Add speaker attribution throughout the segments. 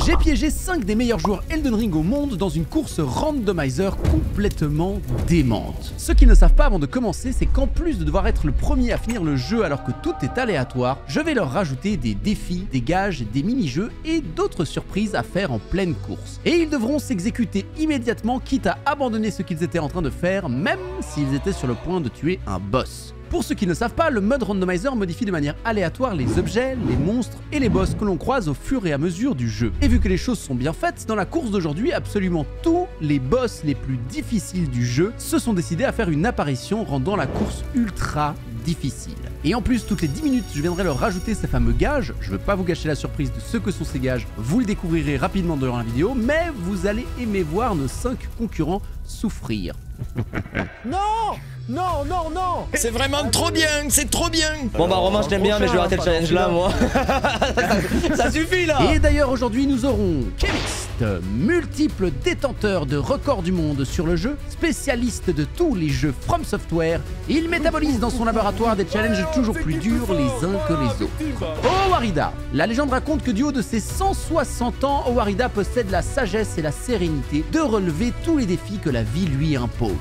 Speaker 1: J'ai piégé 5 des meilleurs joueurs Elden Ring au monde dans une course randomizer complètement démente. Ceux qui ne savent pas avant de commencer, c'est qu'en plus de devoir être le premier à finir le jeu alors que tout est aléatoire, je vais leur rajouter des défis, des gages, des mini-jeux et d'autres surprises à faire en pleine course. Et ils devront s'exécuter immédiatement, quitte à abandonner ce qu'ils étaient en train de faire, même s'ils étaient sur le point de tuer un boss. Pour ceux qui ne savent pas, le mode randomizer modifie de manière aléatoire les objets, les monstres et les boss que l'on croise au fur et à mesure du jeu. Et vu que les choses sont bien faites, dans la course d'aujourd'hui, absolument tous les boss les plus difficiles du jeu se sont décidés à faire une apparition rendant la course ultra difficile. Et en plus, toutes les 10 minutes, je viendrai leur rajouter ces fameux gages. Je ne veux pas vous gâcher la surprise de ce que sont ces gages, vous le découvrirez rapidement dans la vidéo, mais vous allez aimer voir nos 5 concurrents souffrir.
Speaker 2: Non! Non, non, non!
Speaker 3: C'est vraiment trop bien, c'est trop bien!
Speaker 4: Bon bah Romain, je t'aime bien, mais je vais arrêter le challenge là, moi. Ça suffit là!
Speaker 1: Et d'ailleurs, aujourd'hui, nous aurons Chemist, multiple détenteur de records du monde sur le jeu, spécialiste de tous les jeux From Software. Il métabolise dans son laboratoire des challenges toujours plus durs les uns que les autres. Owarida. La légende raconte que du haut de ses 160 ans, Owarida possède la sagesse et la sérénité de relever tous les défis que la vie lui impose.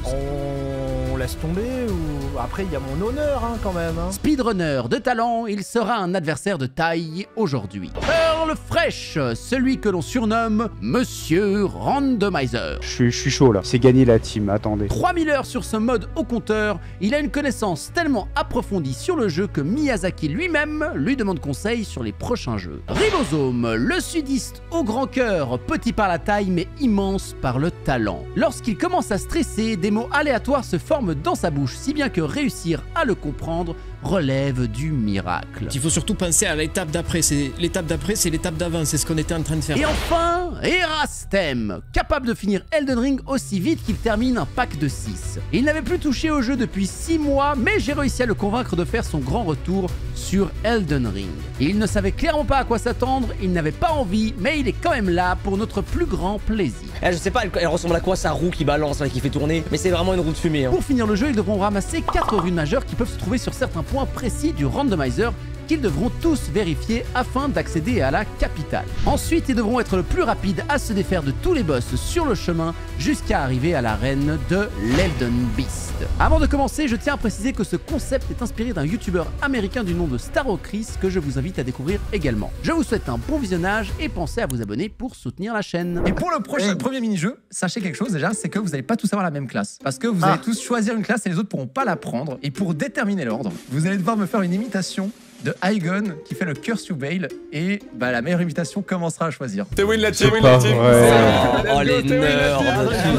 Speaker 2: On laisse tomber ou... Après, il y a mon honneur, hein, quand même. Hein.
Speaker 1: Speedrunner de talent, il sera un adversaire de taille aujourd'hui. Earl Fresh, celui que l'on surnomme Monsieur Randomizer.
Speaker 5: Je suis chaud là, c'est gagné la team, attendez.
Speaker 1: 3000 heures sur ce mode au compteur, il a une connaissance tellement approfondie sur le jeu que Miyazaki lui-même lui demande conseil sur les prochains jeux. Ribosome, le sudiste au grand cœur, petit par la taille mais immense par le talent. Lorsqu'il commence à stresser, des mots aléatoires se forment dans sa bouche, si bien que réussir à le comprendre relève du miracle.
Speaker 3: Il faut surtout penser à l'étape d'après, c'est l'étape d'après, c'est l'étape d'avant, c'est ce qu'on était en train de faire.
Speaker 1: Et enfin, Erastem, capable de finir Elden Ring aussi vite qu'il termine un pack de 6. Il n'avait plus touché au jeu depuis 6 mois, mais j'ai réussi à le convaincre de faire son grand retour sur Elden Ring. Il ne savait clairement pas à quoi s'attendre, il n'avait pas envie, mais il est quand même là pour notre plus grand plaisir.
Speaker 4: Je sais pas, elle ressemble à quoi sa roue qui balance, là, qui fait tourner, mais c'est vraiment une roue de fumée. Hein.
Speaker 1: Pour finir le jeu, ils devront ramasser 4 runes majeures qui peuvent se trouver sur certains points précis du randomizer qu'ils devront tous vérifier afin d'accéder à la capitale. Ensuite, ils devront être le plus rapide à se défaire de tous les boss sur le chemin jusqu'à arriver à l'arène de l'Elden Beast. Avant de commencer, je tiens à préciser que ce concept est inspiré d'un youtubeur américain du nom de Starocris que je vous invite à découvrir également. Je vous souhaite un bon visionnage et pensez à vous abonner pour soutenir la chaîne.
Speaker 6: Et pour le premier mini-jeu, sachez quelque chose déjà, c'est que vous n'allez pas tous avoir la même classe. Parce que vous allez tous choisir une classe et les autres pourront pas la prendre. Et pour déterminer l'ordre, vous allez devoir me faire une imitation de Aigon qui fait le Curse You Veil et bah, la meilleure imitation commencera à choisir.
Speaker 7: C'est win la team,
Speaker 4: Oh les nerds.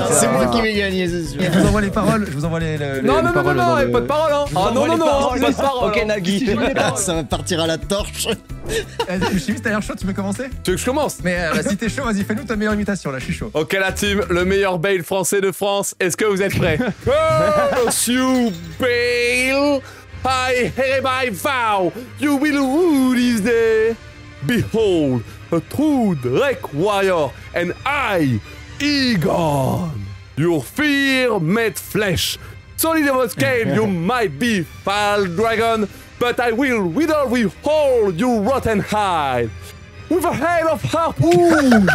Speaker 3: C'est moi qui vais gagner, c'est sûr.
Speaker 6: Je vous envoie les paroles, je vous envoie les
Speaker 7: Non,
Speaker 6: paroles.
Speaker 7: non, pas de parole, hein. Ah non, pas de parole.
Speaker 4: Ok, Nagui.
Speaker 3: Ça va partir à la torche.
Speaker 6: Le chimiste, t'as l'air chaud, tu peux commencer?
Speaker 7: Tu veux que je commence?
Speaker 6: Mais si t'es chaud, vas-y, fais-nous ta meilleure imitation, là, je suis chaud.
Speaker 7: Ok la team, le meilleur Bale français de France, est-ce que vous êtes prêts? Curse you, Bale! I hereby vow you will rule this day. Behold, a true Drake warrior, and I, Egon. Your fear made flesh. Solid of a scale, you might be foul dragon, but I will wither with whole you rotten hide. With a head of harpoon.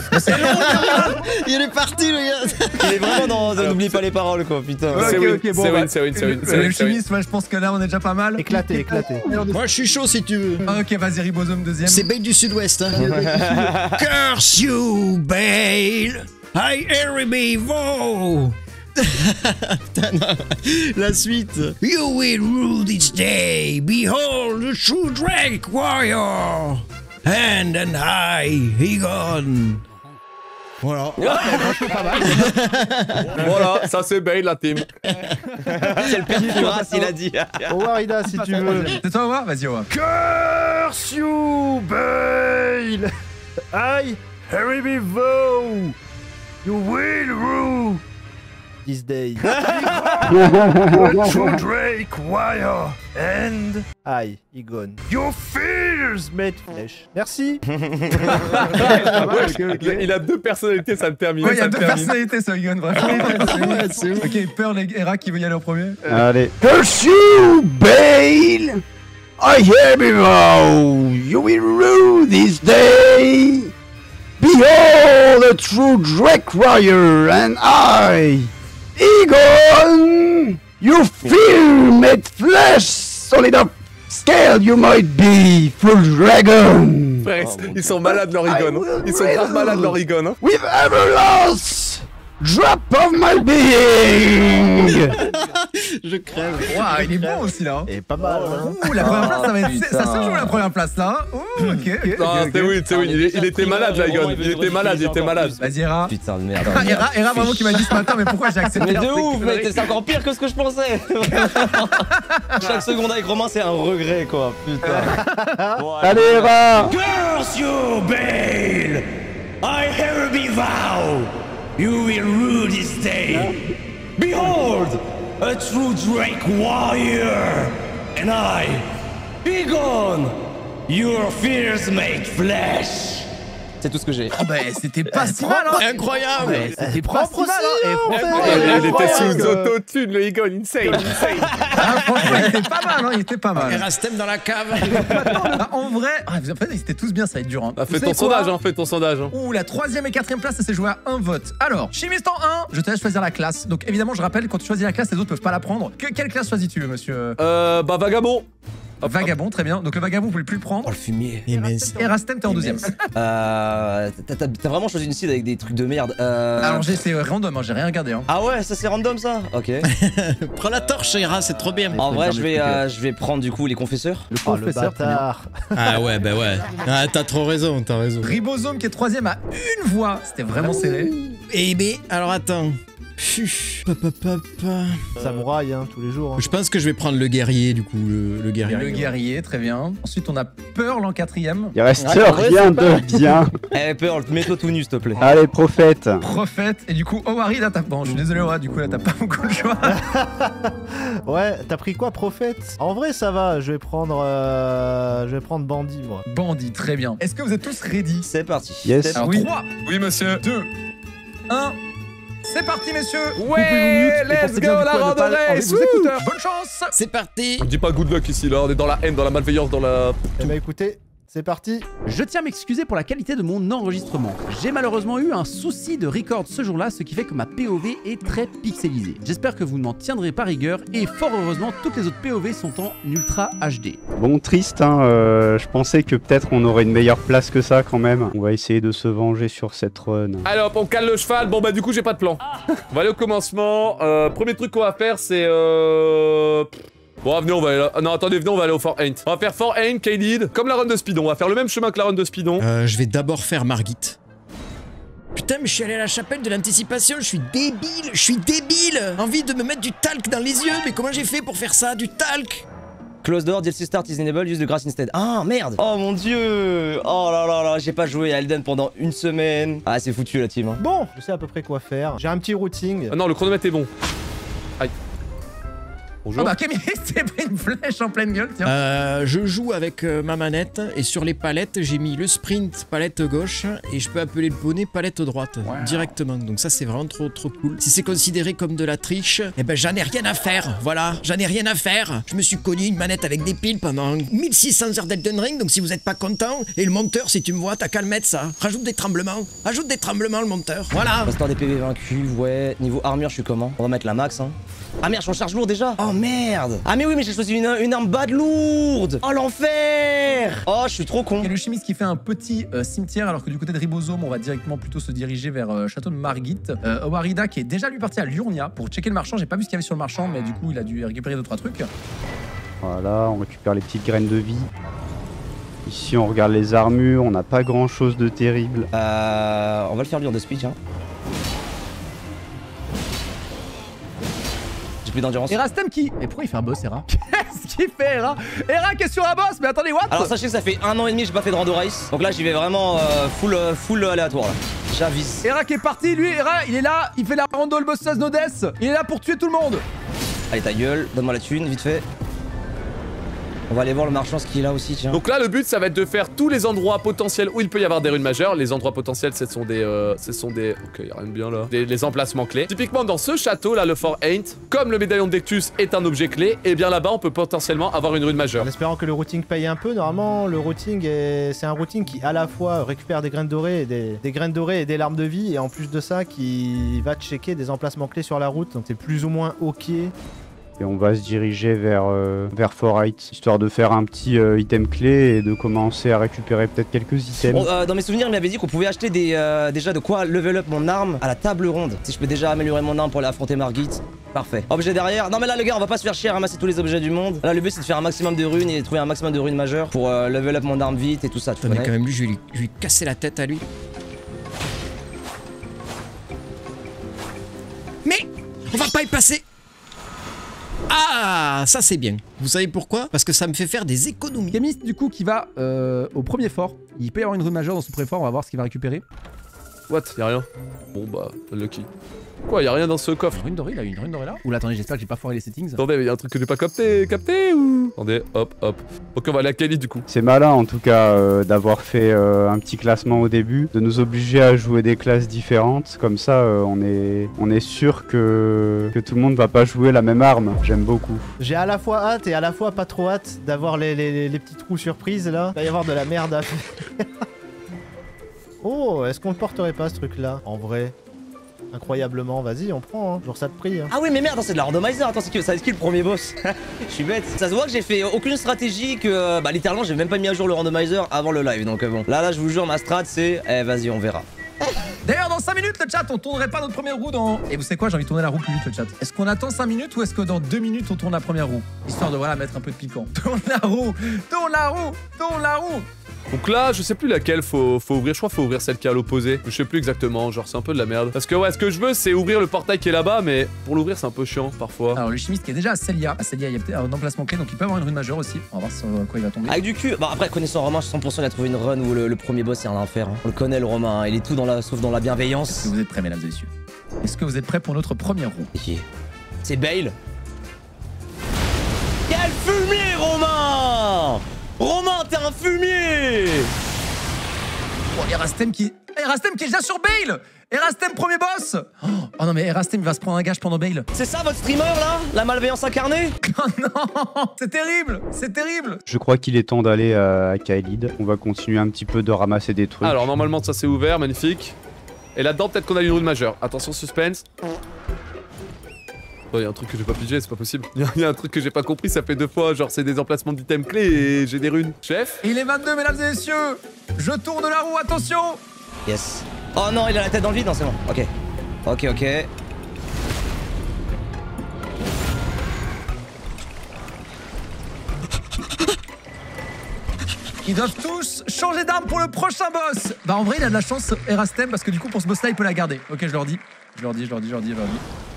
Speaker 3: Il est parti, le gars.
Speaker 4: Il est vraiment dans N'oublie pas les paroles, quoi, putain.
Speaker 7: C'est win, c'est win.
Speaker 6: Le chimiste, moi je pense que là on est déjà pas mal.
Speaker 2: Éclaté.
Speaker 3: Moi, je suis chaud si tu veux.
Speaker 6: Ok, vas-y, Ribosome deuxième.
Speaker 3: C'est Bale du Sud-Ouest, hein. Curse you, Bale. I hereby vow. Putain, non. La suite. You will rule this day. Behold the true Drake warrior. And I, Egon. Voilà.
Speaker 7: Voilà, ça c'est Bale la team.
Speaker 4: C'est le père de Firas, il a dit.
Speaker 2: Owarida, si tu veux.
Speaker 6: C'est toi, Owa? Vas-y, Owa.
Speaker 2: Curse you, Bale! I, Harry B. Vow, you will rule this day. True Drake warrior and I, Egon. Your fears made flesh. Merci.
Speaker 7: Il a 2 personnalités, ça me termine.
Speaker 6: Ouais, il y a 2 personnalités, ça, Egon, vraiment. Ok, Pearl et Era qui veut y aller en premier.
Speaker 5: Allez.
Speaker 8: Curse you, Bale! I hear me vow, you will rule this day. Behold a true Drake warrior, and I, Egon, you fear made flesh, solid of scale you might be, full dragon.
Speaker 7: Frère, ils sont malades leur Egon. Ils sont grave malades leur Egon.
Speaker 8: With ever lost drop of my being.
Speaker 3: Je crève.
Speaker 6: Waouh, il est bon aussi là.
Speaker 2: Et pas mal. Hein.
Speaker 6: Ouh, la première place, ça va être. Ça se joue la première place là. Ouh, ok.
Speaker 7: Non, c'est oui, il était malade là, Egon. Il était malade, il était malade.
Speaker 6: Vas-y, Era.
Speaker 4: Putain de merde.
Speaker 6: Era vraiment qui m'a dit ce matin, mais pourquoi j'ai accepté
Speaker 4: Mais de
Speaker 6: l'article,
Speaker 4: ouf, mec, c'est encore pire que ce que je pensais. Chaque seconde avec Romain, c'est un regret, quoi. Putain. Bon,
Speaker 8: Allez, Era.
Speaker 3: Curse you, Bale! I hereby vow you will rule this day. Behold, a true Drake warrior, and I, Egon, your fears make flesh.
Speaker 4: c'est tout ce que j'ai.
Speaker 6: Oh, bah, c'était pas si mal, hein.
Speaker 3: Incroyable!
Speaker 6: Ouais, c'était pas si mal, hein. Et franchement,
Speaker 7: Il était sous autotune le Egon, insane.
Speaker 6: franchement, il était pas mal, hein. Il était pas mal.
Speaker 3: Erastem dans la cave.
Speaker 6: Bah, en vrai, en fait, ils étaient tous bien, ça va être dur. Hein.
Speaker 7: Bah, fais
Speaker 6: Vous
Speaker 7: ton
Speaker 6: savez quoi
Speaker 7: sondage, hein, fais ton sondage. Hein.
Speaker 6: Ouh, la 3e et 4e place, ça s'est joué à un vote. Alors, chimiste en 1, je te laisse choisir la classe. Donc évidemment, je rappelle, quand tu choisis la classe, les autres peuvent pas la prendre. Quelle classe choisis-tu, monsieur
Speaker 7: Bah, vagabond.
Speaker 6: Vagabond, très bien. Donc le vagabond, vous pouvez plus le prendre.
Speaker 4: Oh, le fumier.
Speaker 6: Erastem, t'es en 2e.
Speaker 4: T'as vraiment choisi une seed avec des trucs de merde.
Speaker 6: Alors, c'est random, hein, j'ai rien regardé. Hein.
Speaker 4: Ah ouais, ça c'est random ça. Ok.
Speaker 3: Prends la torche, Era, c'est trop bien.
Speaker 4: En vrai, je vais prendre du coup les confesseurs.
Speaker 6: Le
Speaker 2: Oh, le
Speaker 6: confesseur, très bien.
Speaker 2: bâtard.
Speaker 3: Ah ouais, bah ouais. Ah, t'as trop raison, t'as raison.
Speaker 6: Ribosome qui est 3e à une voix. C'était vraiment serré.
Speaker 3: Eh ben, alors attends. Fuh,
Speaker 2: Samouraï, hein, tous les jours. Hein.
Speaker 3: Je pense que je vais prendre le guerrier, du coup, le guerrier.
Speaker 6: Le guerrier, très bien. Ensuite, on a Pearl en 4e.
Speaker 5: Il reste
Speaker 4: Ouais, en vrai,
Speaker 5: rien
Speaker 4: c'est pas-
Speaker 5: de bien.
Speaker 4: Eh Pearl, mets-toi tout nu s'il te plaît.
Speaker 5: Allez, prophète.
Speaker 6: Prophète. Et du coup, Owari, là, t'as. Bon, je suis désolé, Owari, du coup, là, t'as pas beaucoup de choix.
Speaker 2: Ouais, t'as pris quoi, prophète? En vrai, ça va. Je vais prendre bandit, moi.
Speaker 6: Bandit, très bien. Est-ce que vous êtes tous ready?
Speaker 4: C'est parti.
Speaker 5: Yes.
Speaker 6: Alors,
Speaker 4: Oui.
Speaker 6: 3. Oui, monsieur. 2. 1. C'est parti, messieurs.
Speaker 7: Ouais, let's go, la randonnée.
Speaker 6: Vos écouteurs. Bonne chance.
Speaker 3: C'est parti.
Speaker 7: On dit pas good luck ici, là. On est dans la haine, dans la malveillance, dans la.
Speaker 2: Eh bah écoutez, c'est parti.
Speaker 1: Je tiens à m'excuser pour la qualité de mon enregistrement. J'ai malheureusement eu un souci de record ce jour-là, ce qui fait que ma POV est très pixelisée. J'espère que vous n'en tiendrez pas rigueur, et fort heureusement, toutes les autres POV sont en Ultra HD.
Speaker 5: Bon, triste, hein. Je pensais que peut-être on aurait une meilleure place que ça quand même. On va essayer de se venger sur cette run.
Speaker 7: Allez hop, on cale le cheval. Bon, bah, du coup, j'ai pas de plan. On va aller au commencement. Premier truc qu'on va faire, c'est. Bon, venez, on va aller là. Non, attendez, venez, on va aller au Fort Haint. On va faire Fort Haint, K-Lead, comme la run de Speedon. On va faire le même chemin que la run de Speedon.
Speaker 3: Je vais d'abord faire Margit. Putain, mais je suis allé à la chapelle de l'anticipation, je suis débile. Envie de me mettre du talc dans les yeux, mais comment j'ai fait pour faire ça, du talc?
Speaker 4: Close door, DLC start is enable, use the grass instead. Ah merde. Oh mon dieu. Oh là là là, j'ai pas joué à Elden pendant une semaine. Ah c'est foutu la team. Hein.
Speaker 2: Bon, je sais à peu près quoi faire. J'ai un petit routing.
Speaker 7: Ah non, le chronomètre est bon. Aïe. Bonjour.
Speaker 6: Ah bah, Camille s'est pris une flèche en pleine gueule, tiens.
Speaker 3: Je joue avec ma manette et sur les palettes j'ai mis le sprint palette gauche et je peux appeler le poney palette droite directement. Donc ça c'est vraiment trop cool. Si c'est considéré comme de la triche, eh ben j'en ai rien à faire. Voilà, j'en ai rien à faire. Je me suis cogné une manette avec des piles pendant 1600 heures d'Elden Ring. Donc si vous êtes pas content, et le monteur si tu me vois t'as qu'à le mettre ça. Rajoute des tremblements. Ajoute des tremblements le monteur. Voilà.
Speaker 4: Restore des PV vaincus, ouais. Niveau armure je suis comment? On va mettre la max hein. Ah merde, je suis en charge lourd déjà. Oh merde. Ah mais oui, mais j'ai choisi une arme bad lourde. Oh l'enfer. Oh, je suis trop con.
Speaker 6: Il y a le chimiste qui fait un petit cimetière, alors que du côté de Ribosome, on va directement plutôt se diriger vers Château de Margit. Owarida qui est déjà lui parti à Liurnia pour checker le marchand. J'ai pas vu ce qu'il y avait sur le marchand, mais du coup, il a dû récupérer 2-3 trucs.
Speaker 5: Voilà, on récupère les petites graines de vie. Ici, on regarde les armures, on n'a pas grand chose de terrible.
Speaker 4: On va le faire lui en 2 speed, hein. J'ai plus d'endurance.
Speaker 1: Erastem qui... Mais pourquoi il fait un boss, Era? Qu'est-ce qu'il fait, Era? Era qui est sur un boss? Mais attendez, what?
Speaker 4: Alors sachez que ça fait 1 an et demi que j'ai pas fait de rando race. Donc là j'y vais vraiment full aléatoire là. J'avise.
Speaker 1: Era qui est parti, lui, Era, il est là, il fait la rando, le boss no death. Il est là pour tuer tout le monde.
Speaker 4: Allez ta gueule, donne-moi la thune, vite fait. On va aller voir le marchand ce qu'il a aussi, tiens.
Speaker 7: Donc là, le but, ça va être de faire tous les endroits potentiels où il peut y avoir des runes majeures. Les endroits potentiels, ce sont des... Ok, y'a rien de bien là. Les emplacements clés. Typiquement, dans ce château, là, le Fort Ain't, comme le médaillon de Dectus est un objet clé, et bien là-bas, on peut potentiellement avoir une rune majeure.
Speaker 2: En espérant que le routing paye un peu, normalement, le routing, c'est un routing qui, à la fois, récupère des graines dorées et des graines dorées et des larmes de vie, et en plus de ça, qui va checker des emplacements clés sur la route. Donc c'est plus ou moins ok.
Speaker 5: Et on va se diriger vers Fort Heights, histoire de faire un petit item clé et de commencer à récupérer peut-être quelques items.
Speaker 4: Bon, dans mes souvenirs, il m'avait dit qu'on pouvait acheter déjà de quoi level up mon arme à la table ronde. Si je peux déjà améliorer mon arme pour aller affronter Margit, parfait. Objet derrière. Non mais là les gars, on va pas se faire chier à ramasser tous les objets du monde. Là le but c'est de faire un maximum de runes et de trouver un maximum de runes majeures pour level up mon arme vite et tout ça.
Speaker 3: Attendez, quand même, lui, je vais lui casser la tête à lui. Mais on va pas y passer. Ah, ça c'est bien. Vous savez pourquoi? Parce que ça me fait faire des économies.
Speaker 1: Kémis, du coup, qui va au premier fort. Il peut y avoir une rune majeure dans son premier fort, on va voir ce qu'il va récupérer.
Speaker 7: What? Y'a rien. Bon bah, lucky. Quoi, y'a rien dans ce coffre?
Speaker 1: Une rune dorée, il a une rune dorée là? Oula, attendez, j'espère que j'ai pas foiré les settings.
Speaker 7: Attendez, mais y'a un truc que j'ai pas capté ou? Attendez, hop, hop. Ok, on va aller à Kali du coup.
Speaker 5: C'est malin en tout cas d'avoir fait un petit classement au début, de nous obliger à jouer des classes différentes. Comme ça, on est sûr que tout le monde va pas jouer la même arme. J'aime beaucoup.
Speaker 2: J'ai à la fois hâte et à la fois pas trop hâte d'avoir les petits trous surprises là. Il va y avoir de la merde à faire. Oh, est-ce qu'on le porterait pas ce truc là? En vrai. Incroyablement, vas-y, on prend, hein. Genre ça te prie. Hein.
Speaker 4: Ah oui, mais merde, c'est de la randomizer. Attends, c'est qui le premier boss? Je suis bête. Ça se voit que j'ai fait aucune stratégie, que bah littéralement, j'ai même pas mis à jour le randomizer avant le live. Donc bon, là, je vous jure, ma strat, c'est. Eh, vas-y, on verra.
Speaker 6: D'ailleurs, dans 5 minutes, le chat, on tournerait pas notre première roue dans. Et vous savez quoi, j'ai envie de tourner la roue plus vite, le chat. Est-ce qu'on attend 5 minutes ou est-ce que dans 2 minutes, on tourne la première roue? Histoire de voilà, mettre un peu de piquant. Tourne la roue! Tourne la roue! Tourne la roue!
Speaker 7: Donc là, je sais plus laquelle faut ouvrir. Je crois qu'il faut ouvrir celle qui est à l'opposé. Je sais plus exactement, genre c'est un peu de la merde. Parce que ouais, ce que je veux, c'est ouvrir le portail qui est là-bas, mais pour l'ouvrir, c'est un peu chiant parfois.
Speaker 6: Alors, le chimiste qui est déjà à Celia. À Celia, il y a peut-être un emplacement clé, donc il peut avoir une rune majeure aussi. On va voir sur quoi il va tomber.
Speaker 4: Avec du cul. Bah après, connaissant Romain, je suis 100% il a trouvé une run où le premier boss, c'est un enfer. Hein. On le connaît, le Romain. Hein. Il est tout sauf dans la bienveillance.
Speaker 6: Est-ce que vous êtes prêts, mesdames et messieurs? Est-ce que vous êtes prêts pour notre première roue?
Speaker 4: Yeah. C'est Bale. Quel fumier, Romain! Romain, t'es un fumier!
Speaker 6: Oh, Erastem qui est déjà sur Bale! Erastem, premier boss! Oh non, mais Erastem, il va se prendre un gage pendant Bale.
Speaker 4: C'est ça votre streamer là? La malveillance incarnée?
Speaker 6: Oh non! C'est terrible! C'est terrible!
Speaker 5: Je crois qu'il est temps d'aller à Kaelid. On va continuer un petit peu de ramasser des trucs.
Speaker 7: Alors normalement, ça c'est ouvert, magnifique. Et là-dedans, peut-être qu'on a une rune majeure. Attention, suspense. Oh, y a un truc que j'ai pas pigé, c'est pas possible. Y a un truc que j'ai pas compris, ça fait 2 fois. Genre, c'est des emplacements d'items clés et j'ai des runes. Chef?
Speaker 6: Il est 22, mesdames et messieurs! Je tourne la roue, attention!
Speaker 4: Yes. Oh non, il a la tête dans le vide? Non, c'est bon. Ok. Ok.
Speaker 6: Ils doivent tous changer d'arme pour le prochain boss! Bah en vrai, il a de la chance, Erastem, parce que du coup, pour ce boss-là, il peut la garder. Ok, je leur dis.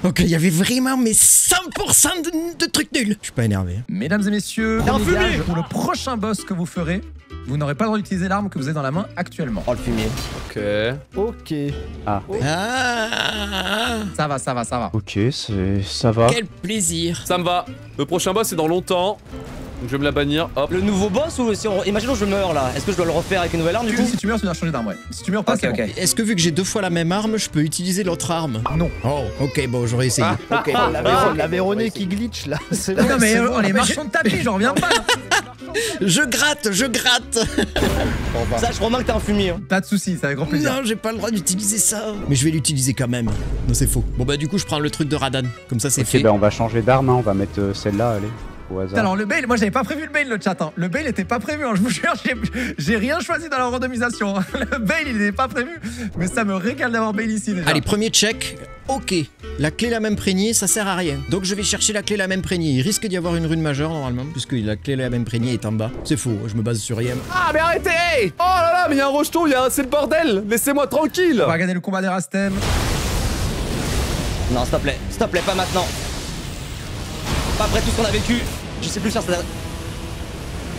Speaker 3: Ok, il y avait vraiment mais 100% de trucs nuls. Je suis pas énervé.
Speaker 6: Mesdames et messieurs,
Speaker 4: un
Speaker 6: premier
Speaker 4: fumier
Speaker 6: gage pour le prochain boss que vous ferez, vous n'aurez pas le droit d'utiliser l'arme que vous avez dans la main actuellement.
Speaker 4: Oh le fumier.
Speaker 7: Ok.
Speaker 3: Ah.
Speaker 6: Ça va.
Speaker 5: Ok, ça va.
Speaker 3: Quel plaisir.
Speaker 7: Ça me va. Le prochain boss, c'est dans longtemps. Donc je vais me la bannir, hop.
Speaker 4: Le nouveau boss ou si on... Imaginons je meurs là, est-ce que je dois le refaire avec une nouvelle arme du coup?
Speaker 6: Si tu meurs, tu dois changer d'arme, ouais. Si tu meurs pas,
Speaker 4: ok.
Speaker 3: Est-ce que vu que j'ai 2 fois la même arme, je peux utiliser l'autre arme?
Speaker 6: Non.
Speaker 3: Oh, ok, bon, j'aurais essayé.
Speaker 4: Ok.
Speaker 2: La Véronée qui glitch là.
Speaker 6: Non mais les marchands de tapis, j'en reviens pas.
Speaker 3: Je gratte.
Speaker 4: Sache Romain que t'es un fumier. Hein.
Speaker 6: Pas de soucis, c'est avec grand plaisir.
Speaker 3: Non, j'ai pas le droit d'utiliser ça. Mais je vais l'utiliser quand même. Non, c'est faux. Bon bah du coup, je prends le truc de Radan. Comme ça, c'est fait.
Speaker 5: Ok, bah on va changer d'arme, hein. On va mettre celle-là, allez.
Speaker 6: Alors le bail, moi j'avais pas prévu le bail, le chat. Hein. Le bail était pas prévu, hein. Je vous jure, j'ai rien choisi dans la randomisation. Hein. Le bail il était pas prévu, mais ça me régale d'avoir bail ici déjà.
Speaker 3: Allez, premier check. Ok, la clé lame imprégnée, ça sert à rien. Donc je vais chercher la clé lame imprégnée. Il risque d'y avoir une rune majeure normalement, puisque la clé lame imprégnée est en bas. C'est faux, je me base sur rien.
Speaker 7: Ah mais arrêtez! Hey, oh là là, mais y'a un rejeton, c'est le bordel! Laissez-moi tranquille!
Speaker 6: On va regarder le combat d'Erastem.
Speaker 4: Non, s'il te plaît, pas maintenant. Pas après tout ce qu'on a vécu. Je sais plus faire ça.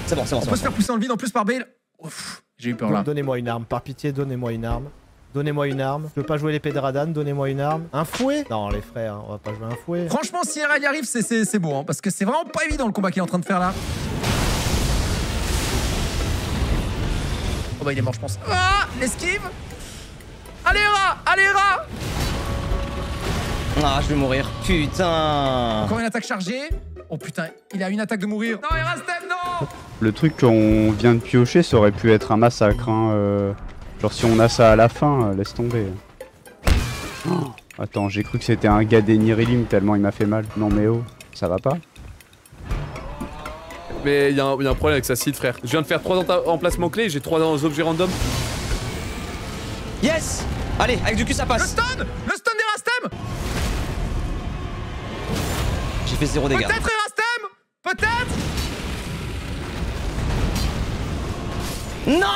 Speaker 4: C'est bon.
Speaker 6: On peut se faire pousser dans le vide en plus par Bale. Ouf, j'ai eu peur là.
Speaker 2: Donnez-moi une arme, par pitié, donnez-moi une arme. Donnez-moi une arme. Je veux pas jouer l'épée de Radan, donnez-moi une arme. Un fouet? Non, les frères, on va pas jouer un fouet.
Speaker 6: Franchement, si RL y arrive, c'est bon, hein, parce que c'est vraiment pas évident le combat qu'il est en train de faire là. Oh bah il est mort je pense. Ah, l'esquive. Allez rat, allez rat.
Speaker 4: Ah, je vais mourir. Putain.
Speaker 6: Encore une attaque chargée. Oh putain, il a une attaque de mourir. Non, Erastem, non.
Speaker 5: Le truc qu'on vient de piocher, ça aurait pu être un massacre. Hein, genre si on a ça à la fin, laisse tomber. Oh, attends, j'ai cru que c'était un gars d'Enirilim tellement il m'a fait mal. Non mais oh, ça va pas?
Speaker 7: Mais il y a un problème avec sa site, frère. Je viens de faire 3 emplacements clés, j'ai 3 objets random.
Speaker 4: Yes. Allez, avec du cul ça
Speaker 6: Le
Speaker 4: passe.
Speaker 6: stun d'Erastem.
Speaker 4: J'ai fait 0 dégâts.
Speaker 6: Peut-être Erastem. Peut-être.
Speaker 4: Non.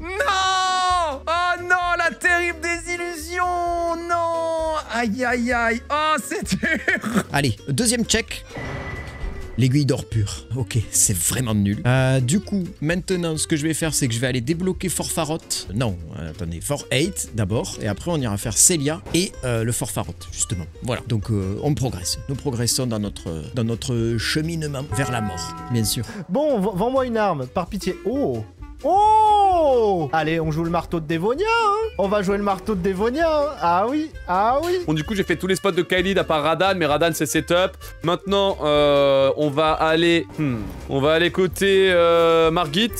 Speaker 6: Non. Oh non, la terrible désillusion. Non. Aïe aïe aïe. Oh, c'est dur.
Speaker 3: Allez, deuxième check. L'aiguille d'or pure. Ok, c'est vraiment nul. Du coup, maintenant, ce que je vais faire, c'est que je vais aller débloquer Fort Farot. Non, attendez, Fort 8 d'abord. Et après, on ira faire Célia et le Fort Farot, justement. Voilà, donc on progresse. Nous progressons dans notre cheminement vers la mort, bien sûr.
Speaker 2: Bon, vends-moi une arme, par pitié. Oh. Oh. Allez, on joue le marteau de Dévonia, hein. On va jouer le marteau de Dévonia, hein. Ah oui, ah oui.
Speaker 7: Bon, du coup, j'ai fait tous les spots de Kylid à part Radan, mais Radan c'est setup. Maintenant, on va aller côté Margit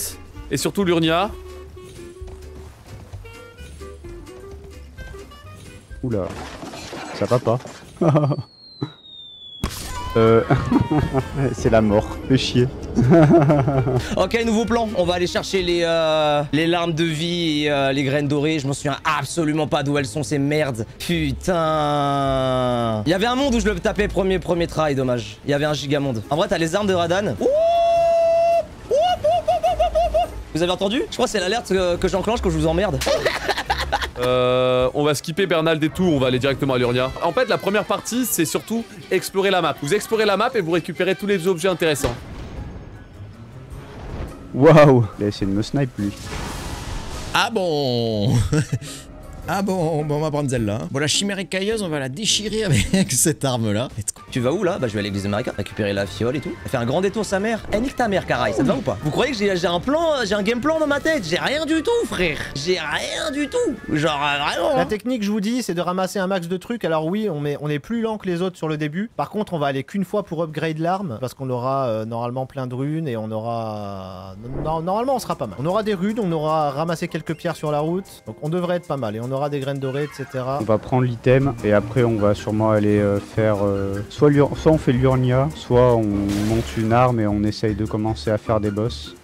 Speaker 7: et surtout Lurnia.
Speaker 5: Oula, ça va pas. C'est la mort, fais chier.
Speaker 4: Ok, nouveau plan. On va aller chercher les larmes de vie et les graines dorées. Je m'en souviens absolument pas d'où elles sont, ces merdes. Putain. Il y avait un monde où je le tapais premier try, dommage. Il y avait un gigamonde. En vrai, t'as les armes de Radan. Vous avez entendu? Je crois que c'est l'alerte que j'enclenche quand je vous emmerde.
Speaker 7: On va skipper Bernald et tout, on va aller directement à Lurnia. En fait, la première partie, c'est surtout explorer la map. Vous explorez la map et vous récupérez tous les objets intéressants.
Speaker 5: Waouh, il a essayé de me snipe lui.
Speaker 3: Ah bon. Ah bon, on va prendre celle-là. Bon, la chimère écailleuse, on va la déchirer avec cette arme-là.
Speaker 4: Tu vas où là? Bah je vais à l'église de Marika, récupérer la fiole et tout. Elle fait un grand détour sa mère. Elle nique ta mère, Karai, ça te va ou pas? Vous croyez que j'ai un plan, j'ai un game plan dans ma tête? J'ai rien du tout, frère. J'ai rien du tout. Genre vraiment.
Speaker 2: La technique, je vous dis, c'est de ramasser un max de trucs. Alors oui, on est plus lent que les autres sur le début. Par contre, on va aller qu'une fois pour upgrade l'arme, parce qu'on aura normalement plein de runes et on aura... Normalement, on sera pas mal. On aura des runes, on aura ramassé quelques pierres sur la route. Donc on devrait être pas mal. Et on aura des graines dorées, etc.
Speaker 5: On va prendre l'item et après on va sûrement aller faire... soit on fait Lurnia, soit on monte une arme et on essaye de commencer à faire des boss.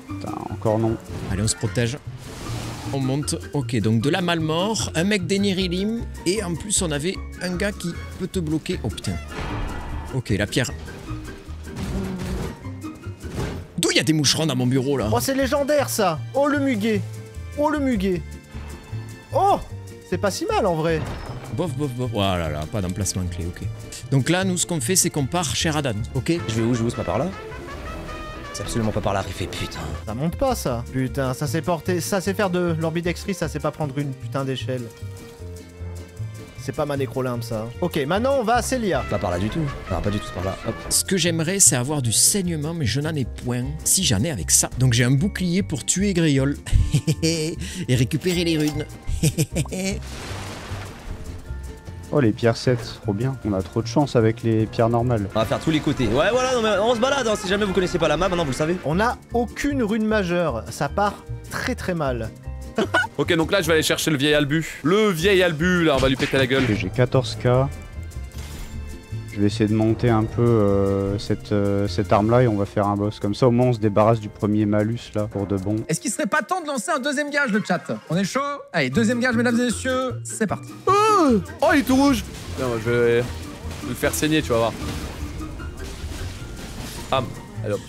Speaker 5: Putain, encore non.
Speaker 3: Allez, on se protège. On monte. Ok, donc de la malmort, un mec d'Enirilim et en plus on avait un gars qui peut te bloquer. Oh putain. Ok, la pierre. D'où il y a des moucherons dans mon bureau là?
Speaker 2: Oh, c'est légendaire ça. Oh le muguet. Oh le muguet. Oh, c'est pas si mal en vrai.
Speaker 3: Bof, bof, bof. Oh là là, pas d'emplacement clé, ok. Donc là, nous, ce qu'on fait, c'est qu'on part chez Radan, ok?
Speaker 4: Je vais où? C'est pas par là? C'est absolument pas par là, il fait putain.
Speaker 2: Ça monte pas ça. Putain, ça sait faire de l'ambidextrie, ça sait pas prendre une putain d'échelle. C'est pas ma nécrolimbe ça. Ok, maintenant on va à Célia.
Speaker 4: Pas par là du tout. Non, pas du tout, c'est par là. Hop.
Speaker 3: Ce que j'aimerais, c'est avoir du saignement, mais je n'en ai point. Si j'en ai avec ça. Donc j'ai un bouclier pour tuer Griol. Et récupérer les runes.
Speaker 5: Oh, les pierres 7, trop bien. On a trop de chance avec les pierres normales.
Speaker 4: On va faire tous les côtés. Ouais, voilà, non, mais on se balade, hein. Si jamais vous connaissez pas la map, maintenant vous le savez.
Speaker 2: On a aucune rune majeure. Ça part très très mal.
Speaker 7: Ok, donc là, je vais aller chercher le vieil Albu. Le vieil Albu, là, on va lui péter la gueule.
Speaker 5: Okay, j'ai 14k. Je vais essayer de monter un peu cette arme-là et on va faire un boss. Comme ça, au moins, on se débarrasse du premier malus, là, pour de bon.
Speaker 6: Est-ce qu'il serait pas temps de lancer un deuxième gage, le chat? On est chaud? Allez, deuxième gage, mesdames et messieurs, c'est parti.
Speaker 7: Oh, il est tout rouge. Non, je vais le faire saigner, tu vas voir. Ah, alors.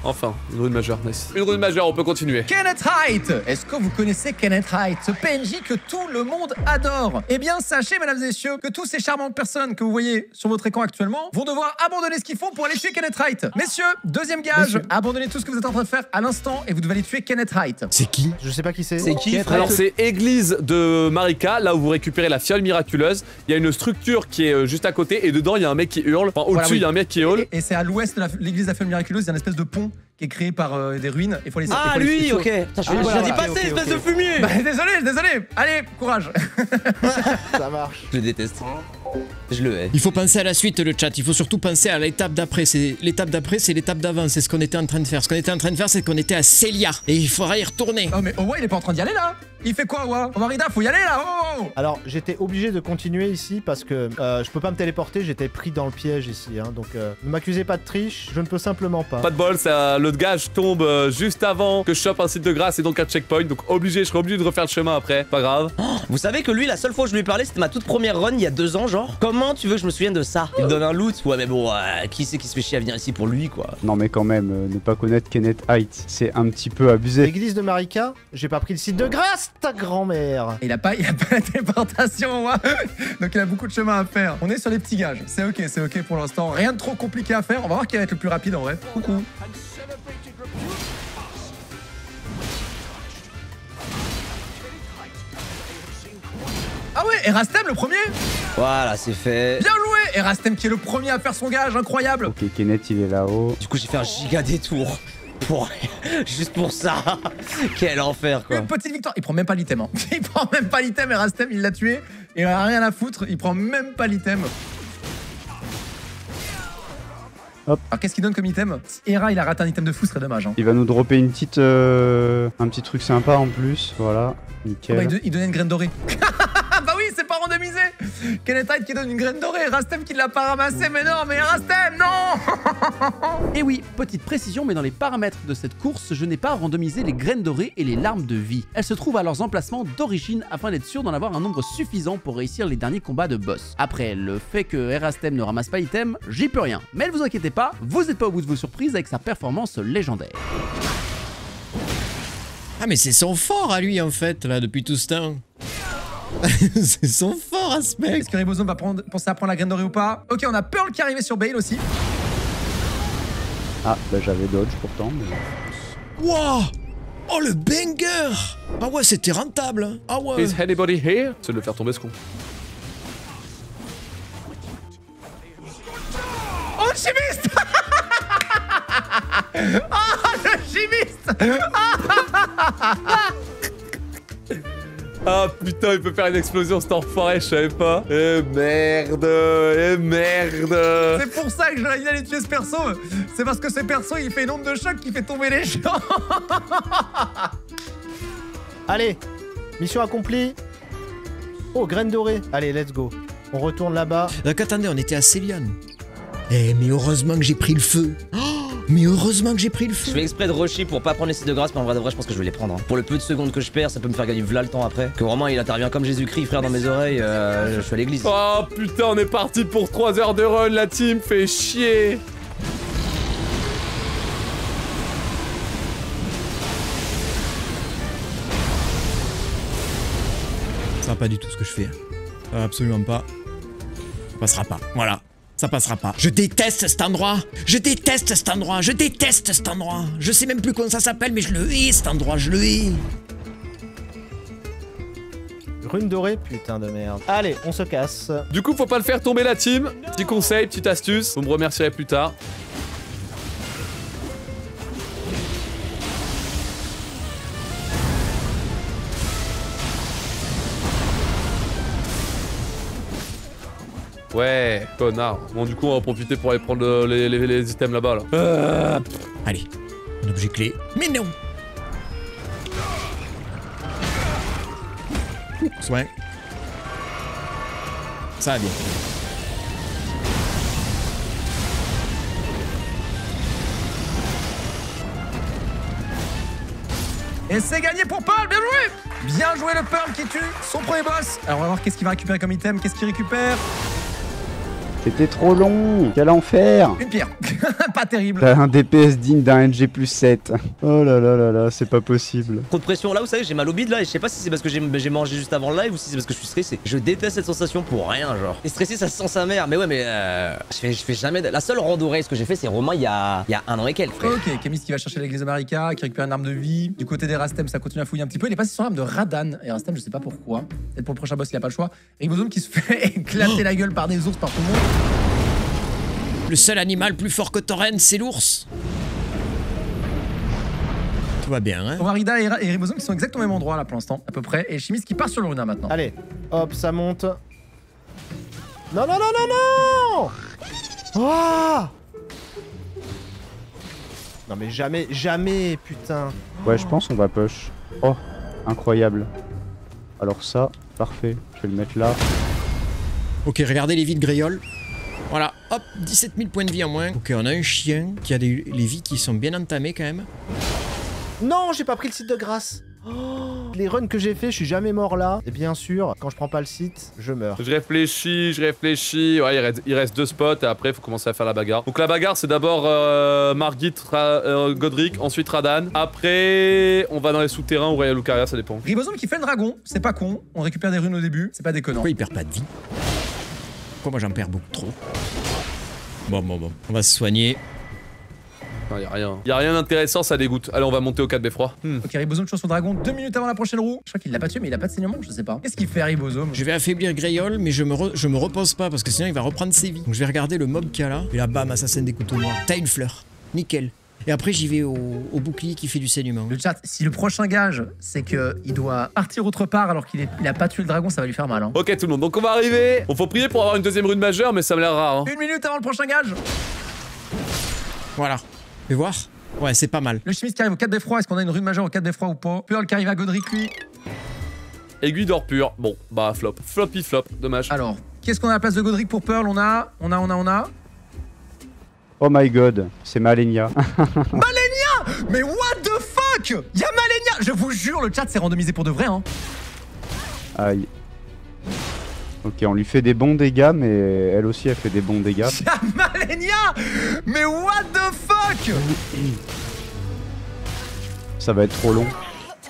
Speaker 7: Enfin, une rune majeure, nice. Une rune majeure, on peut continuer.
Speaker 6: Kenneth Haight. Est-ce que vous connaissez Kenneth Haight, ce PNJ que tout le monde adore? Eh bien, sachez, mesdames et messieurs, que tous ces charmantes personnes que vous voyez sur votre écran actuellement vont devoir abandonner ce qu'ils font pour aller tuer Kenneth Haight. Messieurs, deuxième gage, abandonnez tout ce que vous êtes en train de faire à l'instant et vous devez aller tuer Kenneth Haight.
Speaker 3: C'est qui?
Speaker 2: Je sais pas qui c'est.
Speaker 4: C'est qui, frère?
Speaker 7: Alors c'est église de Marika, là où vous récupérez la fiole miraculeuse. Il y a une structure qui est juste à côté et dedans il y a un mec qui hurle. Enfin au-dessus il y a un mec qui hurle.
Speaker 6: Et c'est à l'ouest de l'église de la fiole miraculeuse, il y a une espèce de pont qui est créé par des ruines. Il faut les
Speaker 4: Ah, lui, ok. Putain, je dis passer, espèce de fumier.
Speaker 6: Bah, désolé. Allez, courage.
Speaker 2: Ça marche.
Speaker 4: Je le déteste. Je le hais.
Speaker 3: Il faut penser à la suite, le chat. Il faut surtout penser à l'étape d'après. L'étape d'après, c'est l'étape d'avant. C'est ce qu'on était en train de faire. Ce qu'on était en train de faire, c'est qu'on était à Célia. Et il faudra y retourner.
Speaker 6: Oh, mais Owa, il est pas en train d'y aller là. Il fait quoi, Owa? Omarida, faut y aller là. Oh.
Speaker 2: Alors, j'étais obligé de continuer ici parce que je peux pas me téléporter, j'étais pris dans le piège ici. Hein, donc, ne m'accusez pas de triche, je ne peux simplement pas.
Speaker 7: Pas de bol, le gage tombe juste avant que je chope un site de grâce et donc un checkpoint. Donc je serai obligé de refaire le chemin après. Pas grave.
Speaker 4: Oh, vous savez que lui, la seule fois où je lui ai parlé, c'était ma toute première run il y a 2 ans, genre. Comment tu veux que je me souvienne de ça? Il me donne un loot. Ouais, mais bon, qui c'est qui se fait chier à venir ici pour lui, quoi?
Speaker 5: Non mais quand même, ne pas connaître Kenneth Haight, c'est un petit peu abusé.
Speaker 2: L'église de Marika, j'ai pas pris le site de grâce, ta grand-mère.
Speaker 6: Il a pas la téléportation, Owa. Donc il a beaucoup de chemin à faire. On est sur les petits gages. C'est ok pour l'instant. Rien de trop compliqué à faire. On va voir qui va être le plus rapide en vrai. Coucou. Ah ouais, Erastem le premier.
Speaker 4: Voilà, c'est fait.
Speaker 6: Bien joué, Erastem qui est le premier à faire son gage, incroyable.
Speaker 5: Ok, Kenneth il est là-haut.
Speaker 4: Du coup, j'ai fait un giga détour. Juste pour ça. Quel enfer, quoi.
Speaker 6: Une petite victoire. Il prend même pas l'item. Hein. Il prend même pas l'item, Erastem, il l'a tué. Il a rien à foutre, il prend même pas l'item.
Speaker 5: Hop.
Speaker 6: Alors qu'est-ce qu'il donne comme item? Si Hera il a raté un item de fou, ce serait dommage. Hein.
Speaker 5: Il va nous dropper une petite, un petit truc sympa en plus, voilà, nickel.
Speaker 6: Oh bah, il donnait une graine dorée. Bah oui, c'est pas randomisé. Kenneth Haight qui donne une graine dorée, Rastem qui l'a pas ramassé, mais non, mais Rastem, non. Et oui, petite précision, mais dans les paramètres de cette course, je n'ai pas randomisé les graines dorées et les larmes de vie. Elles se trouvent à leurs emplacements d'origine afin d'être sûr d'en avoir un nombre suffisant pour réussir les derniers combats de boss. Après, le fait que Erastem ne ramasse pas item, j'y peux rien. Mais ne vous inquiétez pas, vous n'êtes pas au bout de vos surprises avec sa performance légendaire.
Speaker 3: Ah mais c'est son fort à lui en fait, là, depuis tout ce temps. C'est son fort à ce mec.
Speaker 6: Est-ce que Ribosome va penser à prendre la graine dorée ou pas? Ok, on a Pearl qui est arrivé sur Bale aussi.
Speaker 5: Ah, bah j'avais dodge pourtant. Mais...
Speaker 3: Wow. Oh le banger. Ah ouais, c'était rentable. Ah ouais.
Speaker 7: Is anybody here? C'est de le faire tomber ce con.
Speaker 6: Oh le chimiste. Ah le chimiste.
Speaker 7: Ah putain, il peut faire une explosion cet enfoiré, je savais pas. Eh merde, eh merde.
Speaker 6: C'est pour ça que je l'ai allé tuer ce perso. C'est parce que ce perso il fait une onde de choc qui fait tomber les gens.
Speaker 2: Allez, mission accomplie. Oh, graine dorée. Allez, let's go. On retourne là-bas.
Speaker 3: Donc attendez, on était à Céliane. Eh mais heureusement que j'ai pris le feu. Oh, mais heureusement que j'ai pris le feu.
Speaker 4: Je fais exprès de rusher pour pas prendre les sites de grâce, mais en vrai de vrai, je pense que je vais les prendre. Hein. Pour le peu de secondes que je perds, ça peut me faire gagner v'là le temps après. Que vraiment, il intervient comme Jésus-Christ, frère, dans mes oreilles. Je suis à l'église.
Speaker 7: Oh putain, on est parti pour 3 heures de run, la team fait chier.
Speaker 3: Ça va pas du tout ce que je fais. Ça va absolument pas. Ça passera pas. Voilà. Ça passera pas. Je déteste cet endroit. Je déteste cet endroit. Je déteste cet endroit. Je sais même plus comment ça s'appelle, mais je le hais cet endroit. Je le hais.
Speaker 2: Rune dorée, putain de merde. Allez, on se casse.
Speaker 7: Du coup, faut pas le faire tomber la team. Petit conseil, petite astuce. Vous me remercierez plus tard. Ouais, connard. Bon, du coup, on va en profiter pour aller prendre les items là-bas, là.
Speaker 3: Allez, un objet clé. Mais non. Soin. Ça va bien.
Speaker 6: Et c'est gagné pour Pearl, bien joué. Bien joué le Pearl qui tue son premier boss. Alors on va voir qu'est-ce qu'il va récupérer comme item, qu'est-ce qu'il récupère.
Speaker 5: C'était trop long. Quel enfer.
Speaker 6: Une pierre. Pas terrible.
Speaker 5: T'as un DPS digne d'un NG plus 7. Oh là là là là, c'est pas possible.
Speaker 4: Trop de pression là, vous savez, j'ai mal au bide là et je sais pas si c'est parce que j'ai mangé juste avant le live ou si c'est parce que je suis stressé. Je déteste cette sensation pour rien, genre. Et stressé, ça sent sa mère. Mais ouais, mais je fais jamais. La seule rando race que j'ai fait, c'est Romain il y a 1 an et quelques, frère.
Speaker 6: Ok, Kémis qui va chercher l'église Marika, qui récupère une arme de vie. Du côté des Rastem, ça continue à fouiller un petit peu. Il est passé sur l'arme de Radan. Et Rastem, je sais pas pourquoi. Peut-être pour le prochain boss, il a pas le choix. Et Bozom qui se fait éclater la gueule par des ours par tout le monde.
Speaker 3: Le seul animal plus fort que Torren, c'est l'ours. Tout va bien, hein.
Speaker 6: Warida et Ribosome qui sont exactement au même endroit là pour l'instant, à peu près. Et Chimis qui part sur le Runa maintenant.
Speaker 2: Allez, hop, ça monte. Non, non, non, non, non. Oh non mais jamais, jamais, putain.
Speaker 5: Ouais, je pense qu'on va push. Oh, incroyable. Alors ça, parfait. Je vais le mettre là.
Speaker 3: Ok, regardez les vies de Greyol. Voilà, hop, 17 000 points de vie en moins. Ok, on a un chien qui a les vies qui sont bien entamées quand même.
Speaker 2: Non, j'ai pas pris le site de grâce. Oh, les runs que j'ai fait, je suis jamais mort là. Et bien sûr, quand je prends pas le site, je meurs.
Speaker 7: Je réfléchis. Ouais, il reste 2 spots et après, il faut commencer à faire la bagarre. Donc la bagarre, c'est d'abord Margit, Godric, ensuite Radan. Après, on va dans les souterrains ou Royal Lucaria, ça dépend.
Speaker 6: Ribosome qui fait le dragon, c'est pas con. On récupère des runes au début, c'est pas déconnant.
Speaker 3: Pourquoi il perd pas de vie? Pourquoi moi j'en perds beaucoup trop? Bon, on va se soigner.
Speaker 7: Non, y'a rien d'intéressant, ça dégoûte. Allez, on va monter au 4 beffroi.
Speaker 6: Ok, Ribosome toujours son dragon 2 minutes avant la prochaine roue. Je crois qu'il l'a pas tué, mais il a pas de saignement, je sais pas. Qu'est-ce qu'il fait, Ribosome?
Speaker 3: Je vais affaiblir Greyol, mais je me repose pas parce que sinon il va reprendre ses vies. Donc je vais regarder le mob qu'il y a là. Et là, bam, assassin des couteaux noirs. T'as une fleur. Nickel. Et après, j'y vais au bouclier qui fait du saignement.
Speaker 6: Le chat, si le prochain gage, c'est qu'il doit partir autre part alors qu'il a pas tué le dragon, ça va lui faire mal. Hein.
Speaker 7: Ok, tout le monde. Donc on va arriver. Bon, faut prier pour avoir une deuxième rune majeure, mais ça me l'air rare. Hein.
Speaker 6: 1 minute avant le prochain gage.
Speaker 3: Voilà. Fais voir. Ouais, c'est pas mal.
Speaker 6: Le Chimis qui arrive au 4 beffroi, est-ce qu'on a une rune majeure au 4 beffroi ou pas? Pearl qui arrive à Godric, lui.
Speaker 7: Aiguille d'or pur. Bon, bah flop. Floppy flop. Dommage.
Speaker 6: Alors, qu'est-ce qu'on a à la place de Godric pour Pearl? On a.
Speaker 5: Oh my god, c'est Malenia.
Speaker 6: Malenia! Mais what the fuck? Y'a Malenia! Je vous jure, le chat s'est randomisé pour de vrai, hein.
Speaker 5: Aïe. Ok, on lui fait des bons dégâts, mais elle aussi, elle fait des bons dégâts.
Speaker 6: Y'a Malenia! Mais what the fuck?
Speaker 5: Ça va être trop long.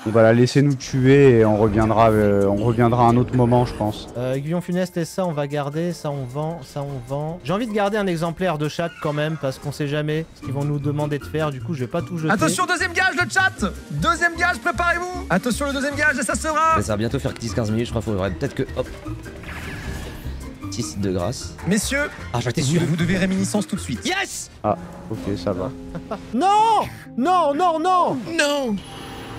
Speaker 5: On va la laisser nous tuer et on reviendra à un autre moment, je pense.
Speaker 2: Aiguillon funeste et ça, on va garder. Ça, on vend. Ça, on vend. J'ai envie de garder un exemplaire de chaque quand même, parce qu'on sait jamais ce qu'ils vont nous demander de faire. Du coup, je vais pas tout jeter.
Speaker 6: Attention, deuxième gage, le chat! Deuxième gage, préparez-vous! Attention, le deuxième gage, et ça sera...
Speaker 4: Ça va bientôt faire 10-15 minutes, je crois. Faudrait peut-être que. Hop. Petit site de grâce.
Speaker 6: Messieurs, vous devez réminiscence tout de suite.
Speaker 4: Yes!
Speaker 5: Ah, ok, ça va.
Speaker 2: Non! Non, non, non!
Speaker 3: Non!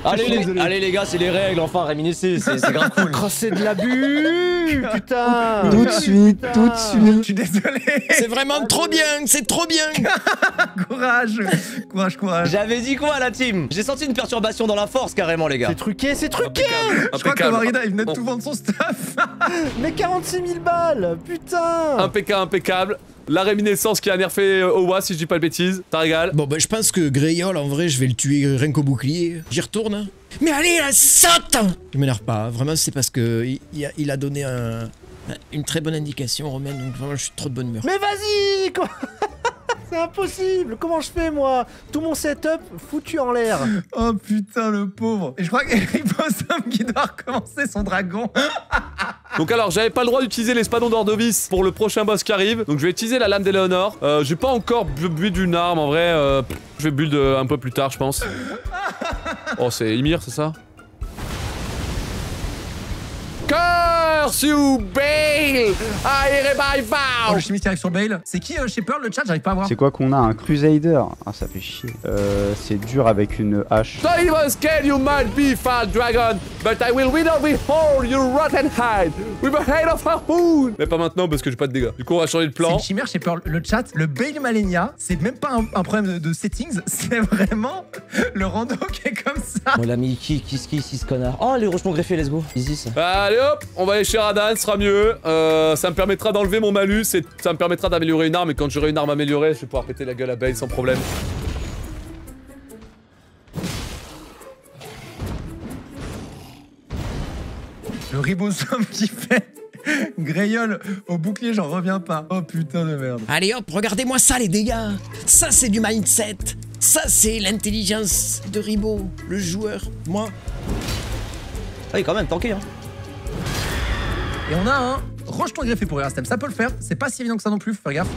Speaker 4: Allez les gars, c'est les règles, enfin, réminiscer, c'est grave cool.
Speaker 2: Oh, c'est de l'abus! Putain!
Speaker 5: Tout de suite, tout de suite.
Speaker 6: Je suis désolé.
Speaker 3: C'est vraiment trop bien, c'est trop bien.
Speaker 6: Courage, courage.
Speaker 4: J'avais dit quoi, la team? J'ai senti une perturbation dans la force, carrément, les gars.
Speaker 2: C'est truqué, c'est truqué!
Speaker 6: Je crois que Marida, il venait de tout vendre son stuff.
Speaker 2: Mais 46 000 balles! Putain!
Speaker 7: Impeccable. La réminiscence qui a nerfé Owa, si je dis pas de bêtises. Ça régale.
Speaker 3: Bon, bah, je pense que Greyol, en vrai, je vais le tuer rien qu'au bouclier. J'y retourne. Mais allez, la saute! Je m'énerve pas. Vraiment, c'est parce que il a donné une très bonne indication, Romain. Donc, vraiment, je suis trop de bonne humeur.
Speaker 2: Mais vas-y! C'est impossible! Comment je fais, moi? Tout mon setup foutu en l'air.
Speaker 6: Oh putain, le pauvre. Et je crois qu'Eric Possum qui doit recommencer son dragon.
Speaker 7: Donc alors, j'avais pas le droit d'utiliser l'espadon d'Ordovis pour le prochain boss qui arrive. Donc je vais utiliser la lame d'Eleonore. J'ai pas encore build d'une arme, en vrai. Je vais build un peu plus tard, je pense. Oh, c'est Ymir, c'est ça? Curse you, Bale! I hear my vow!
Speaker 6: Oh, le chimiste qui arrive sur Bale. C'est qui chez Pearl, le chat? J'arrive pas à voir.
Speaker 5: C'est quoi qu'on a? Un Crusader? Ah, ça fait chier. C'est dur avec une hache.
Speaker 7: Not even scared you might be, Fat Dragon, but I will wither behold your rotten hide with a head of harpoon! Mais pas maintenant parce que j'ai pas de dégâts. Du coup, on va changer de
Speaker 6: C'est
Speaker 7: plan.
Speaker 6: une chimère chez Pearl. Le chat, le Bale Malenia, c'est même pas un problème de settings, c'est vraiment le rando qui est comme ça.
Speaker 4: Bon, il a mis qui ce connard? Oh, les rochements greffés, let's go. Easy, ça.
Speaker 7: Allez hop, on va aller chez Radan, ce sera mieux. Ça me permettra d'enlever mon malus et ça me permettra d'améliorer une arme. Et quand j'aurai une arme améliorée, je vais pouvoir péter la gueule à Bale sans problème.
Speaker 6: Le ribosome qui fait Greyol au bouclier, j'en reviens pas. Oh putain de merde.
Speaker 3: Allez hop, regardez-moi ça les dégâts. Ça c'est du mindset. Ça c'est l'intelligence de Ribo, le joueur. Moi.
Speaker 4: Ah oui, quand même, tanké, hein.
Speaker 6: Et on a un rejeton greffé pour Erastem. Ça peut le faire. C'est pas si évident que ça non plus, faut faire gaffe.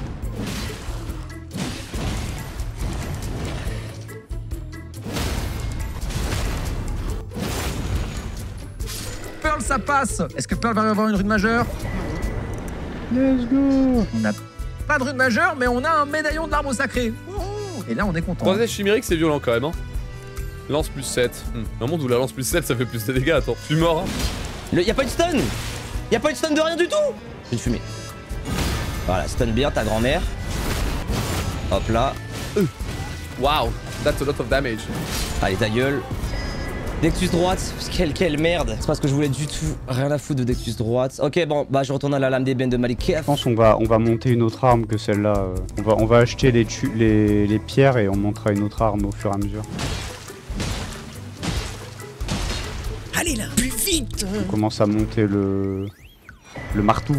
Speaker 6: Pearl, ça passe. Est-ce que Pearl va avoir une rune majeure?
Speaker 5: Let's go.
Speaker 6: On n'a pas de rune majeure, mais on a un médaillon de l'arbre sacré. Ouh. Et là, on est content.
Speaker 7: Croisé chimérique, c'est violent quand même, hein. Lance plus 7. Un monde où la lance plus 7, ça fait plus de dégâts, attends. Je suis mort, hein.
Speaker 4: Y'a pas de stun. Y'a pas de stun de rien du tout. Une fumée. Voilà, stun bien ta grand-mère. Hop là.
Speaker 7: Wow, that's a lot of damage.
Speaker 4: Allez, ta gueule. Dectus droite, quelle merde. C'est pas ce que je voulais du tout. Rien à foutre de Dectus droite. Ok, bon, bah je retourne à la lame d'ébène de Malekith.
Speaker 5: Je pense qu'on va monter une autre arme que celle-là. On va acheter les pierres et on montera une autre arme au fur et à mesure.
Speaker 3: Allez là, plus vite.
Speaker 5: On commence à monter le marteau.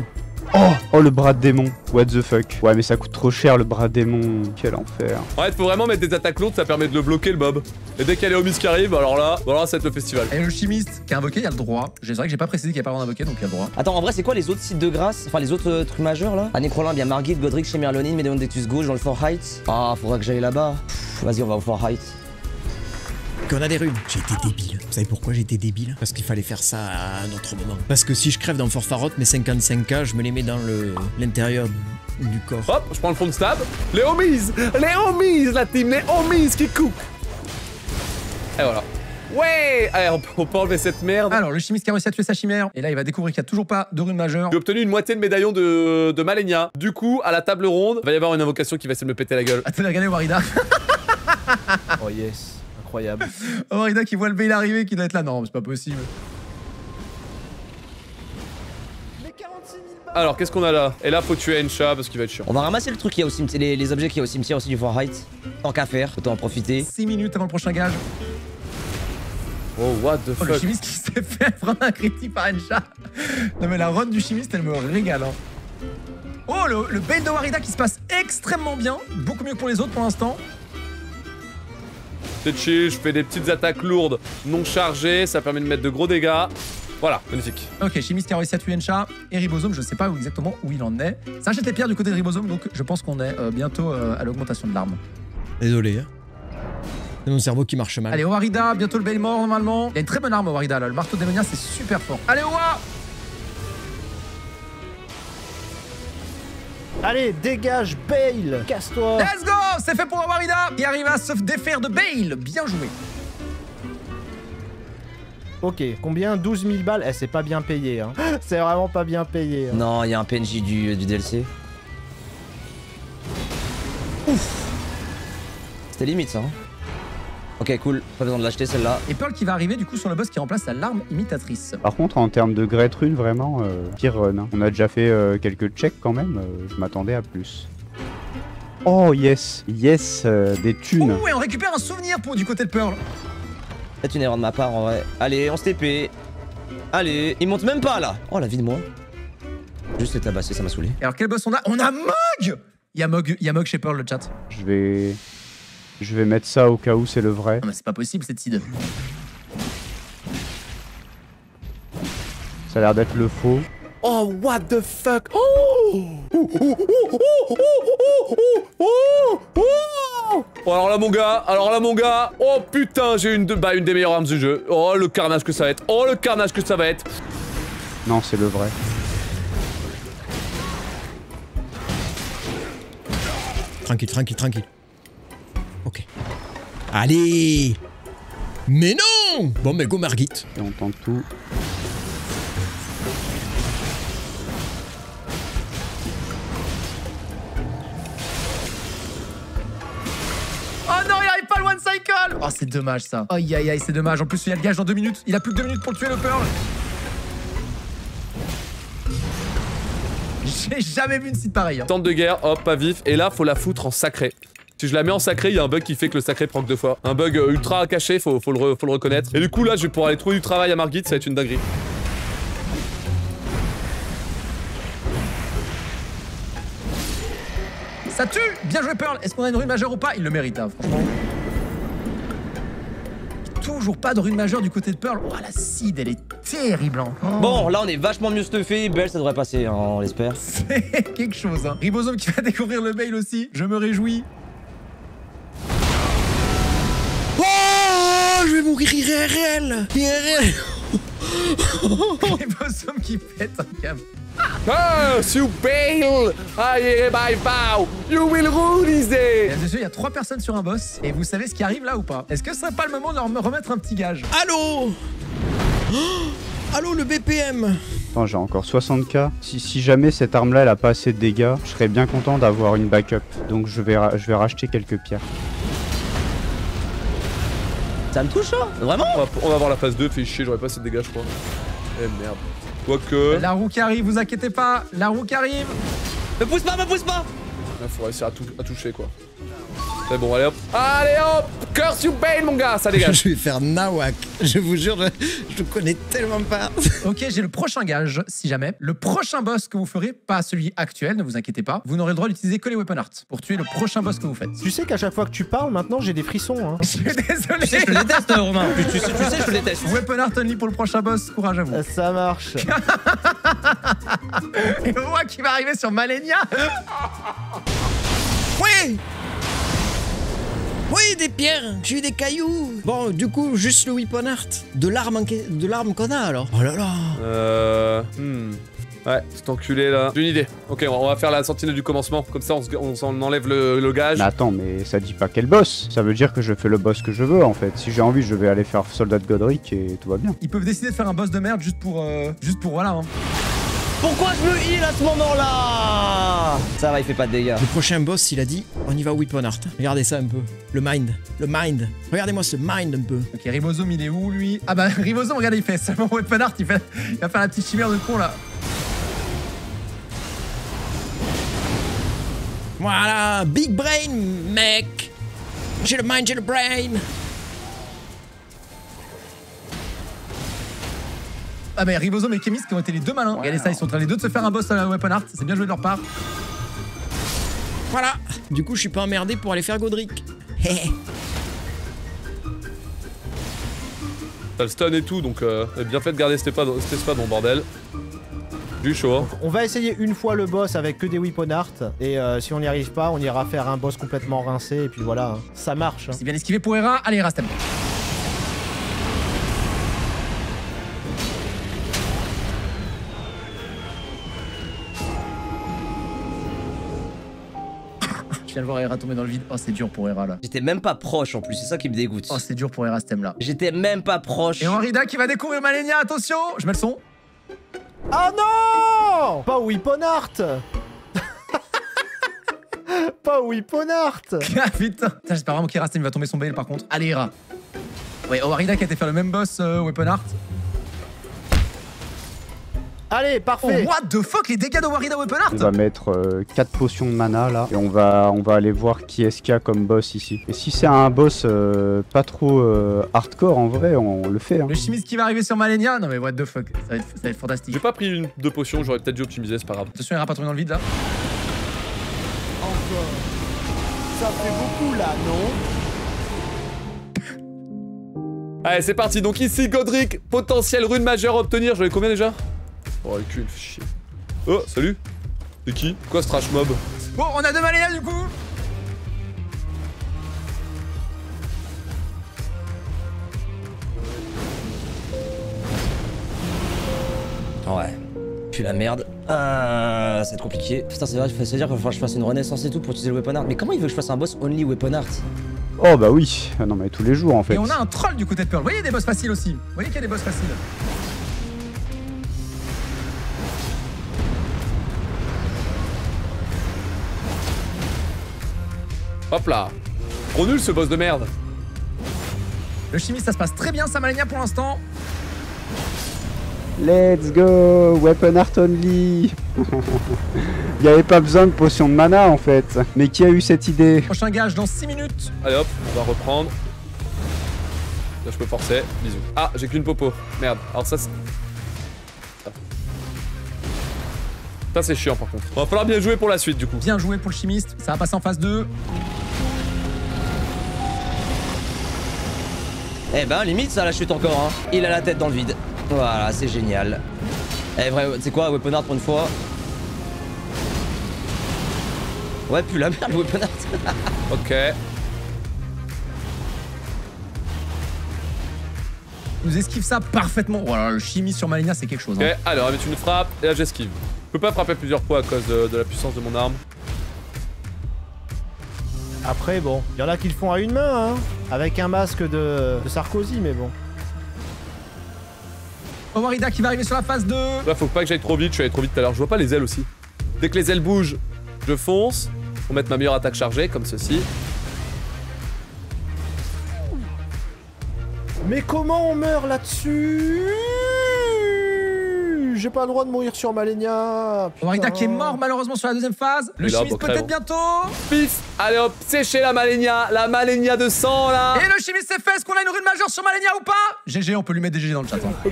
Speaker 5: Oh le bras de démon. What the fuck. Ouais mais ça coûte trop cher le bras de démon. Quel enfer.
Speaker 7: Ouais, faut vraiment mettre des attaques lourdes, ça permet de le bloquer le mob. Et dès qu'il y a les homies qui arrivent, alors là, ça va être le festival.
Speaker 6: Et le chimiste qui a invoqué, il y a le droit. C'est vrai que j'ai pas précisé qu'il n'y a pas le droit d'invoquer, donc il y a le droit.
Speaker 4: Attends, en vrai, c'est quoi les autres sites de grâce? Enfin, les autres trucs majeurs là? À Necrolimbe, il y a Margit, Godric, Chemirlonine, Médéon Dectus gauche dans le Fort Heights. Ah, faudra que j'aille là-bas. Vas-y, on va au Fort Heights.
Speaker 3: Qu'on a des runes. J'ai été débile. Vous savez pourquoi j'ai été débile? Parce qu'il fallait faire ça à un autre moment. Parce que si je crève dans Fort Farot, mes 55k, je me les mets dans l'intérieur du corps.
Speaker 7: Hop, je prends le front stab. Les homies, la team, les homies qui cook. Et voilà. Ouais, allez, on peut enlever cette merde.
Speaker 6: Alors, le chimiste qui a réussi à tuer sa chimère. Et là, il va découvrir qu'il n'y a toujours pas de rune majeure.
Speaker 7: J'ai obtenu une moitié de médaillon de Malenia. Du coup, à la table ronde, il va y avoir une invocation qui va essayer de me péter la gueule.
Speaker 6: Attends, regardez Warida.
Speaker 2: Oh yes, incroyable.
Speaker 6: Warida qui voit le Bail arriver, qui doit être là. Non, c'est pas possible.
Speaker 7: Alors, qu'est-ce qu'on a là? Et là, faut tuer Encha parce qu'il va être chiant.
Speaker 4: On va ramasser le truc qui est au cimetière, les objets qui est au cimetière aussi du Fort Heights. Tant qu'à faire, autant en profiter.
Speaker 6: 6 minutes avant le prochain gage.
Speaker 7: Oh, what the
Speaker 6: Oh,
Speaker 7: fuck.
Speaker 6: le chimiste qui s'est fait prendre un critique par Encha. Non, mais la run du chimiste, elle me régale. Hein. Oh, le Bail de Warida qui se passe extrêmement bien. Beaucoup mieux que pour les autres pour l'instant.
Speaker 7: C'est chill, je fais des petites attaques lourdes non chargées, ça permet de mettre de gros dégâts. Voilà, magnifique.
Speaker 6: Ok, chimiste qui a réussi à tuer Encha. Et Ribosome, je sais pas exactement où il en est. Ça achète les pierres du côté de Ribosome, donc je pense qu'on est bientôt à l'augmentation de l'arme.
Speaker 3: Désolé, hein. C'est mon cerveau qui marche mal.
Speaker 6: Allez, Warida, bientôt le Bail mort normalement. Il y a une très bonne arme, Warida là. Le marteau démonien, c'est super fort. Allez, Owa!
Speaker 2: Allez, dégage, Bail. Casse-toi.
Speaker 6: Let's go! C'est fait pour Warida qui arrive à se défaire de Bail. Bien joué.
Speaker 2: Ok, combien? 12 000 balles. Eh, c'est pas bien payé, hein. C'est vraiment pas bien payé. Hein.
Speaker 4: Non, il y a un PNJ du DLC. Ouf. C'était limite ça. Hein. Ok, cool. Pas besoin de l'acheter celle-là.
Speaker 6: Et Pearl qui va arriver du coup sur le boss qui remplace la larme imitatrice.
Speaker 5: Par contre en termes de Great Rune vraiment, pire run. Hein. On a déjà fait quelques checks quand même, je m'attendais à plus. Oh yes, yes, des thunes.
Speaker 6: Oh, et on récupère un souvenir du côté de Pearl.
Speaker 4: C'est une erreur de ma part en vrai. Allez, on se TP. Allez, il monte même pas là. Oh la vie de moi. Juste le tabasser, ça m'a saoulé.
Speaker 6: Et alors quel boss on a? On a Mog. Il y a Mog chez Pearl le chat.
Speaker 5: Je vais mettre ça au cas où c'est le vrai.
Speaker 6: Non mais c'est pas possible cette seed.
Speaker 5: Ça a l'air d'être le faux.
Speaker 7: Oh, what the fuck? Oh, alors là mon gars, oh putain, j'ai une des meilleures armes du jeu. Oh le carnage que ça va être. Oh le carnage que ça va être.
Speaker 5: Non, c'est le vrai.
Speaker 3: Tranquille, tranquille, tranquille. Ok. Allez. Mais non. Bon, mais go Margit.
Speaker 5: Et on tente tout.
Speaker 6: Oh non, il arrive pas le one cycle. Oh c'est dommage ça. Aïe aïe aïe, c'est dommage. En plus il y a le gage dans 2 minutes. Il a plus que 2 minutes pour tuer le Pearl. J'ai jamais vu une site pareille. Hein.
Speaker 7: Tente de guerre, hop, pas vif. Et là, faut la foutre en sacré. Si je la mets en sacré, il y a un bug qui fait que le sacré proc 2 fois. Un bug ultra caché, faut le reconnaître. Et du coup, là, je vais pouvoir aller trouver du travail à Margit, ça va être une dinguerie.
Speaker 6: Ça tue. Bien joué Pearl. Est-ce qu'on a une rune majeure ou pas? Il le mérite, hein, franchement. Toujours pas de rune majeure du côté de Pearl. Oh, la seed, elle est terrible. Hein. Oh.
Speaker 4: Bon, là on est vachement mieux stuffé. Belle, ça devrait passer, hein, on l'espère.
Speaker 6: C'est quelque chose. Hein. Ribosome qui va découvrir le Bale aussi. Je me réjouis.
Speaker 3: Oh, je vais mourir IRL. IRL.
Speaker 6: Ribosome qui pète un câble.
Speaker 7: Curse you, Bale! I hear my vow! You will rule this day!
Speaker 6: Mesdames et messieurs, il y a 3 personnes sur un boss. Et vous savez ce qui arrive là ou pas? Est-ce que ce serait pas le moment de leur remettre un petit gage?
Speaker 3: Allô? Oh, allô, le BPM?
Speaker 5: Attends, j'ai encore 60k. Si jamais cette arme-là, elle a pas assez de dégâts, je serais bien content d'avoir une backup. Donc je vais racheter quelques pierres.
Speaker 4: Ça me touche, hein? Vraiment?
Speaker 7: On va voir la phase 2, fait chier, j'aurais pas assez de dégâts, je crois. Eh merde. Quoique.
Speaker 6: La roue qui arrive, vous inquiétez pas. La roue qui arrive.
Speaker 4: Me pousse pas, me pousse pas!
Speaker 7: Là, faut réussir à toucher, quoi. C'est bon, allez hop. Allez hop! Curse you, Bale, mon gars, ça dégage.
Speaker 3: Je vais faire Nawak. Je vous jure, je connais tellement pas.
Speaker 6: Ok, j'ai le prochain gage, si jamais. Le prochain boss que vous ferez, pas celui actuel, ne vous inquiétez pas. Vous n'aurez le droit d'utiliser que les weapon art pour tuer le prochain boss que vous faites.
Speaker 2: Tu sais qu'à chaque fois que tu parles, maintenant, j'ai des frissons. Hein.
Speaker 6: Je suis désolé.
Speaker 4: Tu sais, je le déteste, Romain. Tu sais, je le déteste.
Speaker 6: Weapon art only pour le prochain boss, courage à vous.
Speaker 2: Ça marche.
Speaker 6: Et moi qui va arriver sur Malenia.
Speaker 3: Oui! Oui, des pierres, j'ai eu des cailloux. Bon, du coup, juste le weapon art. De l'arme qu'on a alors. Oh là là.
Speaker 7: Ouais, cet enculé là. J'ai une idée. Ok, on va faire la sentinelle du commencement. Comme ça, on enlève le gage.
Speaker 5: Mais attends, mais ça dit pas quel boss. Ça veut dire que je fais le boss que je veux en fait. Si j'ai envie, je vais aller faire Soldat de Godric et tout va bien.
Speaker 6: Ils peuvent décider de faire un boss de merde juste pour voilà. Hein.
Speaker 4: Pourquoi je me heal à ce moment-là? Ça va, il fait pas de dégâts.
Speaker 3: Le prochain boss, il a dit, on y va weapon art. Regardez ça un peu. Le mind. Le mind. Regardez-moi ce mind un peu.
Speaker 6: Ok, Ribosome, il est où lui? Ah bah, Ribosome, regardez, il fait seulement weapon art. Il va faire la petite chimère de con là.
Speaker 3: Voilà, big brain, mec. J'ai le mind, j'ai le brain.
Speaker 6: Ah bah Ribosome et Kémis qui ont été les deux malins. Regardez ça, ils sont en train les deux de se faire un boss à la weapon art. C'est bien joué de leur part.
Speaker 3: Voilà. Du coup, je suis pas emmerdé pour aller faire Godric.
Speaker 7: T'as le stun et tout, donc bien fait de garder cet espadon, bordel. Du chaud. Hein.
Speaker 2: On va essayer une fois le boss avec que des weapon art. Et si on n'y arrive pas, on ira faire un boss complètement rincé. Et puis voilà, hein. Ça marche. Hein.
Speaker 6: C'est bien esquivé pour Hera. Allez, Hera, stem. Je viens de voir Hera tomber dans le vide. Oh, c'est dur pour Hera là.
Speaker 4: J'étais même pas proche en plus, c'est ça qui me dégoûte.
Speaker 6: Oh, c'est dur pour Hera ce thème là.
Speaker 4: J'étais même pas proche.
Speaker 6: Et Henrida qui va découvrir Malenia, attention. Je mets le son.
Speaker 2: Ah non! Pas weapon art. Pas weapon art.
Speaker 6: Ah putain. J'espère vraiment qu'Hera il va tomber son bail par contre. Allez Hera. Ouais, Henrida qui a été faire le même boss weapon art.
Speaker 2: Allez,
Speaker 6: Oh,
Speaker 2: parfait.
Speaker 6: what the fuck, les dégâts de Warida Weapon Art.
Speaker 5: On va mettre 4 potions de mana là. Et on va aller voir qui est-ce qu'il y a comme boss ici. Et si c'est un boss pas trop hardcore en vrai, on le fait. Hein.
Speaker 6: Le chimiste qui va arriver sur Malenia. Non mais what the fuck, ça va être fantastique.
Speaker 7: J'ai pas pris 2 potions, j'aurais peut-être dû optimiser, c'est pas grave.
Speaker 6: Attention, Hera pas tomber dans le vide là.
Speaker 2: Encore. Ça fait beaucoup là, non?
Speaker 7: Allez, c'est parti. Donc ici, Godric, potentiel rune majeure à obtenir. J'en ai combien déjà? Oh, le cul, il fait chier. Oh, salut. C'est qui? Quoi ce trash mob?
Speaker 6: Bon, on a 2 Malenia du coup.
Speaker 4: Ouais. Puis la merde. Ça va être compliqué. Putain, c'est vrai, ça veut dire qu'il va falloir que je fasse une renaissance et tout pour utiliser le weapon art. Mais comment il veut que je fasse un boss only weapon art?
Speaker 5: Oh bah oui. Non mais tous les jours en fait.
Speaker 6: Et on a un troll du côté de Pearl. Vous voyez des boss faciles aussi. Vous voyez qu'il y a des boss faciles.
Speaker 7: Hop là. Trop nul ce boss de merde.
Speaker 6: Le chimiste, ça se passe très bien, sa Malenia pour l'instant.
Speaker 5: Let's go, weapon art only. Il n'y avait pas besoin de potion de mana en fait. Mais qui a eu cette idée?
Speaker 6: Prochain gage dans 6 minutes.
Speaker 7: Allez hop, on va reprendre. Là je peux forcer, bisous. Ah, j'ai qu'une popo. Merde, alors ça c'est... Ça c'est chiant par contre. Va falloir bien jouer pour la suite du coup.
Speaker 6: Bien joué pour le chimiste. Ça va passer en phase 2.
Speaker 4: Eh ben, limite, ça la chute encore, hein. Il a la tête dans le vide. Voilà, c'est génial. Eh, vrai, c'est quoi, Weaponard pour une fois? Ouais, plus la merde, Weaponard.
Speaker 7: Ok.
Speaker 6: Il nous esquive ça parfaitement. Voilà, le chimiste sur Malenia, c'est quelque chose.
Speaker 7: Ok,
Speaker 6: Hein.
Speaker 7: alors elle va mettre une frappe et là j'esquive. Je peux pas frapper plusieurs fois à cause de la puissance de mon arme.
Speaker 2: Après, bon, il y en a qui le font à une main, hein. Avec un masque de Sarkozy, mais bon.
Speaker 6: Owarida qui va arriver sur la phase 2.
Speaker 7: Là, faut pas que j'aille trop vite, je suis allé trop vite tout à l'heure. Je vois pas les ailes aussi. Dès que les ailes bougent, je fonce. Pour mettre ma meilleure attaque chargée, comme ceci.
Speaker 2: Mais comment on meurt là-dessus? J'ai pas le droit de mourir sur Malenia.
Speaker 6: Owarida qui est mort malheureusement sur la deuxième phase. Le
Speaker 7: Et là,
Speaker 6: chimiste
Speaker 7: bon,
Speaker 6: peut-être
Speaker 7: crève.
Speaker 6: bientôt.
Speaker 7: Pif. Allez hop, sécher la Malenia de sang là.
Speaker 6: Et le chimiste s'est fait. Est-ce qu'on a une rune majeure sur Malenia ou pas? GG, on peut lui mettre des GG dans le chat. Hein. Et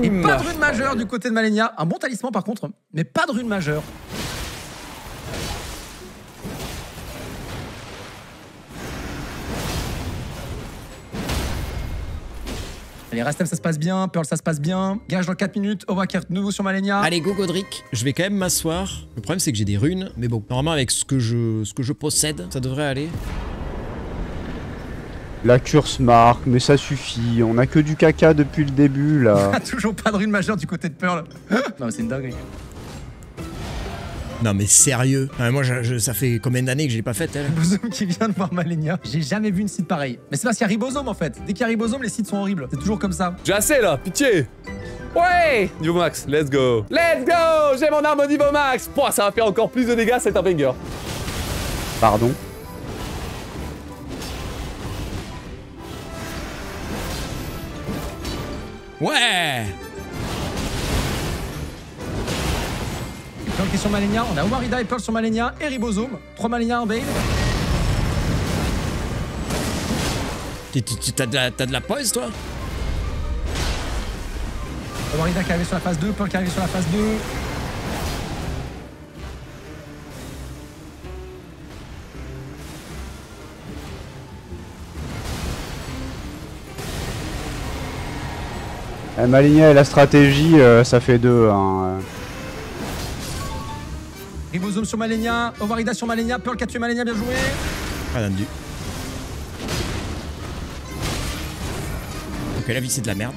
Speaker 7: Bim.
Speaker 6: pas de rune majeure du côté de Malenia. Un bon talisman par contre, mais pas de rune majeure. Allez, Rastem, ça se passe bien. Pearl, ça se passe bien. Gage dans 4 minutes. Owakert, nouveau sur Malenia.
Speaker 3: Allez, go Godric, je vais quand même m'asseoir. Le problème c'est que j'ai des runes, mais bon, normalement avec ce que je possède, ça devrait aller.
Speaker 5: La curse marque, mais ça suffit. On a que du caca depuis le début là.
Speaker 6: Toujours pas de rune majeure du côté de Pearl. Non, mais c'est une dinguerie.
Speaker 3: Non mais sérieux. Ah, moi ça fait combien d'années que je l'ai pas faite elle?
Speaker 6: Ribosome qui vient de voir Malenia. J'ai jamais vu une site pareille. Mais c'est parce qu'il y a Ribosome en fait. Dès qu'il y a Ribosome, les sites sont horribles. C'est toujours comme ça.
Speaker 7: J'ai assez là, pitié. Ouais. Niveau max, let's go. Let's go. J'ai mon arme au niveau max. Pouah, ça va faire encore plus de dégâts, c'est un banger.
Speaker 5: Pardon.
Speaker 3: Ouais.
Speaker 6: Pearl qui est sur Malenia. On a Owarida et Pearl sur Malenia. Et Ribosome. 3 Malenia, 1 Veil.
Speaker 3: T'as de la pause toi?
Speaker 6: Owarida qui est arrivé sur la phase 2. Pearl qui est arrivé sur la phase 2.
Speaker 5: Malenia et la stratégie, ça fait 2. Hein.
Speaker 6: Ribosome sur Malenia. Owarida sur Malenia. Pearl qui a tué Malenia. Bien joué.
Speaker 3: Rien du. Ok, la vie c'est de la merde.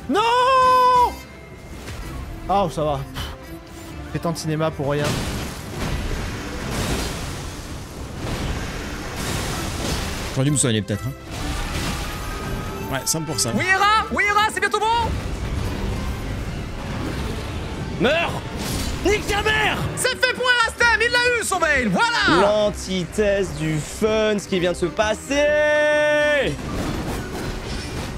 Speaker 2: Non! Ah, ça va. Fait tant de cinéma pour rien.
Speaker 3: J'aurais dû me soigner peut-être. Hein. Ouais, 100%.
Speaker 6: Ouira, c'est bientôt bon.
Speaker 4: Meurs! Nique ta mère!
Speaker 6: C'est fait pour Erastem. Il l'a eu son Veil. Voilà.
Speaker 4: L'antithèse du fun, ce qui vient de se passer!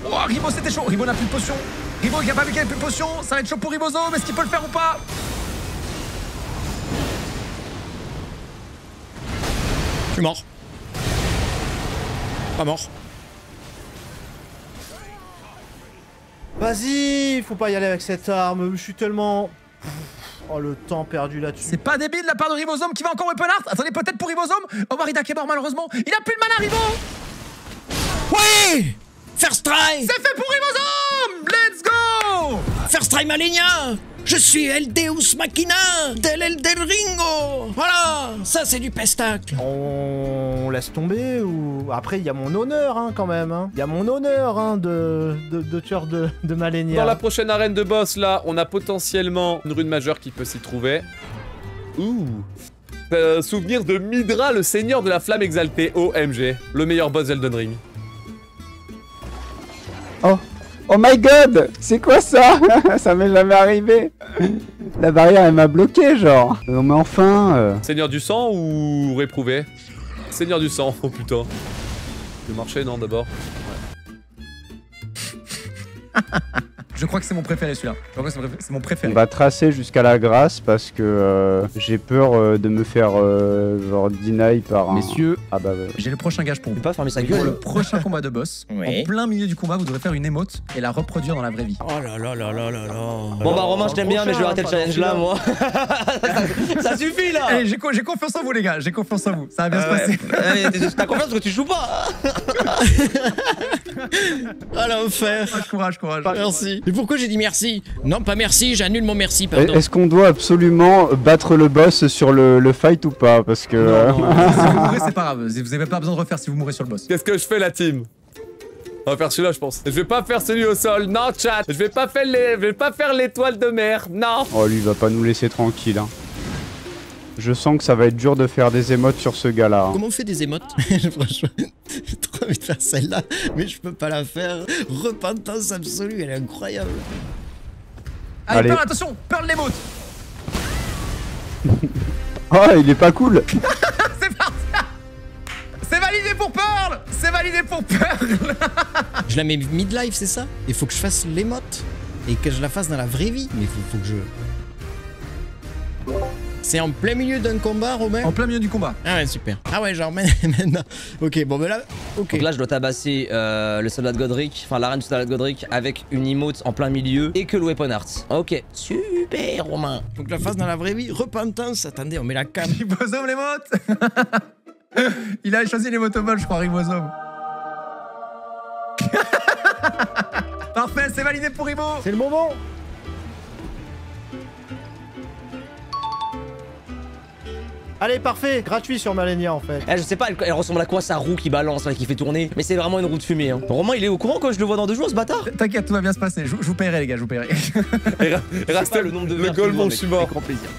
Speaker 6: Oh, Ribo, c'était chaud. Ribo n'a plus de potion. Ribo, il a pas vu qu'il avait plus de potion. Ça va être chaud pour Ribosome. Est-ce qu'il peut le faire ou pas?
Speaker 3: Je suis mort. Pas mort.
Speaker 2: Vas-y, faut pas y aller avec cette arme. Je suis tellement... Oh, le temps perdu là-dessus.
Speaker 6: C'est pas débile de la part de Ribosome qui va encore Weapon Art. Attendez, peut-être pour Ribosome. Owarida qui est mort malheureusement. Il a plus de mana, Ribo.
Speaker 3: Ouais! First try!
Speaker 6: C'est fait pour Ribosome. Let's go.
Speaker 3: First try Malenia! Je suis El Deus Machina del Elden Ringo! Voilà! Ça c'est du pestacle!
Speaker 2: On laisse tomber ou... Après, il y a mon honneur, hein, quand même. Hein. Il y a mon honneur, hein, de tueur de Malenia.
Speaker 7: Dans la prochaine arène de boss, là, on a potentiellement une rune majeure qui peut s'y trouver. Ouh. Souvenir de Midra, le seigneur de la flamme exaltée. OMG. Le meilleur boss d'Elden Ring.
Speaker 5: Oh my god! C'est quoi ça? Ça m'est jamais arrivé! La barrière elle m'a bloqué genre! Non mais enfin...
Speaker 7: Seigneur du sang ou réprouvé? Seigneur du sang, oh putain. Le marché, non, d'abord. Ouais.
Speaker 6: Je crois que c'est mon préféré celui-là. Je crois que c'est mon préféré.
Speaker 5: On va tracer jusqu'à la grâce parce que j'ai peur de me faire genre deny par un...
Speaker 1: Messieurs,
Speaker 5: Ah bah
Speaker 6: J'ai le prochain gage pour
Speaker 4: Je
Speaker 6: vous.
Speaker 4: peux pas fermer sa
Speaker 6: Pour le
Speaker 4: gueule.
Speaker 6: prochain combat de boss,
Speaker 3: Ouais.
Speaker 6: en plein milieu du combat, vous devrez faire une émote et la reproduire dans la vraie vie.
Speaker 3: Oh là là là là là là.
Speaker 4: Bon bah Romain, je t'aime bien, mais je vais rater le challenge là, moi. Ça suffit là.
Speaker 6: Allez, j'ai confiance en vous les gars, j'ai confiance en vous. Ça va bien se passer.
Speaker 4: T'as confiance parce que tu joues pas.
Speaker 3: Ah l'enfer.
Speaker 6: Courage.
Speaker 3: Merci. Mais pourquoi j'ai dit merci? Non, pas merci, j'annule mon merci, pardon.
Speaker 5: Est-ce qu'on doit absolument battre le boss sur le fight ou pas? Parce que...
Speaker 6: Si vous mourrez, c'est pas grave. Vous avez pas besoin de refaire si vous mourrez sur le boss.
Speaker 7: Qu'est-ce que je fais la team? On va faire celui-là, je pense. Je vais pas faire celui au sol. Non, chat. Je vais pas faire l'étoile de mer. Non.
Speaker 5: Oh, lui, il va pas nous laisser tranquille. Hein. Je sens que ça va être dur de faire des émotes sur ce gars-là. Hein.
Speaker 3: Comment on fait des émotes? Franchement, j'ai trop envie de faire celle-là, mais je peux pas la faire. Repentance absolue, elle est incroyable.
Speaker 6: Allez,
Speaker 5: Allez.
Speaker 6: Pearl, attention, Pearl l'émote.
Speaker 5: Oh, il est pas cool.
Speaker 6: C'est parti. C'est validé pour Pearl. C'est validé pour Pearl.
Speaker 3: Je la mets midlife, c'est ça? Il faut que je fasse l'émote et que je la fasse dans la vraie vie. Mais faut que je... C'est en plein milieu d'un combat, Romain?
Speaker 6: En plein milieu du combat.
Speaker 3: Ah ouais, super. Ah ouais, genre maintenant. Ok, bon, ben là, ok.
Speaker 4: Donc là, je dois tabasser le soldat de Godric, enfin la reine du soldat de Godric, avec une emote en plein milieu et que le weapon art. Ok.
Speaker 3: Super, Romain. Faut que je la fasse dans la vraie vie. Repentance. Attendez, on met la cam.
Speaker 6: Ribosome l'émote. Il a choisi l'émote au bol, je crois, Ribosome. Parfait, c'est validé pour Ribo.
Speaker 2: C'est le moment. Allez, parfait, gratuit sur Malenia en fait.
Speaker 4: Eh, je sais pas, elle ressemble à quoi sa roue qui balance, là, qui fait tourner. Mais c'est vraiment une roue de fumée. Hein. Romain, il est au courant quand je le vois dans 2 jours, ce bâtard?
Speaker 6: T'inquiète, tout va bien se passer. Je vous paierai, les gars, je vous paierai.
Speaker 7: Et reste
Speaker 4: pas le nombre de
Speaker 7: le
Speaker 4: verres
Speaker 7: golemon,
Speaker 4: qu'il
Speaker 7: je suis
Speaker 4: doit,
Speaker 7: mort.
Speaker 4: avec grand plaisir.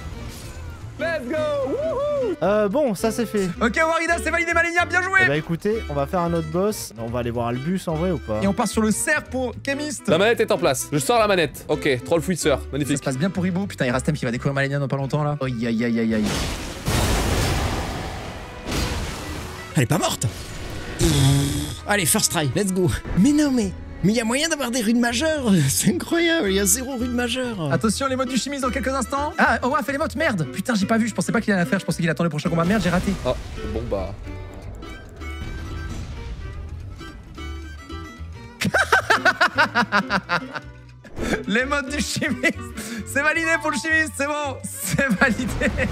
Speaker 7: Let's go.
Speaker 2: Bon, ça c'est fait.
Speaker 6: Ok, Warida, c'est validé, Malenia, bien joué.
Speaker 2: Eh bah écoutez, on va faire un autre boss. On va aller voir Albus en vrai ou pas?
Speaker 6: Et on part sur le cerf pour Chemist.
Speaker 7: La manette est en place. Je sors la manette. Ok, troll fouisseur.
Speaker 6: Ça
Speaker 7: Magnifique.
Speaker 6: se passe bien pour Ribo. Putain, il y a Rastem qui va découvrir Malenia dans pas longtemps là. Aïe aïe aïe aïe aïe.
Speaker 3: Elle est pas morte. Allez, first try, let's go. Mais non, mais il y a moyen d'avoir des runes majeures. C'est incroyable, il y a 0 rune majeure.
Speaker 6: Attention, les modes du chimiste dans quelques instants. Ah, Owa a fait les modes, merde. Putain, j'ai pas vu, je pensais pas qu'il allait la faire, je pensais qu'il attendait le prochain combat. Merde, j'ai raté.
Speaker 7: Ah, bon bah.
Speaker 6: Les modes du chimiste. C'est validé pour le chimiste, c'est bon. C'est validé.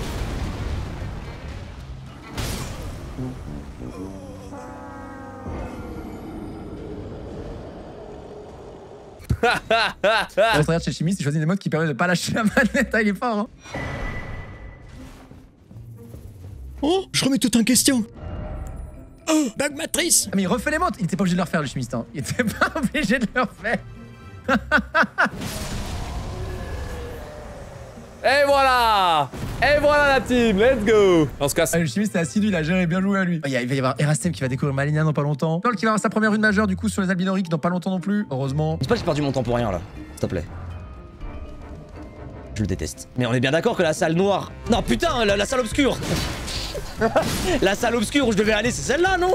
Speaker 6: On se regarde chez le chimiste, il choisit des modes qui permettent de pas lâcher la manette. Ah, il est fort, hein.
Speaker 3: Oh, je remets tout en question. Oh, bug matrice.
Speaker 6: Ah, mais il refait les modes. Il était pas obligé de le refaire, le chimiste. Hein. Il était pas obligé de le refaire.
Speaker 7: Et voilà. Et voilà la team. Let's go. On se casse.
Speaker 6: Ah, le chimiste est assidu, il a géré, bien joué à lui. Il va y avoir Erastem qui va découvrir Malenia dans pas longtemps. Pearl qui va avoir sa première rune majeure du coup sur les albinoriques dans pas longtemps non plus. Heureusement.
Speaker 4: Dis pas que j'ai perdu mon temps pour rien là, s'il te plaît. Je le déteste. Mais on est bien d'accord que la salle noire... Non putain, la salle obscure. La salle obscure où je devais aller, c'est celle-là, non?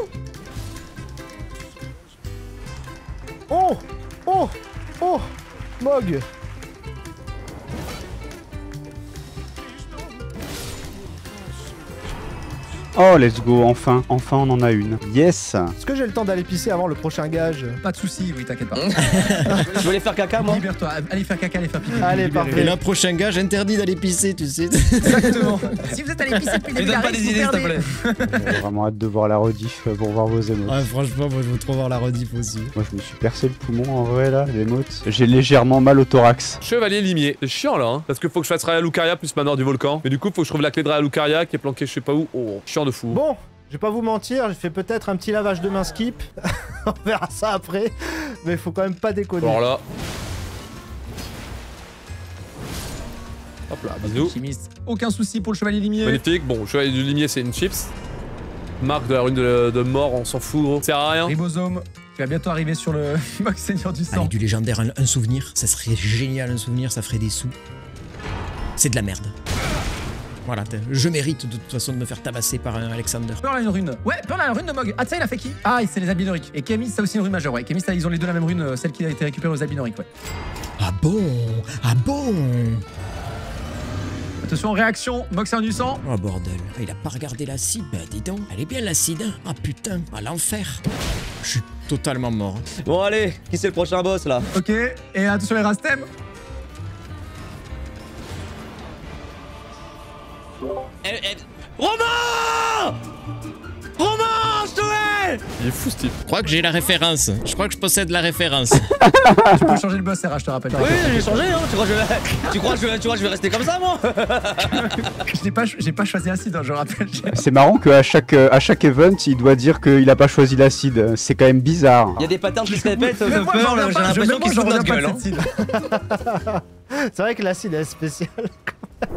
Speaker 2: Oh, oh, oh, Mog.
Speaker 5: Oh, let's go, enfin. Enfin, on en a une. Yes.
Speaker 2: Est-ce que j'ai le temps d'aller pisser avant le prochain gage?
Speaker 6: Pas de soucis, oui, t'inquiète pas.
Speaker 4: Je veux aller faire caca, moi.
Speaker 6: Libère-toi, allez faire caca, allez faire pipi.
Speaker 2: Allez,
Speaker 6: Libérez-vous.
Speaker 2: parfait.
Speaker 3: Et là, prochain gars, j'interdis d'aller pisser, tu sais.
Speaker 6: Exactement. Si vous êtes allé pisser depuis le
Speaker 4: Mais
Speaker 6: début,
Speaker 4: donne pas
Speaker 6: arrête,
Speaker 4: des
Speaker 6: vous
Speaker 4: idées, s'il te
Speaker 6: perdez.
Speaker 4: plaît.
Speaker 5: J'ai vraiment hâte de voir la rediff pour voir vos émotes.
Speaker 3: Ah, franchement, moi, je veux trop voir la rediff aussi.
Speaker 5: Moi, je me suis percé le poumon en vrai là, l'émote. J'ai légèrement mal au thorax.
Speaker 7: Chevalier limier. C'est chiant là, hein. Parce que faut que je fasse Raya Lucaria plus manoir du volcan. Mais du coup, faut que je trouve la clé de Raya Lucaria qui est planquée je sais pas où. Oh, chiant de fou.
Speaker 2: Bon, je vais pas vous mentir, j'ai fait peut-être un petit lavage de main skip. On verra ça après. Mais faut quand même pas déconner.
Speaker 7: Alors là. Hop là, bisous.
Speaker 6: Chimiste, aucun souci pour le chevalier limier.
Speaker 7: Magnifique. Bon, chevalier du limier, c'est une chips. Marque de la rune de mort, on s'en fout, gros. Ça sert à rien.
Speaker 6: Ribosome, qui va bientôt arriver sur le box seigneur du sang.
Speaker 3: Allez, du légendaire, un souvenir. Ça serait génial, un souvenir, ça ferait des sous. C'est de la merde. Voilà, je mérite de toute façon de me faire tabasser par un Alexander.
Speaker 6: Pearl a une rune. Ouais, Pearl a la rune de Mog. Ah, tiens, il a fait qui? Ah, c'est les Albinoriques. Et Kémis, ça aussi une rune majeure, ouais. Kémis, ils ont les deux la même rune, celle qui a été récupérée aux Albinoriques, ouais.
Speaker 3: Ah bon? Ah bon?
Speaker 6: Attention, réaction, Mog c'est un du sang.
Speaker 3: Oh bordel, il a pas regardé l'acide, bah dis donc. Elle est bien l'acide, hein. Ah putain, à l'enfer. Je suis totalement mort.
Speaker 4: Bon, allez, qui c'est le prochain boss là?
Speaker 6: Ok, et attention les Rastem.
Speaker 4: Romain! Romain, je te hais!
Speaker 7: Il est fou, ce type.
Speaker 3: Je crois que j'ai la référence. Je crois que je possède la référence.
Speaker 6: Tu peux changer le boss, RH, je te rappelle.
Speaker 4: Oui, j'ai changé, hein. Tu crois que je vais rester comme ça, moi?
Speaker 6: J'ai pas choisi acide, hein, je rappelle.
Speaker 5: C'est marrant qu'à chaque event, il doit dire qu'il a pas choisi l'acide. C'est quand même bizarre.
Speaker 4: Il y a des patterns qui se répètent,
Speaker 6: Mais moi,
Speaker 4: Pearl, j'ai l'impression qu'ils se foutent de notre gueule.
Speaker 6: hein.
Speaker 2: C'est vrai que l'acide est spécial.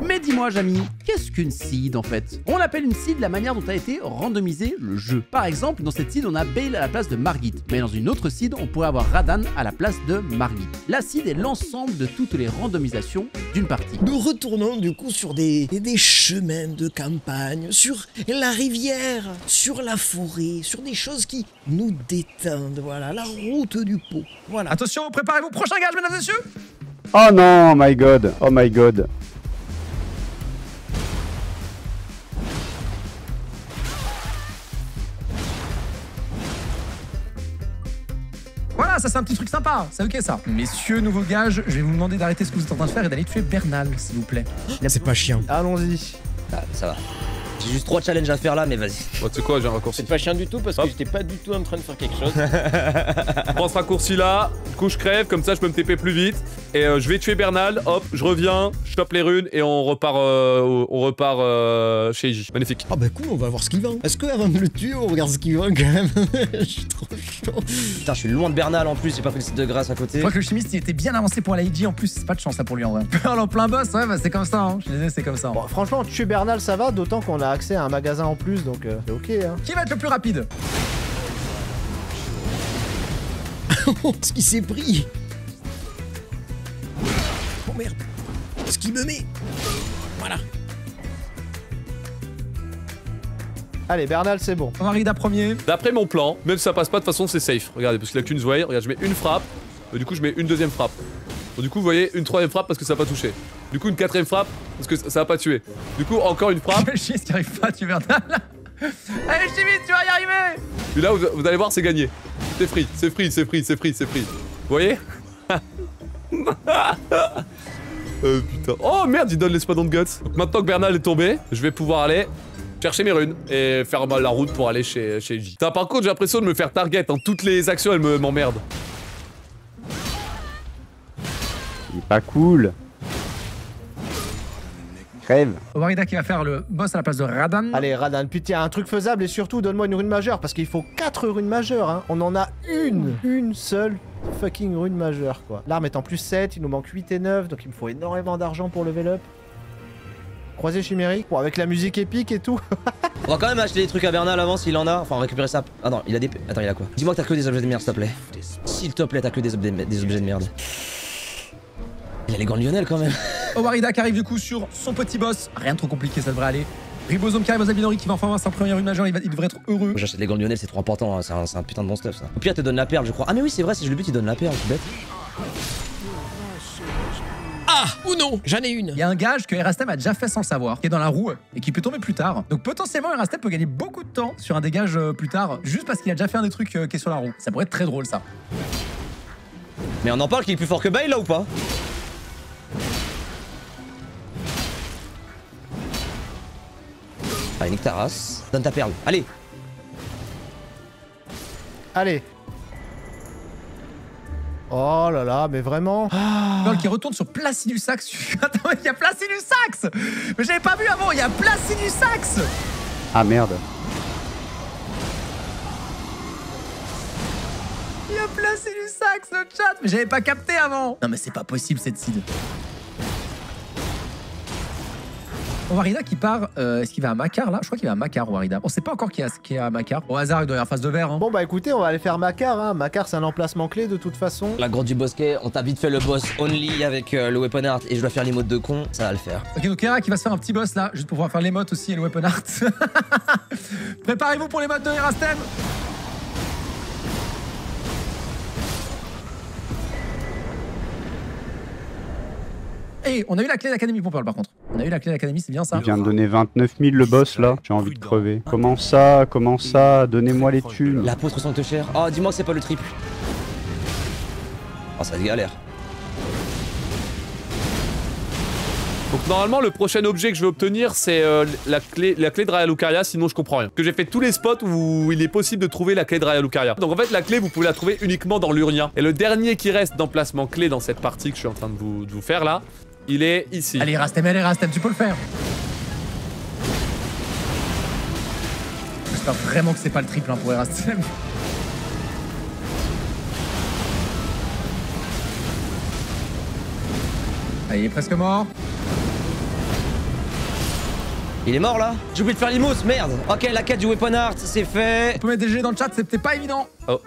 Speaker 1: Mais dis-moi, Jamy, qu'est-ce qu'une seed en fait? On appelle une seed la manière dont a été randomisé le jeu. Par exemple, dans cette seed, on a Bale à la place de Margit, mais dans une autre seed, on pourrait avoir Radan à la place de Margit. La seed est l'ensemble de toutes les randomisations d'une partie.
Speaker 3: Nous retournons du coup sur des chemins de campagne, sur la rivière, sur la forêt, sur des choses qui nous détendent, voilà, la route du pot. Voilà.
Speaker 6: Attention, préparez-vous, prochain gage, mesdames et messieurs.
Speaker 5: Oh non, my god. Oh my god.
Speaker 6: Voilà, ça c'est un petit truc sympa, c'est ok ça. Messieurs, nouveau gage, je vais vous demander d'arrêter ce que vous êtes en train de faire et d'aller tuer Bernal, s'il vous plaît.
Speaker 3: C'est pas chiant.
Speaker 2: Allons-y.
Speaker 4: Ah, ça va. J'ai juste 3 challenges à faire là, mais vas-y.
Speaker 7: Bon, tu sais quoi, j'ai un raccourci.
Speaker 9: C'est pas chiant du tout parce que
Speaker 7: Hop.
Speaker 9: j'étais pas du tout en train de faire quelque chose.
Speaker 7: Je prends ce raccourci là, du coup je crève, comme ça je peux me TP plus vite. Et je vais tuer Bernal, hop, je reviens, je chope les runes et on repart chez Iji. Magnifique.
Speaker 3: Ah bah cool, on va voir ce qu'il vend. Est-ce qu'avant de le tuer, on regarde ce qu'il vend quand même? Je suis trop chaud.
Speaker 4: Putain, je suis loin de Bernal en plus, j'ai pas pris le site de grâce à côté.
Speaker 6: Je crois que le chimiste il était bien avancé pour la IG en plus, c'est pas de chance ça pour lui en vrai. Pearl en plein boss, ouais bah c'est comme ça, hein. Je suis désolé, c'est comme ça. Hein.
Speaker 2: Bon, franchement, tuer Bernal, ça va, d'autant qu'on a accès à un magasin en plus, donc c'est ok. Hein.
Speaker 6: Qui va être le plus rapide?
Speaker 3: Ce qui s'est pris. Oh merde. Ce qui me met. Voilà.
Speaker 2: Allez, Bernal, c'est bon.
Speaker 6: Marida premier.
Speaker 7: D'après mon plan, même si ça passe pas, de toute façon c'est safe. Regardez, parce qu'il a qu'une Zway, regarde, je mets une frappe, du coup je mets une deuxième frappe. Donc, du coup, vous voyez, une troisième frappe parce que ça n'a pas touché. Du coup, une quatrième frappe parce que ça n'a pas tué. Du coup, encore une frappe.
Speaker 6: Le chimiste qui arrive pas à tuer Bernal. Allez chimiste, tu vas y arriver.
Speaker 7: Et là, vous allez voir, c'est gagné. C'est free, c'est free, c'est free, c'est free, c'est free. Vous voyez? Putain. Oh merde, il donne l'espadon de guts. Donc maintenant que Bernal est tombé, je vais pouvoir aller chercher mes runes et faire la route pour aller chez J. Par contre, j'ai l'impression de me faire target. Hein. Toutes les actions, elles m'emmerdent.
Speaker 5: Il est pas cool. Crève.
Speaker 6: Marida qui va faire le boss à la place de Radan.
Speaker 2: Allez, Radan, putain, un truc faisable et surtout, donne-moi une rune majeure parce qu'il faut 4 runes majeures. Hein. On en a une seule fucking rune majeure, quoi. L'arme est en plus 7, il nous manque 8 et 9, donc il me faut énormément d'argent pour level up. Croisé chimérique, bon, avec la musique épique et tout.
Speaker 4: On va quand même acheter des trucs à Bernal avant s'il en a. Enfin, récupérer ça. Ah non, il a des. Attends, il a quoi? Dis-moi que t'as que des objets de merde, s'il te plaît. S'il te plaît, t'as que des objets de merde. Il y a les gants de Lionel quand même.
Speaker 6: Marida qui arrive du coup sur son petit boss. Rien de trop compliqué, ça devrait aller. Ribosome qui arrive aux Albinori qui va enfin avoir sa première rune majeure, il devrait être heureux.
Speaker 4: J'achète les gants de Lionel, c'est trop important, hein. C'est un putain de bon stuff ça. Au pire, elle te donne la perle, je crois. Ah, mais oui, c'est vrai, si je le bute, il donne la perle, c'est bête.
Speaker 3: Ah ou non, j'en ai une.
Speaker 6: Il y a un gage que Erastem a déjà fait sans le savoir, qui est dans la roue et qui peut tomber plus tard. Donc potentiellement Erastem peut gagner beaucoup de temps sur un dégage plus tard, juste parce qu'il a déjà fait un des trucs qui est sur la roue. Ça pourrait être très drôle ça.
Speaker 4: Mais on en parle qu'il est plus fort que Bale là ou pas? Allez, nique ta race. Donne ta perle. Allez.
Speaker 2: Allez. Oh là là, mais vraiment.
Speaker 6: Pearl qui retourne sur Placidusax. Attends, il y a Placidusax. Mais j'avais pas vu avant, il y a Placidusax.
Speaker 5: Ah merde.
Speaker 6: Il y a Placidusax le chat. Mais j'avais pas capté avant. Non mais c'est pas possible cette seed. Warida qui part, est-ce qu'il va à Makar là? Je crois qu'il va à Makar, Warida. On sait pas encore qui est à Makar. Au hasard, il doit y avoir face de verre. Hein.
Speaker 2: Bon bah écoutez, on va aller faire Makar. Hein. Makar, c'est un emplacement clé de toute façon.
Speaker 4: La grotte du bosquet, on t'a vite fait le boss only avec le weapon art et je dois faire l'emote de con, ça va le faire.
Speaker 6: Ok, donc Kera qui va se faire un petit boss là, juste pour pouvoir faire l'émote aussi et le weapon art. Préparez-vous pour l'émote de Erastem. Et on a eu la clé d'académie pour Pearl par contre. On a eu la clé d'académie, c'est bien ça.
Speaker 5: Il vient de donner 29 000 le boss là. J'ai envie de crever. Comment ça? Donnez-moi les thunes.
Speaker 4: L'apôtre Sancte-Cher. Oh, dis-moi que c'est pas le triple. Oh, ça va être galère.
Speaker 7: Donc normalement le prochain objet que je vais obtenir c'est la clé de Raya Lucaria, sinon je comprends rien. Que j'ai fait tous les spots où il est possible de trouver la clé de Raya Lucaria. Donc en fait la clé vous pouvez la trouver uniquement dans l'Urnia. Et le dernier qui reste d'emplacement clé dans cette partie que je suis en train de vous faire là, il est ici.
Speaker 6: Allez Rastem, tu peux le faire. J'espère vraiment que c'est pas le triple hein, pour Erastem. Allez, il est presque mort.
Speaker 4: Il est mort là? J'ai oublié de faire l'imos, merde. Ok, la quête du weapon art, c'est fait.
Speaker 6: On peut mettre des G dans le chat, c'était pas évident.
Speaker 7: Oh.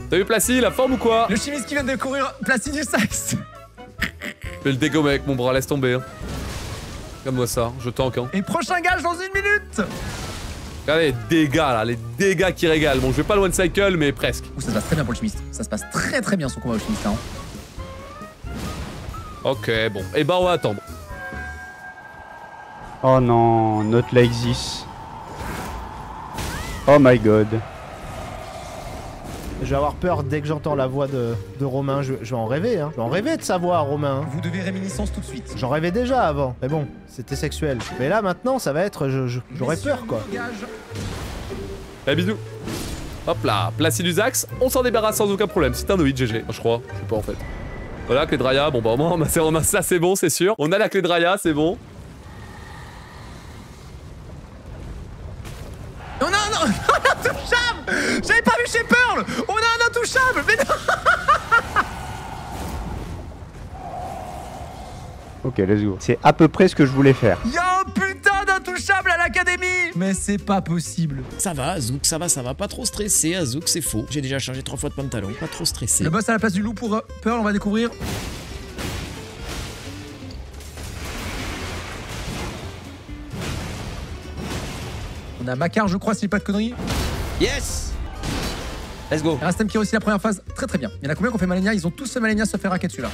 Speaker 7: T'as vu Placid, la forme ou quoi?
Speaker 6: Le chimiste qui vient de courir Placid du Sax.
Speaker 7: Je vais le dégommer avec mon bras, laisse tomber. Hein. Regarde-moi ça, je tank. Hein.
Speaker 6: Et prochain gage dans 1 minute.
Speaker 7: Regardez les dégâts là, les dégâts qui régalent. Bon, je vais pas loin de cycle, mais presque.
Speaker 6: Ouh, ça se passe très bien pour le chimiste. Ça se passe très bien son combat au chimiste là. Hein.
Speaker 7: Ok, bon. Et bah on va attendre.
Speaker 5: Oh non, not like this. Oh my god.
Speaker 2: Je vais avoir peur dès que j'entends la voix de Romain. Je vais en rêver, hein. Je vais en rêver de sa voix, Romain. Hein.
Speaker 6: Vous devez réminiscence tout de suite.
Speaker 2: J'en rêvais déjà avant. Mais bon, c'était sexuel. Mais là, maintenant, ça va être... J'aurais peur, quoi.
Speaker 7: Eh, bisous. Hop là, Placidusax, on s'en débarrasse sans aucun problème. C'est un Noïd, GG, je crois. Je sais pas en fait. Voilà, clé de Raya. Bon, bah au moins, on a ça, c'est bon, c'est sûr. On a la clé de Raya, c'est bon.
Speaker 6: On a un intouchable. J'avais pas vu chez Pearl. On a un intouchable. Mais non.
Speaker 5: Ok, let's go. C'est à peu près ce que je voulais faire.
Speaker 6: Y'a un putain d'intouchable à l'académie. Mais c'est pas possible.
Speaker 3: Ça va, Azouk, ça va. Pas trop stressé, Azouk, c'est faux. J'ai déjà changé 3 fois de pantalon, pas trop stressé.
Speaker 6: Le boss à la place du loup pour Pearl, on va découvrir. On a Makar, je crois, si j'ai pas de conneries.
Speaker 4: Yes. Let's go.
Speaker 6: Erastem qui réussit la première phase très bien. Il y en a combien qu'on fait Malenia? Ils ont tous fait Malenia se faire raquer dessus là.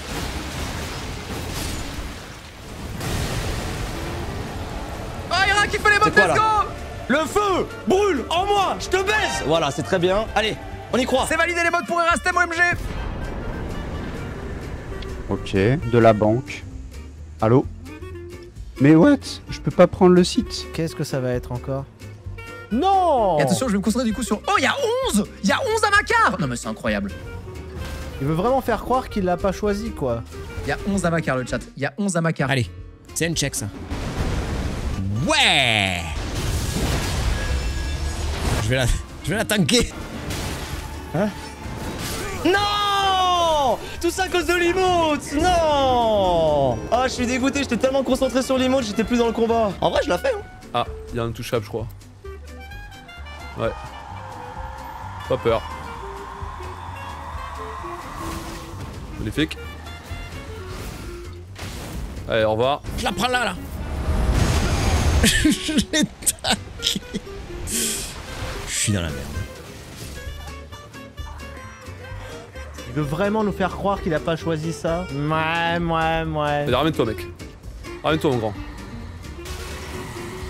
Speaker 6: Oh, Ira qui fait les modes, let's go.
Speaker 4: Le feu brûle en moi, je te baise. Voilà, c'est très bien. Allez, on y croit.
Speaker 6: C'est validé les modes pour Erastem OMG.
Speaker 5: Ok, de la banque. Allô? Mais what? Je peux pas prendre le site.
Speaker 2: Qu'est-ce que ça va être encore? Non!
Speaker 6: Et attention, je vais me concentrer du coup sur... Oh, il y a 11! Il y a 11 à Makar! Non mais c'est incroyable.
Speaker 2: Il veut vraiment faire croire qu'il l'a pas choisi, quoi.
Speaker 6: Il y a 11 à Makar, le chat. Il y a 11 à Makar.
Speaker 3: Allez, c'est une check, ça. Ouais! Je vais la tanker.
Speaker 4: Hein? Non! Tout ça à cause de l'emote! Non! Ah, je suis dégoûté, j'étais tellement concentré sur l'emote, j'étais plus dans le combat. En vrai, je l'ai fait, hein.
Speaker 7: Ah, il y a un touchable, je crois. Ouais. Pas peur. Magnifique. Allez, au revoir.
Speaker 3: Je la prends là. Je l'ai tanké. Je suis dans la merde.
Speaker 2: Il veut vraiment nous faire croire qu'il a pas choisi ça. Ouais.
Speaker 7: Allez, ramène-toi, mec. Ramène-toi, mon grand.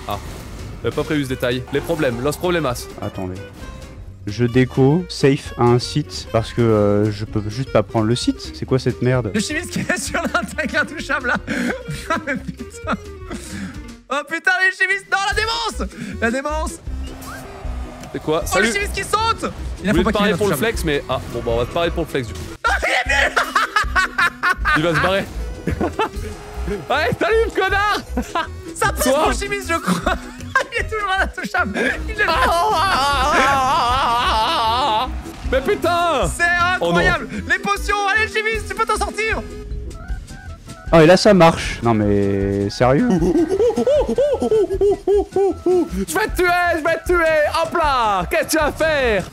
Speaker 7: Ah. J'avais pas prévu ce détail. Les problèmes, los problemas.
Speaker 5: Attendez. Je déco, safe à un site, parce que je peux juste pas prendre le site. C'est quoi cette merde?
Speaker 6: Le chimiste qui est sur l'attaque intouchable là. Oh putain. Oh putain, les chimistes. Non, la démence. La démence.
Speaker 7: C'est quoi?
Speaker 6: Oh,
Speaker 7: Salut.
Speaker 6: le chimiste qui saute. Il
Speaker 7: Je
Speaker 6: a
Speaker 7: voulais
Speaker 6: faut
Speaker 7: te
Speaker 6: pas qu'il
Speaker 7: parler
Speaker 6: ait
Speaker 7: pour le
Speaker 6: intouchable.
Speaker 7: flex, mais... Ah, bon, bah on va te parler pour le flex, du coup.
Speaker 6: Ah, il est nul.
Speaker 7: Il va se barrer. Ouais, salut, connard.
Speaker 6: Ça passe pour le chimiste, je crois. Il est toujours intouchable. Il est...
Speaker 7: Mais putain.
Speaker 6: C'est incroyable. Les potions. Allez, le chimiste, tu peux t'en sortir.
Speaker 5: Oh, et là ça marche. Non mais sérieux?
Speaker 7: Je vais te tuer, je vais te tuer. Hop là. Qu'est-ce que tu vas faire?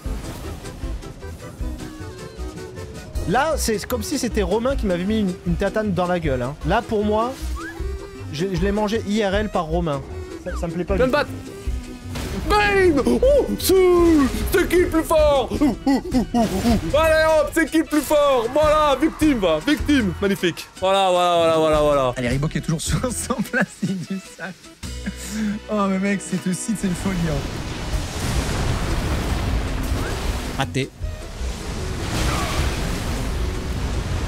Speaker 2: Là, c'est comme si c'était Romain qui m'avait mis une tatane dans la gueule. Hein. Là, pour moi, je l'ai mangé IRL par Romain. Ça me plaît pas
Speaker 7: Je vais
Speaker 2: du
Speaker 7: me
Speaker 2: tout.
Speaker 7: battre. Bam. C'est qui le plus fort? Allez hop, c'est qui le plus fort? Voilà, victime, va. Victime. Magnifique. Voilà.
Speaker 6: Allez, Reebok est toujours sur son plastique du sac. Oh, mais mec, cette site, c'est une folie. Hein.
Speaker 3: Raté.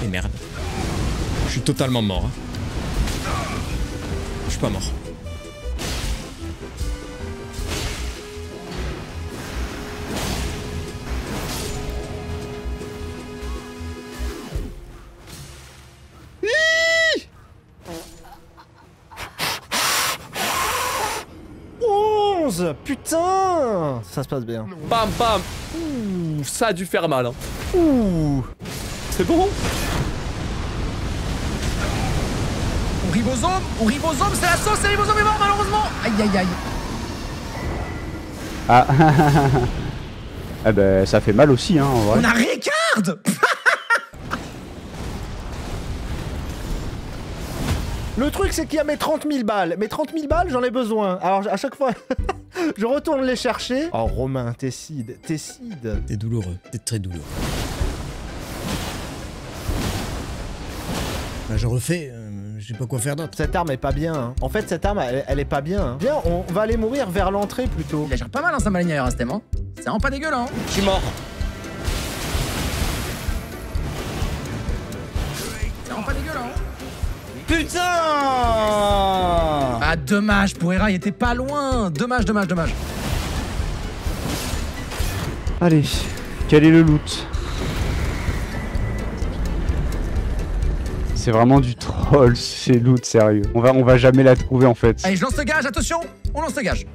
Speaker 3: Et merde. Je suis totalement mort. Hein. Je suis pas mort.
Speaker 2: Putain, ça se passe bien.
Speaker 7: Bam, bam. Ouh, ça a dû faire mal. Hein. Ouh. C'est bon?
Speaker 6: On ribosome, c'est la sauce, c'est ribosome est mort malheureusement. Aïe aïe aïe.
Speaker 5: Ah. Ah bah ça fait mal aussi hein en vrai.
Speaker 6: On a Ricard.
Speaker 2: Le truc, c'est qu'il y a mes 30 000 balles. Mes 30 000 balles, j'en ai besoin. Alors, à chaque fois, je retourne les chercher. Oh, Romain, Tesside.
Speaker 3: T'es douloureux, t'es très douloureux. Bah, je refais, je sais pas quoi faire d'autre.
Speaker 2: Cette arme est pas bien. Hein. En fait, cette arme, elle est pas bien. Hein. Viens, on va aller mourir vers l'entrée plutôt.
Speaker 6: Il a gère pas mal, hein, sa maligne à Erastem. Hein. C'est vraiment pas dégueulasse. Hein.
Speaker 4: Je suis mort.
Speaker 6: C'est vraiment pas dégueulasse. Hein.
Speaker 4: Putain!
Speaker 6: Ah, dommage, pour Hera, il était pas loin. Dommage.
Speaker 5: Allez, quel est le loot? C'est vraiment du troll, ces loot, sérieux. On va jamais la trouver en fait.
Speaker 6: Allez, je lance le gage, attention. On lance le gage.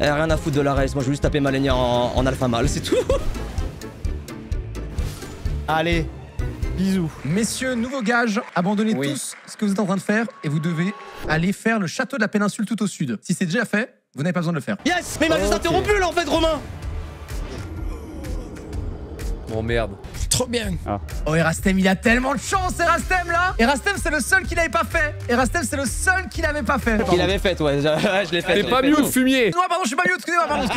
Speaker 4: Eh, rien à foutre de la race, moi je veux juste taper Malenia en alpha mâle, c'est tout.
Speaker 2: Allez. Bisous.
Speaker 6: Messieurs, nouveau gage. Abandonnez tous ce que vous êtes en train de faire et vous devez aller faire le château de la péninsule tout au sud. Si c'est déjà fait, vous n'avez pas besoin de le faire.
Speaker 4: Yes! Mais il m'a juste interrompu là en fait, Romain!
Speaker 7: Bon, merde.
Speaker 3: Trop bien.
Speaker 6: Oh, Erastem, il a tellement de chance, Erastem là! Erastem, c'est le seul qui l'avait pas fait. Erastem, c'est le seul qui l'avait pas fait.
Speaker 4: Qu'il avait fait, ouais, je l'ai fait.
Speaker 7: T'es pas mieux de fumier.
Speaker 6: Non, pardon, je suis pas mieux, excusez-moi, pardon.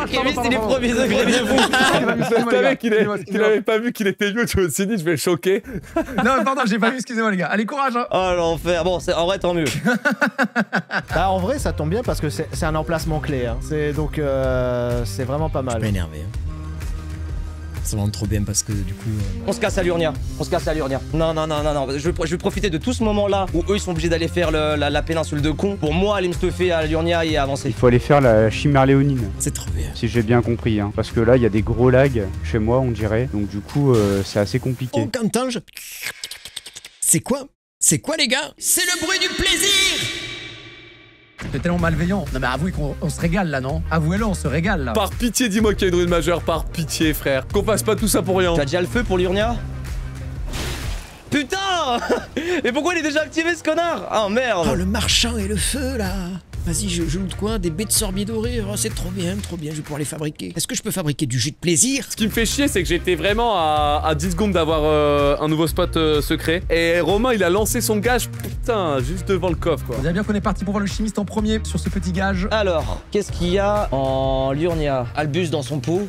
Speaker 4: Kévis, il est premier degré, je vous.
Speaker 7: Je savais qu'il avait pas vu qu'il était mieux, je me suis dit, je vais le choquer.
Speaker 6: Non, pardon, j'ai pas vu, excusez-moi les gars. Allez, courage. Hein.
Speaker 4: Oh l'enfer. Bon, en vrai, tant mieux.
Speaker 2: Bah, en vrai, ça tombe bien parce que c'est un emplacement clé. Hein. Donc, c'est vraiment pas mal.
Speaker 3: Je suis pas énervé. Hein. Ça va trop bien parce que du coup...
Speaker 4: On se casse à l'Urnia. Non. Je vais profiter de tout ce moment-là où eux ils sont obligés d'aller faire la péninsule de con pour moi aller me stuffer à l'Urnia et avancer.
Speaker 5: Il faut aller faire la chimère léonine.
Speaker 3: C'est trop bien.
Speaker 5: Si j'ai bien compris, hein. Parce que là, il y a des gros lags chez moi, on dirait. Donc du coup, c'est assez compliqué.
Speaker 3: Oh, Quentin, C'est quoi les gars? C'est le bruit du plaisir!
Speaker 6: C'est tellement malveillant. Non mais avouez qu'on se régale là, non? Avouez-le, on se régale là.
Speaker 7: Par pitié, dis-moi qu'il y a une rune majeure, par pitié, frère. Qu'on fasse pas tout ça pour rien.
Speaker 4: Tu as déjà le feu pour l'Urnia? Putain! Mais pourquoi il est déjà activé ce connard? Oh merde!
Speaker 3: Oh, le marchand et le feu là! Vas-y, je loot quoi? Des baies de sorbier doré? Oh, c'est trop bien, je vais pouvoir les fabriquer. Est-ce que je peux fabriquer du jus de plaisir?
Speaker 7: Ce qui me fait chier, c'est que j'étais vraiment à 10 secondes d'avoir un nouveau spot secret. Et Romain, il a lancé son gage, putain, juste devant le coffre, quoi.
Speaker 6: Vous savez bien qu'on est parti pour voir le chimiste en premier sur ce petit gage.
Speaker 4: Alors, qu'est-ce qu'il y a en l'Urnia? Albus dans son pot.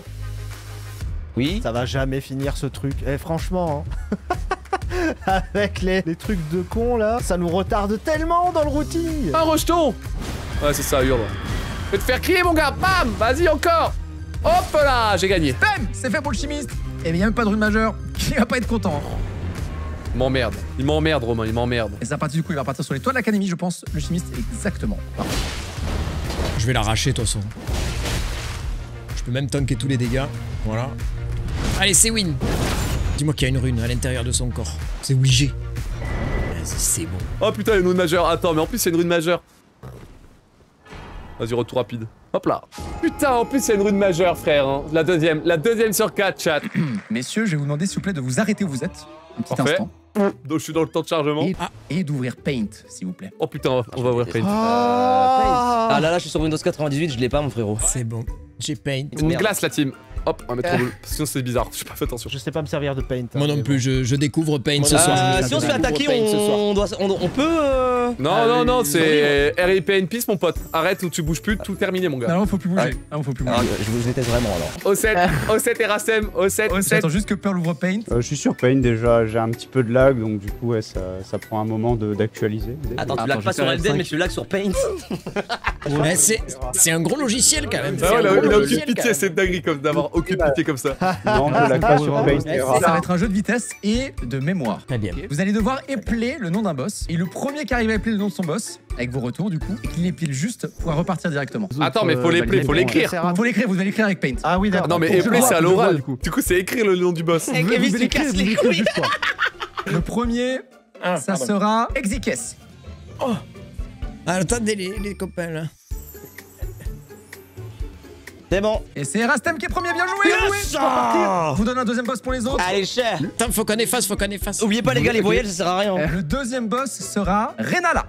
Speaker 4: Oui.
Speaker 2: Ça va jamais finir ce truc. Et franchement, hein. Avec les trucs de con là, ça nous retarde tellement dans le routing.
Speaker 7: Un rejeton! Ouais, c'est ça, hurle. Je vais te faire crier, mon gars. Bam! Vas-y, encore! Hop là! J'ai gagné.
Speaker 6: Bam! C'est fait pour le chimiste. Et il n'y a même pas de rune majeure. Qui va pas être content.
Speaker 7: Il m'emmerde. Il m'emmerde, Romain, il m'emmerde.
Speaker 6: Et ça partir du coup, il va partir sur les toits de l'académie, je pense. Le chimiste, exactement. Parfait.
Speaker 3: Je vais l'arracher, de toute façon. Je peux même tanker tous les dégâts. Voilà. Allez, c'est win! Dis-moi qu'il y a une rune à l'intérieur de son corps. C'est obligé. Vas-y, c'est bon.
Speaker 7: Oh putain, il y a une rune majeure. Attends, mais en plus, c'est une rune majeure. Vas-y, retour rapide. Hop là. Putain, en plus, il y a une rune majeure, frère. Hein. La deuxième sur 4, chat.
Speaker 6: Messieurs, je vais vous demander s'il vous plaît de vous arrêter où vous êtes. Un petit
Speaker 7: Parfait.
Speaker 6: instant.
Speaker 7: Donc, je suis dans le temps de chargement.
Speaker 6: Et d'ouvrir Paint, s'il vous plaît.
Speaker 7: Oh putain, on va ouvrir Paint.
Speaker 4: Ah là, je suis sur Windows 98, je l'ai pas, mon frérot.
Speaker 3: C'est bon. J'ai Paint.
Speaker 7: Une
Speaker 4: Merde.
Speaker 7: glace, la team. Hop, on va mettre bleu. Sinon, c'est bizarre. J'ai pas fait attention.
Speaker 2: Je sais pas me servir de paint.
Speaker 3: Moi non plus, je découvre Paint ce
Speaker 9: Moi,
Speaker 3: soir.
Speaker 4: Si on se fait attaquer, on peut.
Speaker 7: Non, c'est RIP in peace, mon pote. Arrête ou tu bouges plus, tout terminé, mon gars.
Speaker 6: Non, faut plus bouger.
Speaker 7: Ouais.
Speaker 6: Ah, faut plus
Speaker 4: Alors,
Speaker 6: bouger.
Speaker 4: je vous déteste vraiment alors.
Speaker 7: O7 et Rassem, O7.
Speaker 6: J'attends juste que Pearl ouvre Paint.
Speaker 5: Je suis sur Paint déjà, j'ai un petit peu de lag, donc du coup, ouais, ça prend un moment d'actualiser.
Speaker 4: Attends, tu
Speaker 6: Attends,
Speaker 4: lags pas
Speaker 6: je
Speaker 4: sur
Speaker 6: vais faire
Speaker 4: Elden,
Speaker 6: L5.
Speaker 4: mais tu lags sur Paint.
Speaker 3: Ouais, c'est un gros logiciel quand même.
Speaker 7: Ah
Speaker 3: C'est
Speaker 7: ouais,
Speaker 3: un
Speaker 7: il a
Speaker 3: gros
Speaker 7: aucune
Speaker 3: logiciel,
Speaker 7: pitié,
Speaker 3: quand même.
Speaker 7: c'est dinguerie comme d'avoir aucune pitié comme ça.
Speaker 5: Non, je lag pas sur Paint. c'est rare.
Speaker 6: Ça va être un jeu de vitesse et de mémoire.
Speaker 3: Très bien.
Speaker 6: Vous allez devoir épeler le nom d'un boss. Et le premier qui arrive à épeler le nom de son boss, avec vos retours du coup, et qu'il l'épile juste, pourra repartir directement.
Speaker 7: Attends, mais faut l'épeler, faut l'écrire.
Speaker 6: Vous l'écrire, vous allez l'écrire avec Paint.
Speaker 2: Ah oui, d'accord.
Speaker 7: Non, mais
Speaker 6: Faut que je
Speaker 7: épeler,
Speaker 6: le
Speaker 7: c'est à
Speaker 6: vois, je le vois,
Speaker 7: l'oral.
Speaker 6: du coup.
Speaker 7: Du coup, c'est écrire le nom du boss.
Speaker 6: Vous l'écrire juste quoi. Le premier, ça sera Exikes.
Speaker 3: Ah, attendez les copains là.
Speaker 4: C'est bon.
Speaker 6: Et c'est Rastem qui est premier, bien joué, bien joué.
Speaker 4: Yes,
Speaker 6: On va partir.
Speaker 4: ah.
Speaker 6: Je vous donne un deuxième boss pour les autres.
Speaker 4: Allez, cher.
Speaker 3: Attends, faut qu'on efface.
Speaker 4: Oubliez pas, les gars, les voyelles, ça sert à rien.
Speaker 6: Le deuxième boss sera Renala.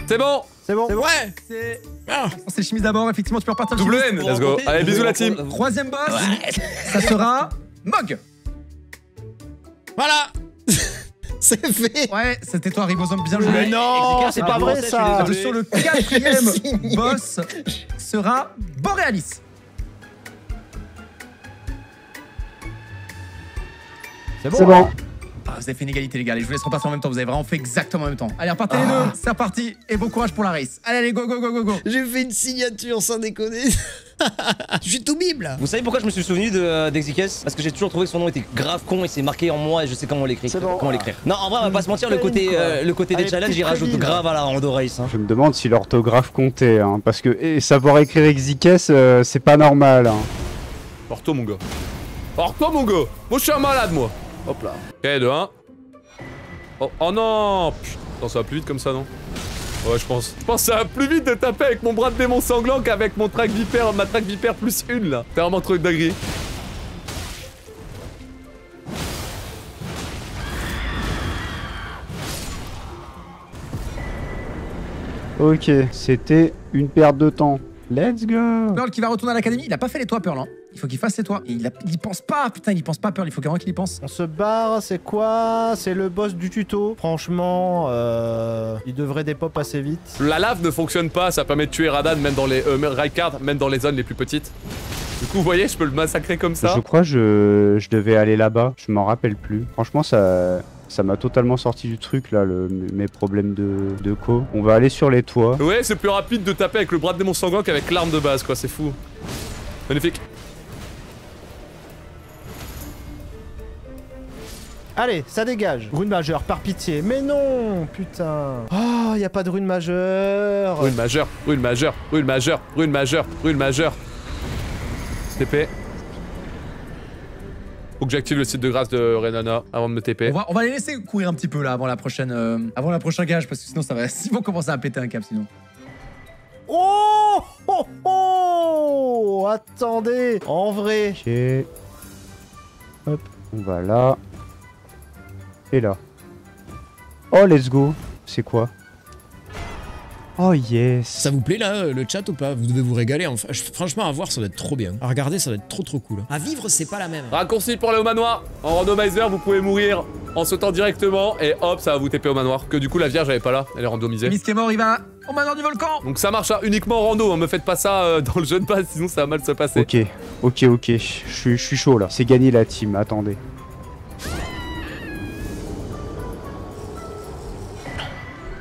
Speaker 7: C'est bon.
Speaker 2: C'est bon.
Speaker 3: Ouais.
Speaker 6: C'est...
Speaker 3: Ah.
Speaker 6: C'est Chimiste d'abord, effectivement, tu peux repartir.
Speaker 7: Double
Speaker 6: Chimiste.
Speaker 7: N, let's go. Allez, bisous la team.
Speaker 6: Troisième boss, ça sera Mog.
Speaker 3: Voilà. C'est fait.
Speaker 6: Ouais, c'était toi, Ribosome, bien joué.
Speaker 2: Mais non,
Speaker 4: Exikers,
Speaker 2: c'est
Speaker 4: ah,
Speaker 2: pas
Speaker 4: bon,
Speaker 2: vrai
Speaker 4: je suis
Speaker 2: ça.
Speaker 4: désolé.
Speaker 6: Sur le quatrième boss sera Borealis.
Speaker 2: C'est
Speaker 5: C'est bon.
Speaker 6: Ah, vous avez fait une égalité, les gars. Allez, je vous laisse repartir en même temps. Vous avez vraiment fait exactement en même temps. Allez, repartez les deux. C'est reparti. Et bon courage pour la race. Allez, allez, go, go, go, go, go.
Speaker 3: J'ai fait une signature sans déconner. Je suis tout bible là.
Speaker 4: Vous savez pourquoi je me suis souvenu d'Exikes? Parce que j'ai toujours trouvé que son nom était grave con et c'est marqué en moi et je sais comment l'écrire.
Speaker 2: C'est bon.
Speaker 4: Comment l'écrire. Non, en vrai, on va pas se mentir, le côté des
Speaker 2: Allez,
Speaker 4: challenges,
Speaker 2: petite
Speaker 4: il rajoute
Speaker 2: préville.
Speaker 4: grave à la Rando Race. Hein.
Speaker 5: Je me demande si l'orthographe comptait, hein, parce que savoir écrire Exikes, c'est pas normal. Hein.
Speaker 7: Porte-toi, mon gars. Porte-toi, mon gars. Moi, je suis un malade, moi. Hop là. Ok, de 1. Oh non. Putain, ça va plus vite comme ça, non? Ouais, je pense. Je pense que ça va plus vite de taper avec mon bras de démon sanglant qu'avec mon track vipère, ma track vipère plus une, là. C'est vraiment trop une dinguerie.
Speaker 5: Ok, c'était une perte de temps. Let's go.
Speaker 6: Pearl qui va retourner à l'académie. Il a pas fait les toits, Pearl. Hein. Il faut qu'il fasse les toits. Et il y pense pas. Putain, il y pense pas, Pearl. Il faut vraiment qu'il y pense.
Speaker 2: On se barre, c'est quoi? C'est le boss du tuto. Franchement, il devrait dépop assez vite.
Speaker 7: La lave ne fonctionne pas, ça permet de tuer Radan même dans les Raikard, même dans les zones les plus petites. Du coup, vous voyez, je peux le massacrer comme ça.
Speaker 5: Je crois que je devais aller là-bas, je m'en rappelle plus. Franchement, ça m'a totalement sorti du truc là, mes problèmes de co. On va aller sur les toits.
Speaker 7: Ouais, c'est plus rapide de taper avec le bras de démon sanglant qu'avec l'arme de base, quoi, c'est fou. Magnifique.
Speaker 2: Allez, ça dégage. Rune majeure, par pitié. Mais non, putain. Oh, y a pas de rune majeure.
Speaker 7: Rune majeure, rune majeure, rune majeure, rune majeure, rune majeure. TP. Faut que j'active le site de grâce de Renana avant de me TP.
Speaker 6: On va les laisser courir un petit peu là avant la prochaine gage parce que sinon ça va. Ils vont commencer à péter un câble sinon.
Speaker 2: Oh, oh, oh. Attendez. En vrai.
Speaker 5: Ok. Hop, on va là. Et là. Oh, let's go. C'est quoi? Oh yes.
Speaker 3: Ça vous plaît là, le chat ou pas? Vous devez vous régaler. Enfin, franchement, à voir, ça doit être trop bien. À regarder, ça doit être trop cool. À vivre, c'est pas la même.
Speaker 7: Raccourci pour aller au manoir. En randomizer, vous pouvez mourir en sautant directement et hop, ça va vous TP au manoir. Que du coup, la vierge, elle est pas là, elle est randomisée.
Speaker 6: Miss qui est mort, il va au manoir du volcan.
Speaker 7: Donc ça marche uniquement en rando, hein. Me faites pas ça dans le jeu de base, sinon ça va mal se passer.
Speaker 5: Ok. Je suis chaud là. C'est gagné la team, attendez.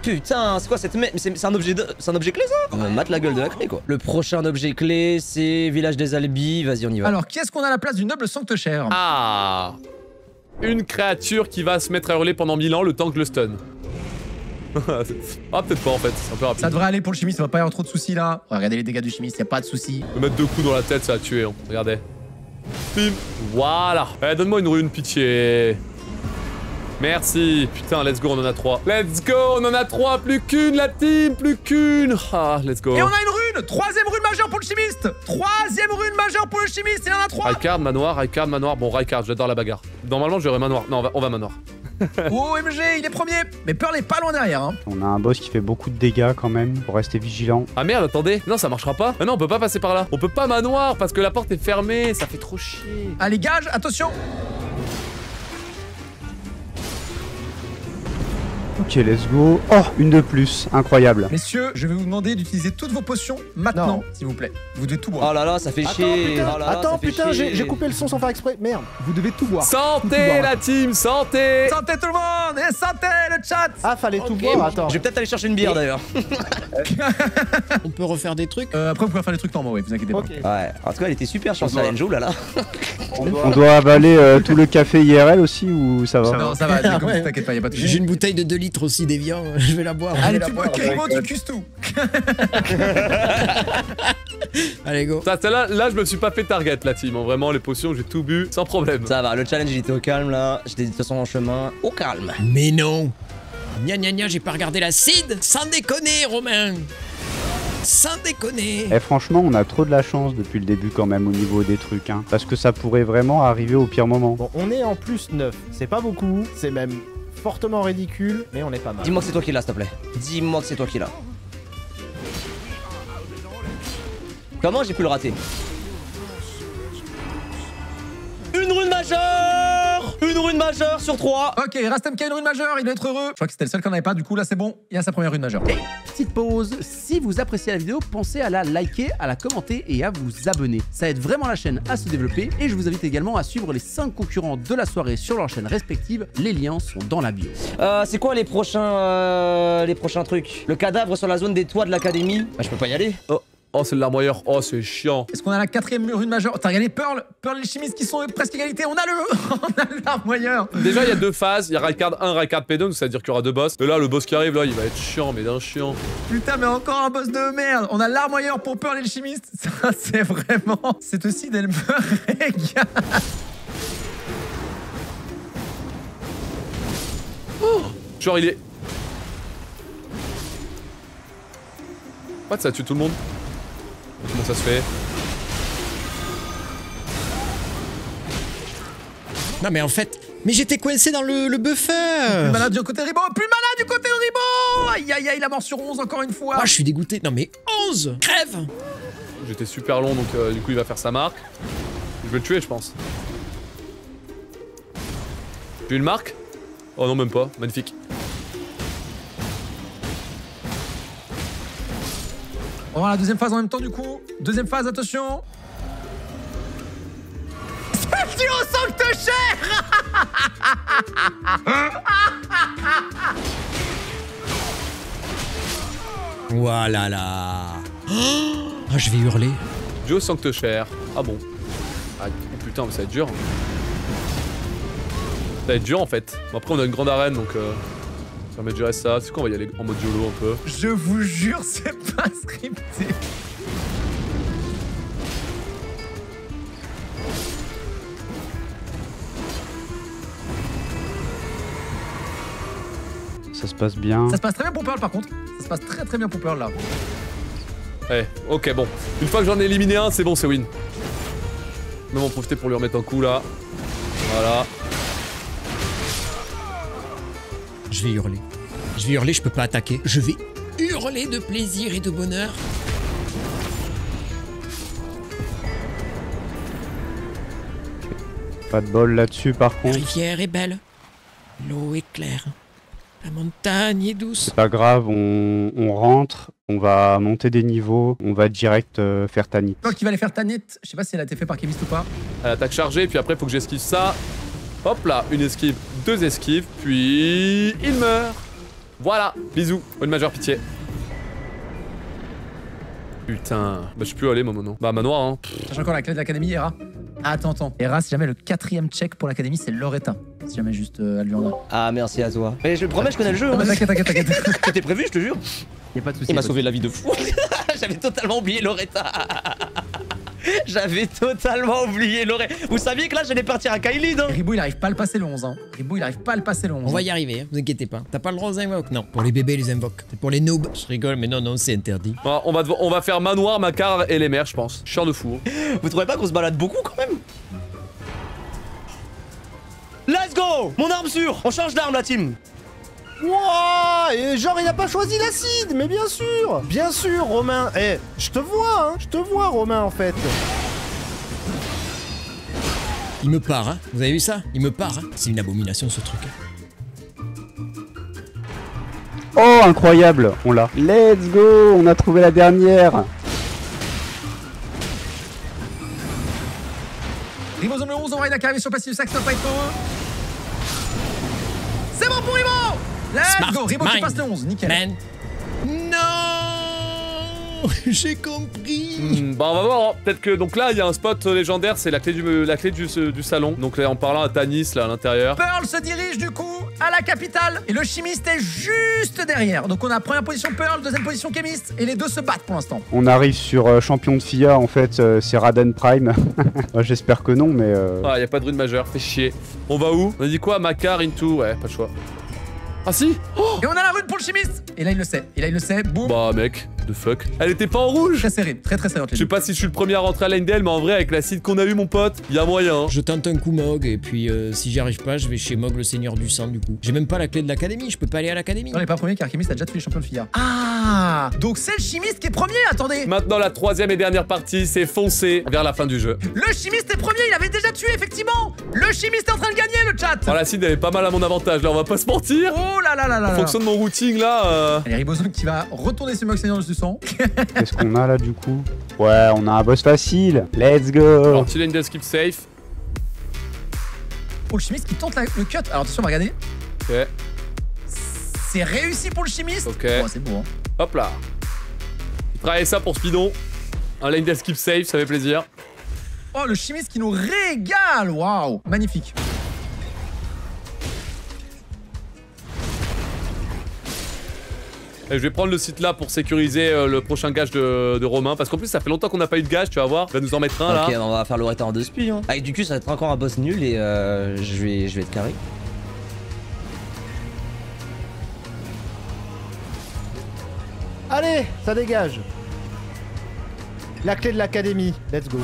Speaker 4: Putain, c'est quoi cette mais c'est un objet clé ça? On me mate la gueule de la clé quoi. Le prochain objet clé, c'est Village des Albis. Vas-y, on y va.
Speaker 6: Alors, qui est-ce qu'on a à la place du noble sanctuaire?
Speaker 7: Ah, une créature qui va se mettre à hurler pendant 1000 ans le temps que le stun. Ah, peut-être pas en fait, c'est un peu rapide.
Speaker 6: Ça devrait aller pour le chimiste, ça va pas y avoir trop de soucis là. Regardez les dégâts du chimiste, y a pas de soucis.
Speaker 7: Me mettre 2 coups dans la tête, ça va tuer. Hein. Regardez. Bim. Voilà. Eh, donne-moi une rune, pitié. Merci. Putain, let's go, on en a 3. Let's go, on en a 3. Plus qu'une, la team, plus qu'une. Ah, let's go.
Speaker 6: Et on a une rune. 3ème rune majeure pour le chimiste. 3ème rune majeure pour le chimiste. Il y en a 3.
Speaker 7: Raikard, manoir. Bon, Raikard, j'adore la bagarre. Normalement, j'aurais manoir. Non, on va manoir.
Speaker 6: OMG, il est premier. Mais Pearl est pas loin derrière. Hein.
Speaker 5: On a un boss qui fait beaucoup de dégâts quand même, faut rester vigilant.
Speaker 7: Ah merde, attendez. Non, ça marchera pas. Ah non, on peut pas passer par là. On peut pas manoir parce que la porte est fermée. Ça fait trop chier.
Speaker 6: Allez, gage, attention.
Speaker 5: Ok, let's go. Oh, une de plus, incroyable.
Speaker 6: Messieurs, je vais vous demander d'utiliser toutes vos potions maintenant, s'il vous plaît. Vous devez tout boire.
Speaker 4: Oh là là, ça fait chier. Oh là là,
Speaker 2: Attends,
Speaker 4: ça fait
Speaker 2: putain,
Speaker 4: chier.
Speaker 2: j'ai coupé le son sans faire exprès. Merde.
Speaker 1: Vous devez tout boire.
Speaker 7: Santé, la team, santé.
Speaker 6: Santé tout le monde et santé le chat.
Speaker 2: Ah, fallait tout boire, attends.
Speaker 4: Je vais peut-être aller chercher une bière d'ailleurs.
Speaker 3: On peut refaire des trucs.
Speaker 6: Après, vous pouvez faire les trucs normaux, ouais, vous inquiétez pas.
Speaker 2: Ok.
Speaker 4: Ouais, en tout cas, elle était super sur Silent Joe là là.
Speaker 5: On doit avaler tout le café IRL aussi ou ça va?
Speaker 6: Non, ça va,
Speaker 3: Ah ouais.
Speaker 6: t'inquiète pas, y'a pas de
Speaker 3: J'ai
Speaker 6: soucis.
Speaker 3: une bouteille de 2 litres aussi d'Evian, je vais la boire.
Speaker 6: Allez, tu bois Kerimo, tu cuisses tout.
Speaker 3: Allez, go.
Speaker 7: Ça, là, je me suis pas fait target, la team. Vraiment, les potions, j'ai tout bu sans problème.
Speaker 4: Ça va, le challenge il était au calme là. J'étais de toute façon en chemin au calme.
Speaker 3: Mais non. Gna gna gna, j'ai pas regardé la seed. Sans déconner, Romain. Sans déconner.
Speaker 5: Eh franchement, on a trop de la chance depuis le début quand même au niveau des trucs, hein. Parce que ça pourrait vraiment arriver au pire moment.
Speaker 2: Bon, on est en plus 9. C'est pas beaucoup, c'est même fortement ridicule, mais on est pas mal.
Speaker 4: Dis-moi que c'est toi qui l'as, s'il te plaît. Dis-moi que c'est toi qui l'as. Comment j'ai pu le rater? Une rune majeure! Une rune majeure sur 3.
Speaker 6: Ok, Rastem qui a une rune majeure, il doit être heureux. Je crois que c'était le seul qu'on avait pas, du coup là c'est bon, il y a sa première rune majeure.
Speaker 1: Petite pause, si vous appréciez la vidéo, pensez à la liker, à la commenter et à vous abonner. Ça aide vraiment la chaîne à se développer et je vous invite également à suivre les 5 concurrents de la soirée sur leurs chaînes respectives. Les liens sont dans la bio.
Speaker 4: C'est quoi les prochains trucs? Le cadavre sur la zone des toits de l'académie? Bah je peux pas y aller.
Speaker 7: Oh, c'est le larmoyeur. Oh, c'est chiant.
Speaker 6: Est-ce qu'on a la 4ème rune majeure? T'as regardé Pearl et les chimistes qui sont presque égalité, on a le larmoyeur.
Speaker 7: Déjà, il y a 2 phases. Il y a Raikard 1, Raikard P2, donc ça veut dire qu'il y aura 2 boss. Et là, le boss qui arrive, là, il va être chiant, mais d'un chiant.
Speaker 6: Putain, mais encore un boss de merde. On a l'armoyeur pour Pearl et les chimistes. Ça, c'est vraiment... C'est aussi d'elle me régale.
Speaker 7: Oh, genre, il est... What, ça tue tout le monde? Comment ça se fait?
Speaker 3: Non mais en fait, mais j'étais coincé dans le buffer.
Speaker 6: Plus malade du côté Ribot, plus malade du côté de Ribot. Aïe aïe aïe, la mort sur 11 encore une fois.
Speaker 3: Ah, je suis dégoûté. Non mais 11. Crève.
Speaker 7: J'étais super long, donc du coup, il va faire sa marque. Je vais le tuer, je pense. J'ai une marque? Oh non, même pas. Magnifique.
Speaker 6: On va voir la deuxième phase en même temps du coup. Deuxième phase, attention. Spectio Sancte-Cher.
Speaker 3: Voilà là. Ah, je vais hurler.
Speaker 7: Joe Sancte-Cher. Ah bon. Ah oh, putain, mais ça va être dur. Ça va être dur en fait. Bon, après, on a une grande arène donc. Ça va gérer ça. C'est quoi, on va y aller en mode YOLO un peu.
Speaker 6: Je vous jure, c'est pas scripté.
Speaker 5: Ça se passe bien.
Speaker 6: Ça se passe très bien pour Pearl par contre. Ça se passe très très bien pour Pearl là.
Speaker 7: Eh, ok, bon. Une fois que j'en ai éliminé un, c'est bon, c'est win. Même en profiter pour lui remettre un coup là. Voilà.
Speaker 3: Je vais hurler. Je vais hurler, je peux pas attaquer. Je vais hurler de plaisir et de bonheur.
Speaker 5: Pas de bol là-dessus par
Speaker 3: La
Speaker 5: contre.
Speaker 3: rivière est belle. L'eau est claire. La montagne est douce.
Speaker 5: C'est pas grave, on rentre, on va monter des niveaux, on va direct faire Tanit.
Speaker 6: Pearl qui va aller faire Tanit. Je sais pas si elle a été faite par Kévist ou pas.
Speaker 7: Attaque chargée, puis après, faut que j'esquive ça. Hop là, une esquive, 2 esquives, puis il meurt. Voilà, bisous, une majeure pitié. Putain, bah je suis plus allé moi maintenant. Bah manoir hein.
Speaker 6: J'ai encore la clé de l'académie, Hera. Attends. Hera, si jamais le 4ème check pour l'académie, c'est Loretta. Si jamais juste elle lui en a.
Speaker 4: Ah merci à toi. Mais je promets, je connais le jeu.
Speaker 6: Ah bah,
Speaker 4: Hein.
Speaker 6: t'inquiète.
Speaker 4: C'était prévu, je te jure.
Speaker 6: Y'a pas de soucis.
Speaker 4: Il m'a sauvé la vie de fou. J'avais totalement oublié Loretta. J'avais totalement oublié l'oreille. Vous saviez que là, j'allais partir à Kailid, hein.
Speaker 6: Ribou, il arrive pas à le passer le 11. Hein. Ribou, il arrive pas à le passer le 11.
Speaker 3: On va y arriver, hein, vous inquiétez pas. T'as pas le droit aux invoques? Non, pour les bébés, les invoques. C'est pour les noobs. Je rigole, mais non, non, c'est interdit.
Speaker 7: Ah, on va faire manoir, Macar et les mers, je pense. Chiant de fou. Hein.
Speaker 4: Vous trouvez pas qu'on se balade beaucoup quand même? Let's go! Mon arme sûre! On change d'arme, la team!
Speaker 2: Wouah! Et genre, il a pas choisi l'acide, mais bien sûr! Bien sûr, Romain! Eh, je te vois, hein! Je te vois, Romain, en fait!
Speaker 3: Il me part, hein. Vous avez vu ça? Il me part, hein. C'est une abomination, ce truc.
Speaker 5: Oh, incroyable, on l'a. Let's go, on a trouvé la dernière.
Speaker 6: Ribosome le 11, on va qui arrive sur le passif, ça va pas être heureux. C'est bon pour Ribo! Let's
Speaker 3: Smart
Speaker 6: go! Ribo qui
Speaker 3: mind.
Speaker 6: passe le 11, nickel.
Speaker 3: Man. Non. J'ai compris.
Speaker 7: Bah on va voir, hein. Peut-être que donc là il y a un spot légendaire, c'est la clé du salon. Donc là en parlant à Tanis là à l'intérieur.
Speaker 6: Pearl se dirige du coup à la capitale et le chimiste est juste derrière. Donc on a première position Pearl, deuxième position chimiste et les deux se battent pour l'instant.
Speaker 5: On arrive sur champion de FIA, en fait, c'est Raden Prime. J'espère que non, mais...
Speaker 7: Ah y a pas de rune majeure, fait chier. On va où? On a dit quoi? Macar into, ouais, pas de choix. Ah si! Oh
Speaker 6: Et on a la rune pour le chimiste. Et là il le sait, boum.
Speaker 7: bah mec, the fuck. Elle était pas en rouge!
Speaker 6: Très serré, très serré.
Speaker 7: Je sais pas si je suis le premier à rentrer à Lindale, mais en vrai avec l'acide qu'on a eu mon pote, y a moyen. Hein.
Speaker 3: Je tente un coup Mog, et puis si j'y arrive pas, je vais chez Mog le seigneur du sang du coup. J'ai même pas la clé de l'académie, je peux pas aller à l'académie.
Speaker 6: On n'est pas premier car chimiste a déjà tous les champions de FIA. Ah! Donc c'est le chimiste qui est premier, attendez!
Speaker 7: Maintenant la troisième et dernière partie, c'est foncer vers la fin du jeu.
Speaker 6: Le chimiste est premier, il avait déjà tué effectivement! Le chimiste est en train de gagner le chat!
Speaker 7: Alors l'acide elle est pas mal à mon avantage, là on va pas se mentir.
Speaker 6: Oh là là là là
Speaker 7: En
Speaker 6: là!
Speaker 7: fonction de mon routing là.
Speaker 6: Allez, Ribosome qui va retourner sur Mog Seigneur du sang.
Speaker 5: Qu'est-ce qu'on a là, du coup? Ouais, on a un boss facile. Let's go.
Speaker 7: Alors petit Lindale skip safe.
Speaker 6: Pour le chimiste qui tente le cut. Alors attention, on va regarder.
Speaker 7: Ok.
Speaker 6: C'est réussi pour le chimiste.
Speaker 7: Ok.
Speaker 6: Oh, c'est bon. Hein.
Speaker 7: Hop là. Il travaille ça pour Speedon. Un Lindale skip safe, ça fait plaisir.
Speaker 6: Oh, le chimiste qui nous régale. Waouh, magnifique.
Speaker 7: Et je vais prendre le site là pour sécuriser le prochain gage de Romain. Parce qu'en plus, ça fait longtemps qu'on n'a pas eu de gage, tu vas voir. Il va nous en mettre un là.
Speaker 4: Ok, on va faire le retard de spi. Hein. Avec du cul, ça va être encore un boss nul et je vais être carré.
Speaker 2: Allez, ça dégage! La clé de l'académie, let's go!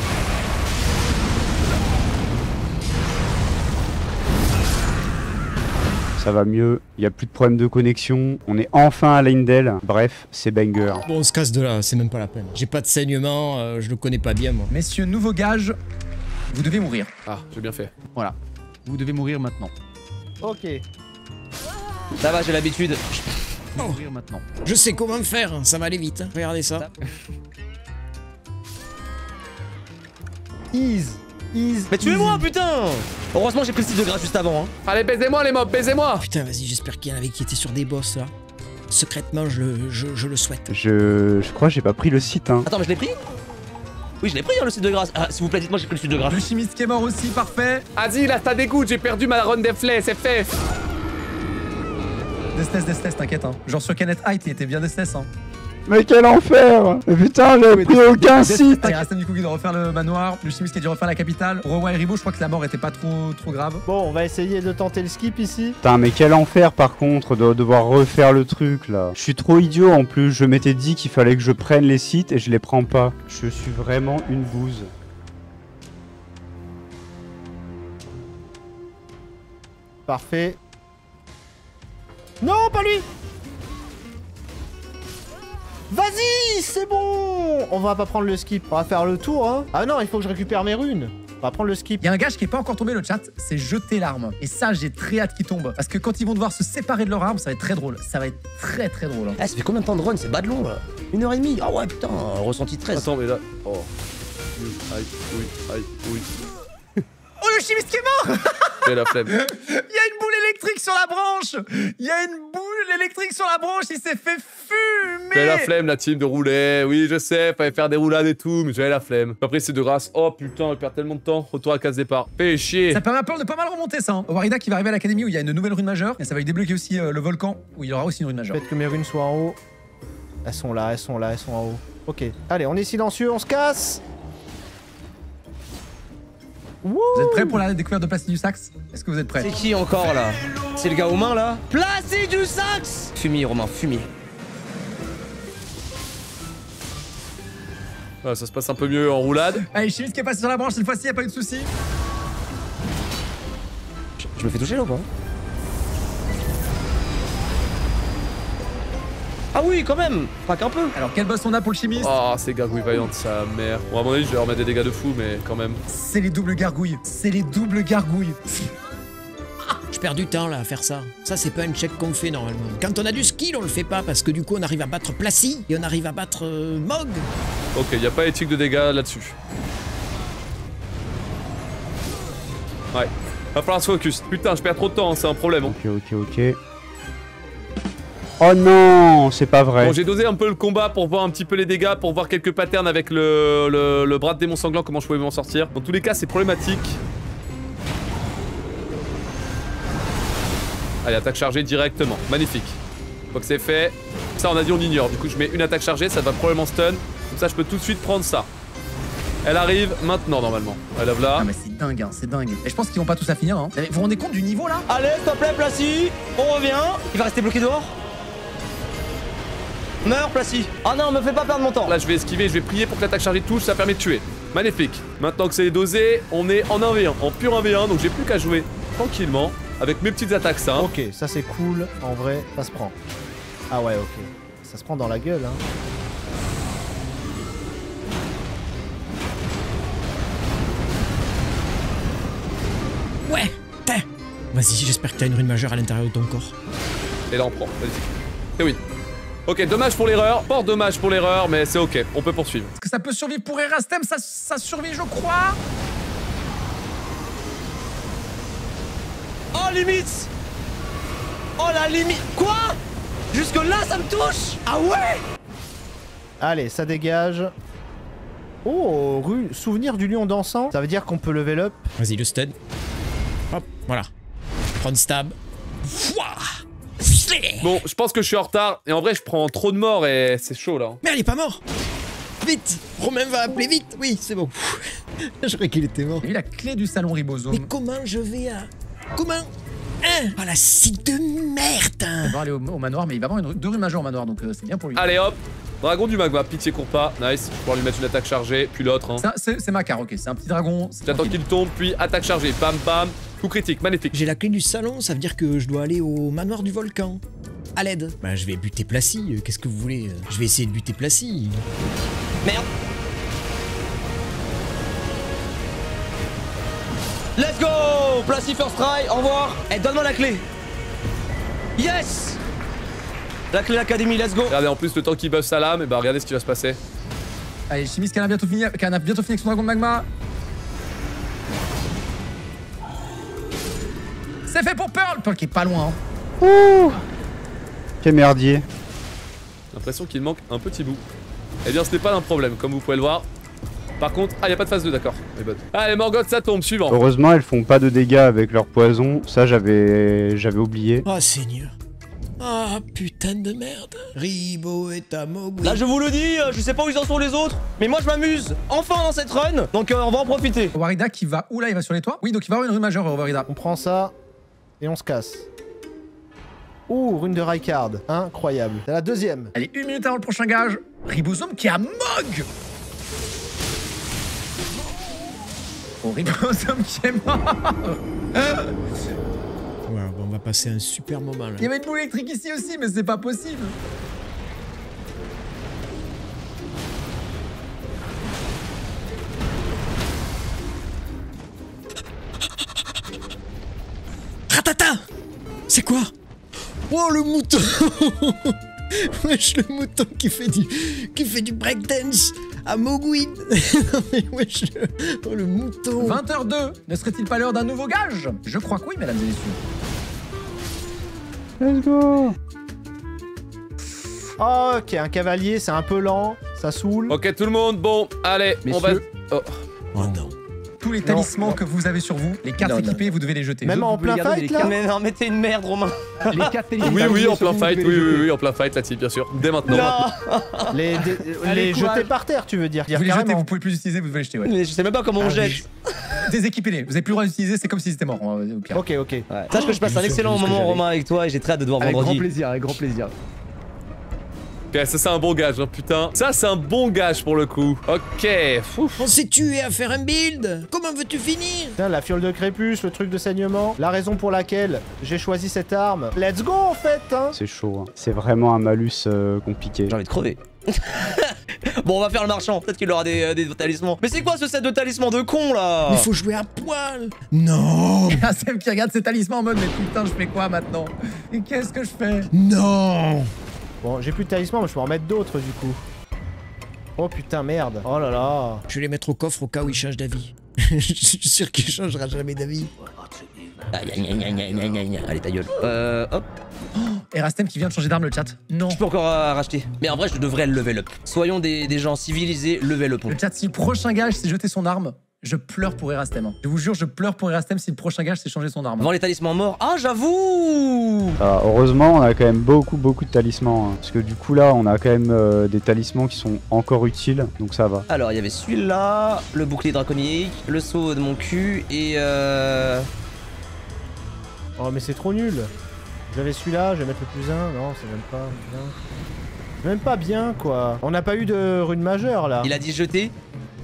Speaker 5: Ça va mieux, il y a plus de problème de connexion. On est enfin à Lindale. Bref, c'est banger.
Speaker 3: Bon, on se casse de là, c'est même pas la peine. J'ai pas de saignement, je le connais pas bien moi.
Speaker 6: Messieurs, nouveau gage. Vous devez mourir.
Speaker 7: Ah, j'ai bien fait.
Speaker 1: Voilà. Vous devez mourir maintenant.
Speaker 2: Ok.
Speaker 4: Ça va, j'ai l'habitude.
Speaker 1: Mourir maintenant.
Speaker 3: Je sais comment faire, ça va aller vite. Hein. Regardez ça.
Speaker 2: Ease.
Speaker 4: Mais tuez-moi, putain! Heureusement, j'ai pris le site de grâce juste avant. Hein.
Speaker 7: Allez, baisez-moi les mobs, baisez-moi!
Speaker 3: Putain, vas-y, j'espère qu'il y en avait qui étaient sur des boss là. Secrètement, je le souhaite.
Speaker 5: Je crois que j'ai pas pris le site, hein.
Speaker 4: Attends, mais je l'ai pris? Oui, je l'ai pris, hein, le site de grâce. Ah, s'il vous plaît, dites-moi, j'ai pris le site de grâce.
Speaker 6: Le chimiste qui est mort aussi, parfait.
Speaker 7: Vas-y, là, ça dégoûte, j'ai perdu ma run des flèches, c'est fait!
Speaker 6: Death, t'inquiète. Hein. Genre sur Kenneth Height, il était bien Death, hein.
Speaker 5: Mais quel enfer! Mais putain, j'ai pris aucun site!
Speaker 6: Il reste du coup qui doit refaire le manoir, le chimiste qui a dû refaire la capitale. Rowan et Ribot, je crois que la mort était pas trop grave.
Speaker 2: Bon, on va essayer de tenter le skip ici.
Speaker 5: Putain, mais quel enfer par contre de devoir refaire le truc là. Je suis trop idiot en plus, je m'étais dit qu'il fallait que je prenne les sites et je les prends pas. Je suis vraiment une bouse.
Speaker 2: Parfait. Non, pas lui! Vas-y, c'est bon! On va pas prendre le skip, on va faire le tour, hein. Ah non, il faut que je récupère mes runes. On va prendre le skip.
Speaker 6: Il y a un gage qui est pas encore tombé, le chat, c'est jeter l'arme. Et ça, j'ai très hâte qu'il tombe. Parce que quand ils vont devoir se séparer de leur arme, ça va être très drôle. Ça va être très drôle. Hein.
Speaker 4: Ah, ça fait combien de temps de run? C'est bas de long là. 1h30. Ah ouais, putain, ressenti 13.
Speaker 7: Attends, mais là. Oh. Aïe, oui.
Speaker 6: Oh, le chimiste qui est mort!
Speaker 7: J'ai la flemme.
Speaker 6: Il y a une boule électrique sur la branche! Il y a une boule électrique sur la branche, il s'est fait fumer!
Speaker 7: J'avais la flemme, la team, de rouler. Oui, je sais, fallait faire des roulades et tout, mais j'avais la flemme. Après, c'est de grâce. Oh putain, je perds tellement de temps. Retour à case départ. Fais chier.
Speaker 6: Ça permet à Pearl de pas mal remonter ça. Hein. Warida qui va arriver à l'académie où il y a une nouvelle rune majeure. Et ça va lui débloquer aussi le volcan où il y aura aussi une rune majeure.
Speaker 2: Peut-être que mes runes soient en haut. Elles sont là, elles sont en haut. Ok. Allez, on est silencieux, on se casse!
Speaker 6: Vous êtes prêts pour la découverte de Placidusax? Est-ce que vous êtes prêts?
Speaker 4: C'est qui encore là? C'est le gars aux mains là? Placidusax! Fumier Romain, fumier.
Speaker 7: Ouais, ça se passe un peu mieux en roulade.
Speaker 6: Allez, Chimiste qui est passé sur la branche cette fois-ci, y'a pas eu de soucis.
Speaker 4: Je me fais toucher là ou pas? Ah oui, quand même! Pas qu'un peu!
Speaker 6: Alors, quel boss on a pour le chimiste?
Speaker 7: Oh, c'est gargouille vaillante, sa mère. Bon, à mon avis, je vais leur mettre des dégâts de fou, mais quand même.
Speaker 6: C'est les doubles gargouilles. C'est les doubles gargouilles.
Speaker 3: Je perds du temps là à faire ça. Ça, c'est pas un check qu'on fait normalement. Quand on a du skill, on le fait pas parce que du coup, on arrive à battre Placy et on arrive à battre Mog.
Speaker 7: Ok, y a pas éthique de dégâts là-dessus. Ouais. Va falloir se focus. Putain, je perds trop de temps, c'est un problème. Hein.
Speaker 5: Ok. Oh non, c'est pas vrai.
Speaker 7: Bon, j'ai dosé un peu le combat pour voir un petit peu les dégâts, pour voir quelques patterns avec le bras de démon sanglant, comment je pouvais m'en sortir. Dans tous les cas, c'est problématique. Allez, attaque chargée directement. Magnifique. Une fois que c'est fait, ça on a dit on ignore. Du coup, je mets une attaque chargée, ça va probablement stun. Comme ça, je peux tout de suite prendre ça. Elle arrive maintenant, normalement. Elle lève là.
Speaker 6: Ah, mais c'est dingue, hein, c'est dingue. Et je pense qu'ils vont pas tous la finir, hein. Vous vous rendez compte du niveau là?
Speaker 4: Allez, s'il te plaît, Placy! On revient! Il va rester bloqué dehors? Meurs, Placy! Ah non, me fais pas perdre mon temps!
Speaker 7: Là, je vais esquiver, je vais prier pour que l'attaque chargée touche, ça permet de tuer. Magnifique. Maintenant que c'est dosé, on est en 1v1, en pur 1v1, donc j'ai plus qu'à jouer tranquillement avec mes petites attaques simples.
Speaker 2: Ok, ça c'est cool. En vrai, ça se prend. Ah ouais, ok. Ça se prend dans la gueule, hein.
Speaker 3: Ouais, t'es. Vas-y, j'espère que t'as une rune majeure à l'intérieur de ton corps.
Speaker 7: Et là, on prend. Magnifique. Et oui. Ok, dommage pour l'erreur. Fort dommage pour l'erreur, mais c'est ok. On peut poursuivre.
Speaker 6: Est-ce que ça peut survivre pour Erastem? Ça survit, je crois.
Speaker 4: Oh, limite! Oh, la limite! Quoi? Jusque là, ça me touche! Ah ouais?
Speaker 2: Allez, ça dégage. Oh, souvenir du lion dansant. Ça veut dire qu'on peut level up.
Speaker 3: Vas-y, le stun. Hop, voilà. Prends stab. Fouah.
Speaker 7: Bon, je pense que je suis en retard. Et en vrai, je prends trop de morts et c'est chaud là.
Speaker 3: Mais elle est pas mort. Vite, Romain va appeler vite. Oui, c'est bon. Je croyais qu'il était mort.
Speaker 6: J'ai vu la clé du salon ribosome.
Speaker 3: Mais comment je vais à... Comment? Hein? Oh la site de merde.
Speaker 6: Il va aller au manoir, mais il va avoir deux runes majeures au manoir, donc c'est bien pour lui.
Speaker 7: Allez hop. Dragon du magma, pitié court pas. Nice. Je vais pouvoir lui mettre une attaque chargée, puis l'autre. Hein.
Speaker 6: Ça, c'est Macar, ok. C'est un petit dragon.
Speaker 7: J'attends qu'il tombe, puis attaque chargée. Bam bam. Coup critique, magnifique.
Speaker 3: J'ai la clé du salon, ça veut dire que je dois aller au manoir du volcan. À l'aide. Bah je vais buter Placy, qu'est-ce que vous voulez? Je vais essayer de buter Placy.
Speaker 4: Merde! Let's go! Placy first try, au revoir! Eh, donne-moi la clé! Yes! La clé d'académie, let's go!
Speaker 7: Regardez, en plus, le temps qu'il buff sa lame, et bah regardez ce qui va se passer.
Speaker 6: Allez, Chimiste qui a bientôt fini avec son dragon de magma. C'est fait pour Pearl! Pearl qui est pas loin, hein.
Speaker 5: Ouh. Quel merdier.
Speaker 7: J'ai l'impression qu'il manque un petit bout. Eh bien, ce n'est pas un problème, comme vous pouvez le voir. Par contre, ah, y a pas de phase 2, d'accord. Allez, Morgoth, ça tombe, suivant.
Speaker 5: Heureusement, elles font pas de dégâts avec leur poison. Ça, j'avais oublié.
Speaker 3: Oh, Seigneur. Ah, putain de merde. Ribo et Tamog.
Speaker 4: Là, je vous le dis, je sais pas où ils en sont les autres, mais moi, je m'amuse enfin dans cette run, donc on va en profiter.
Speaker 6: Warida qui va où là? Il va sur les toits? Oui, donc il va avoir une rune majeure, Warida.
Speaker 2: On prend ça et on se casse. Ouh, rune de Rykard. Incroyable. C'est la deuxième.
Speaker 6: Allez, 1 minute avant le prochain gage. Ribosome qui a Mog. Oh, Ribosome qui est mort.
Speaker 3: Ouais, on va passer un super moment là.
Speaker 6: Il y avait une boule électrique ici aussi, mais c'est pas possible.
Speaker 3: Ratata! C'est quoi? Oh le mouton! Wesh, le mouton qui fait du breakdance à Mogwin. Non mais wesh, oh le mouton.
Speaker 6: 20h02, ne serait-il pas l'heure d'un nouveau gage? Je crois que oui, mesdames et messieurs.
Speaker 5: Let's go.
Speaker 2: Oh, ok, un cavalier, c'est un peu lent, ça saoule.
Speaker 7: Ok, tout le monde, bon, allez, on va... Oh.
Speaker 3: Oh non.
Speaker 6: Tous les talismans que vous avez sur vous, les cartes équipées, vous devez les jeter.
Speaker 2: Même en plein fight là?
Speaker 4: Mais non, mais t'es une merde, Romain.
Speaker 6: Les 4 talismans.
Speaker 7: Oui, en plein fight, oui, en plein fight, là-dessus, bien sûr. Dès maintenant.
Speaker 4: Non.
Speaker 2: Les jeter par terre, tu veux dire?
Speaker 6: Vous les jetez, vous pouvez plus les utiliser, vous devez les jeter, ouais.
Speaker 4: Mais je sais même pas comment on jette.
Speaker 6: Déséquipez-les. Vous avez plus le droit d'utiliser, c'est comme si c'était mort. Au pire.
Speaker 2: Ok.
Speaker 4: Ouais. Sache que je passe un excellent moment, Romain, avec toi et j'ai très hâte de te voir
Speaker 1: Avec grand
Speaker 4: vendredi.
Speaker 1: plaisir, avec grand plaisir.
Speaker 7: Ok, ça c'est un bon gage, hein, putain. Ça c'est un bon gage pour le coup. Ok, fouf.
Speaker 3: On s'est tué à faire un build. Comment veux-tu finir?
Speaker 2: Putain, la fiole de crépus, le truc de saignement. La raison pour laquelle j'ai choisi cette arme. Let's go en fait, hein.
Speaker 5: C'est chaud, hein. C'est vraiment un malus compliqué.
Speaker 4: J'ai envie de crever. Bon, on va faire le marchand. Peut-être qu'il aura des talismans. Mais c'est quoi ce set de talismans de con là?
Speaker 3: Il faut jouer à poil. Non.
Speaker 6: Il y a Sam qui regarde ses talismans en mode mais putain, je fais quoi maintenant? Et qu'est-ce que je fais?
Speaker 3: Non.
Speaker 2: Bon, j'ai plus de talisman, mais je peux en mettre d'autres du coup. Oh putain, merde. Oh là là.
Speaker 3: Je vais les mettre au coffre au cas où il change d'avis. Je suis sûr qu'il changera jamais d'avis.
Speaker 4: Allez, ta gueule. Hop.
Speaker 6: Erastem qui vient de changer d'arme, le chat. Non.
Speaker 4: Je peux encore racheter. Mais en vrai, je devrais level up. Soyons des gens civilisés, level up.
Speaker 6: Le chat, si le prochain gage c'est jeter son arme, je pleure pour Erastem. Hein. Je vous jure, je pleure pour Erastem si le prochain gage c'est changer son arme.
Speaker 4: Avant les talismans morts. Ah, j'avoue.
Speaker 5: Heureusement, on a quand même beaucoup de talismans. Hein, parce que du coup, là, on a quand même des talismans qui sont encore utiles. Donc ça va.
Speaker 4: Alors, il y avait celui-là, le bouclier draconique, le saut de mon cul et
Speaker 2: Oh, mais c'est trop nul. J'avais celui-là, je vais mettre le plus 1. Non, c'est même pas bien. Même pas bien, quoi. On n'a pas eu de rune majeure, là.
Speaker 4: il a dit jeter.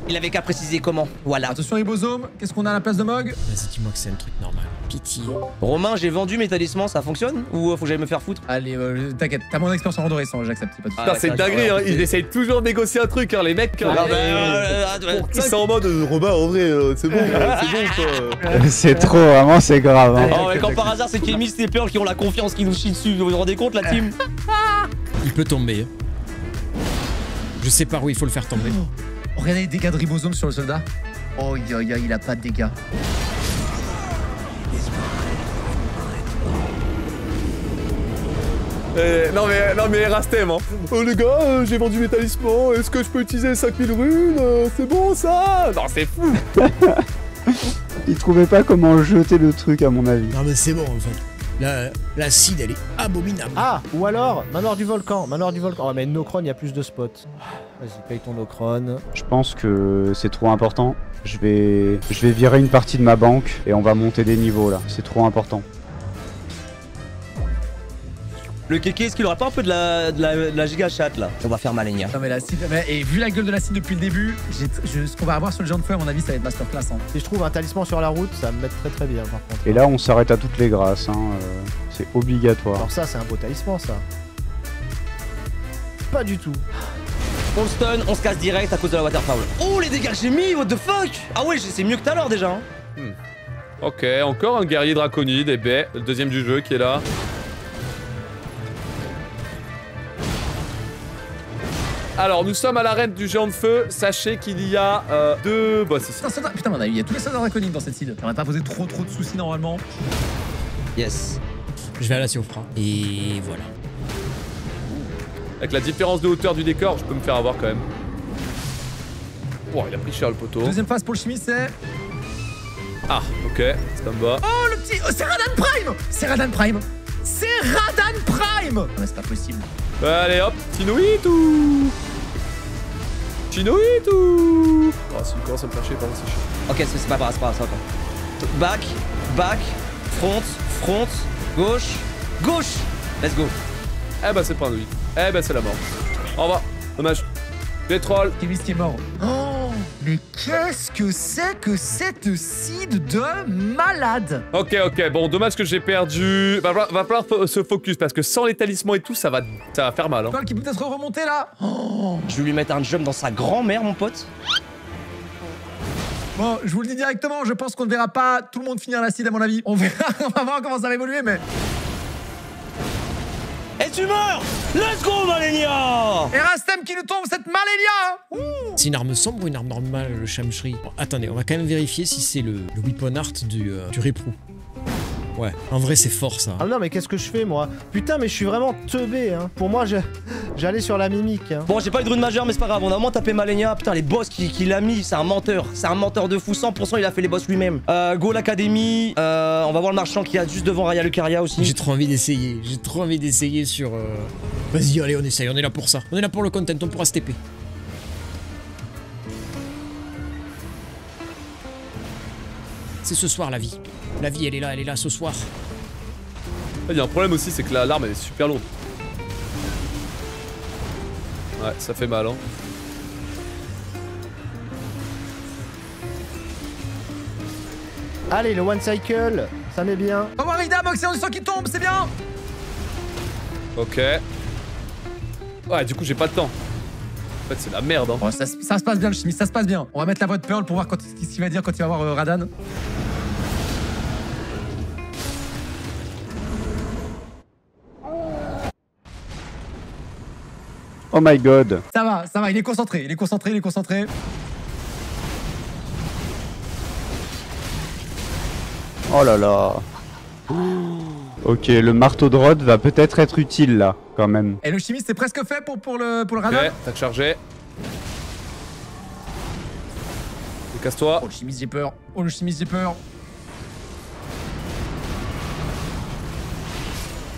Speaker 4: Il avait qu'à préciser comment. Voilà.
Speaker 6: Attention ribosome, qu'est-ce qu'on a à la place de Mog?
Speaker 3: Vas-y, dis-moi que c'est un truc normal. Pitié.
Speaker 4: Romain, j'ai vendu mes talismans, ça fonctionne? Ou faut que j'aille me faire foutre?
Speaker 6: Allez, t'inquiète, t'as mon expérience en randonnée, j'accepte, pas de soucis.
Speaker 4: Ah,
Speaker 7: Putain,
Speaker 4: ouais,
Speaker 7: c'est
Speaker 4: ça,
Speaker 7: dinguerie, hein.
Speaker 4: ouais,
Speaker 7: Ils essayent toujours de négocier un truc, hein, les mecs. Ils sont en mode Robin, en vrai, c'est bon, quoi.
Speaker 5: C'est trop, vraiment, c'est grave. Hein.
Speaker 4: Oh, mais quand par hasard c'est Kémis et Pearl qui ont la confiance qui nous chient dessus, vous vous rendez compte la team?
Speaker 3: Il peut tomber. Je sais par où il faut le faire tomber.
Speaker 6: Oh, regardez les dégâts de ribosome sur le soldat. Oh, il a pas de dégâts.
Speaker 7: Non mais Erastem, hein. Oh les gars, j'ai vendu mes talismans, est-ce que je peux utiliser 5000 runes? C'est bon ça? Non, c'est fou.
Speaker 5: Ils trouvaient pas comment jeter le truc, à mon avis.
Speaker 3: Non mais c'est bon en fait. L'acide elle est abominable.
Speaker 2: Ah, ou alors, manoir du volcan. Oh, mais Nocron, il y a plus de spots. Vas-y, paye ton Nocron.
Speaker 5: Je pense que c'est trop important. Je vais virer une partie de ma banque et on va monter des niveaux là. C'est trop important.
Speaker 4: Le kéké, est-ce qu'il aurait pas un peu de la giga chat là? On va faire Malenia.
Speaker 6: Non mais l'acide, et vu la gueule de l'acide depuis le début, ce qu'on va avoir sur le géant de feu, à mon avis, ça va être masterclass. Hein.
Speaker 2: Si je trouve un talisman sur la route, ça va me mettre très bien par contre.
Speaker 5: Et là, on s'arrête à toutes les grâces. Hein. C'est obligatoire.
Speaker 2: Alors ça, c'est un beau talisman, ça. Pas du tout.
Speaker 4: On le stun, on se casse direct à cause de la waterfowl. Oh les dégâts que j'ai mis, what the fuck? Ah ouais, c'est mieux que tout à l'heure déjà. Hein.
Speaker 7: Ok, encore un guerrier draconide, et ben, le deuxième du jeu qui est là. Alors, nous sommes à l'arène du géant de feu. Sachez qu'il y a deux boss ici.
Speaker 6: Putain, il y a tous les soldats draconiques dans cette île. On va pas poser trop de soucis normalement.
Speaker 4: Yes.
Speaker 3: Je vais à la Siofra. Et voilà.
Speaker 7: Avec la différence de hauteur du décor, je peux me faire avoir quand même. Bon, il a pris cher le poteau.
Speaker 6: Deuxième phase pour le chimiste, c'est...
Speaker 7: Ah, ok, c'est en bas.
Speaker 6: Oh, le petit... Oh, c'est Radan Prime. C'est Radan Prime. C'est Radan Prime. Non, mais c'est pas possible.
Speaker 7: Allez hop, Chinoitou. Chinoitou. Oh, si il commence à me faire chier, pardon, c'est chiant.
Speaker 4: Ok, c'est pas grave, c'est pas grave, Back, front, gauche. Let's go.
Speaker 7: Eh bah c'est pas un 8. Eh bah c'est la mort. Au revoir. Dommage. Les trolls.
Speaker 6: Kémis qui est mort. Oh, mais qu'est-ce que c'est que cette seed de malade?
Speaker 7: Ok, bon, dommage que j'ai perdu. Va falloir se focus parce que sans les talismans et tout, ça va faire mal. Hein.
Speaker 6: Paul qui peut peut-être remonter là. Oh.
Speaker 4: Je vais lui mettre un jump dans sa grand-mère, mon pote.
Speaker 6: Bon, je vous le dis directement, je pense qu'on ne verra pas tout le monde finir l'acide à mon avis. On verra, on va voir comment ça va évoluer, mais...
Speaker 4: Et tu meurs! Let's go, Malenia!
Speaker 6: Erastem qui nous tombe cette Malenia!
Speaker 3: C'est une arme sombre ou une arme normale, le Shamshri? Bon, attendez, on va quand même vérifier si c'est le weapon art du Réprou. Ouais, en vrai c'est fort ça.
Speaker 2: Ah non, mais qu'est-ce que je fais moi? Putain, mais je suis vraiment teubé, hein. Pour moi, j'allais sur la mimique. Hein.
Speaker 4: Bon, j'ai pas eu de rune majeure, mais c'est pas grave, on a vraiment tapé Malenia. Putain, les boss qu'il a mis, c'est un menteur. C'est un menteur de fou, 100% il a fait les boss lui-même. Go l'Académie, on va voir le marchand qui a juste devant Raya Lucaria aussi.
Speaker 3: J'ai trop envie d'essayer, sur... Vas-y, allez, on essaye, on est là pour ça. On est là pour le content, on pourra se TP. C'est ce soir la vie. La vie, elle est là ce soir.
Speaker 7: Il y a un problème aussi, c'est que l'arme elle est super lourde. Ouais, ça fait mal, hein.
Speaker 2: Allez, le one cycle, ça met bien.
Speaker 6: On va Rida, Moxion du sang qui tombe, c'est bien.
Speaker 7: Ok. Ouais, du coup, j'ai pas le temps. En fait, c'est la merde, hein.
Speaker 6: Oh, ça se passe bien, le chimiste, ça se passe bien. On va mettre la voix de Pearl pour voir ce qu'il va dire quand il va voir Radan.
Speaker 5: Oh my god.
Speaker 6: Ça va, il est concentré, il est concentré.
Speaker 5: Oh là là. Ok, le marteau de Rod va peut-être être utile là, quand même.
Speaker 6: Et le chimiste c'est presque fait pour le Radan.
Speaker 7: Ok, tac chargé. Casse-toi.
Speaker 6: Oh le chimiste j'ai peur.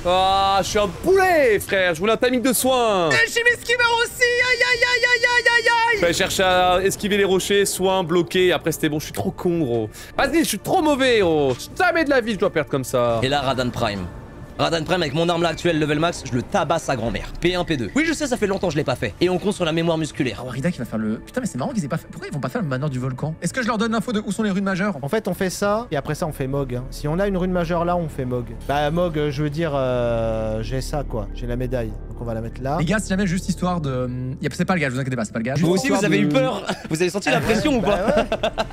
Speaker 7: Ah, je suis un poulet, frère. Je voulais un timing de soin.
Speaker 6: Et le chimiste qui meurt aussi. Aïe.
Speaker 7: Je cherche à esquiver les rochers, soin, bloquer, et après c'était bon, je suis trop con, gros. Vas-y, je suis trop mauvais, gros. Jamais de la vie je dois perdre comme ça.
Speaker 4: Et là, Radan Prime. Radan Prime avec mon arme là actuelle level max, je le tabasse à grand-mère. P1, P2. Oui, je sais, ça fait longtemps que je l'ai pas fait. Et on compte sur la mémoire musculaire.
Speaker 6: Ah, Rida qui va faire le... Putain mais c'est marrant qu'ils aient pas fait... Pourquoi ils vont pas faire le manoir du volcan? Est-ce que je leur donne l'info de où sont les runes majeures?
Speaker 2: En fait, on fait ça, et après ça, on fait Mog. Hein. Si on a une rune majeure là, on fait Mog. Bah, Mog, je veux dire, j'ai ça, quoi. J'ai la médaille. Donc, on va la mettre là.
Speaker 6: Les gars, si jamais juste histoire de... C'est pas le gars, je vous inquiétez pas, c'est pas le gars.
Speaker 4: Vous aussi, vous avez eu peur? Vous avez senti la pression ou pas?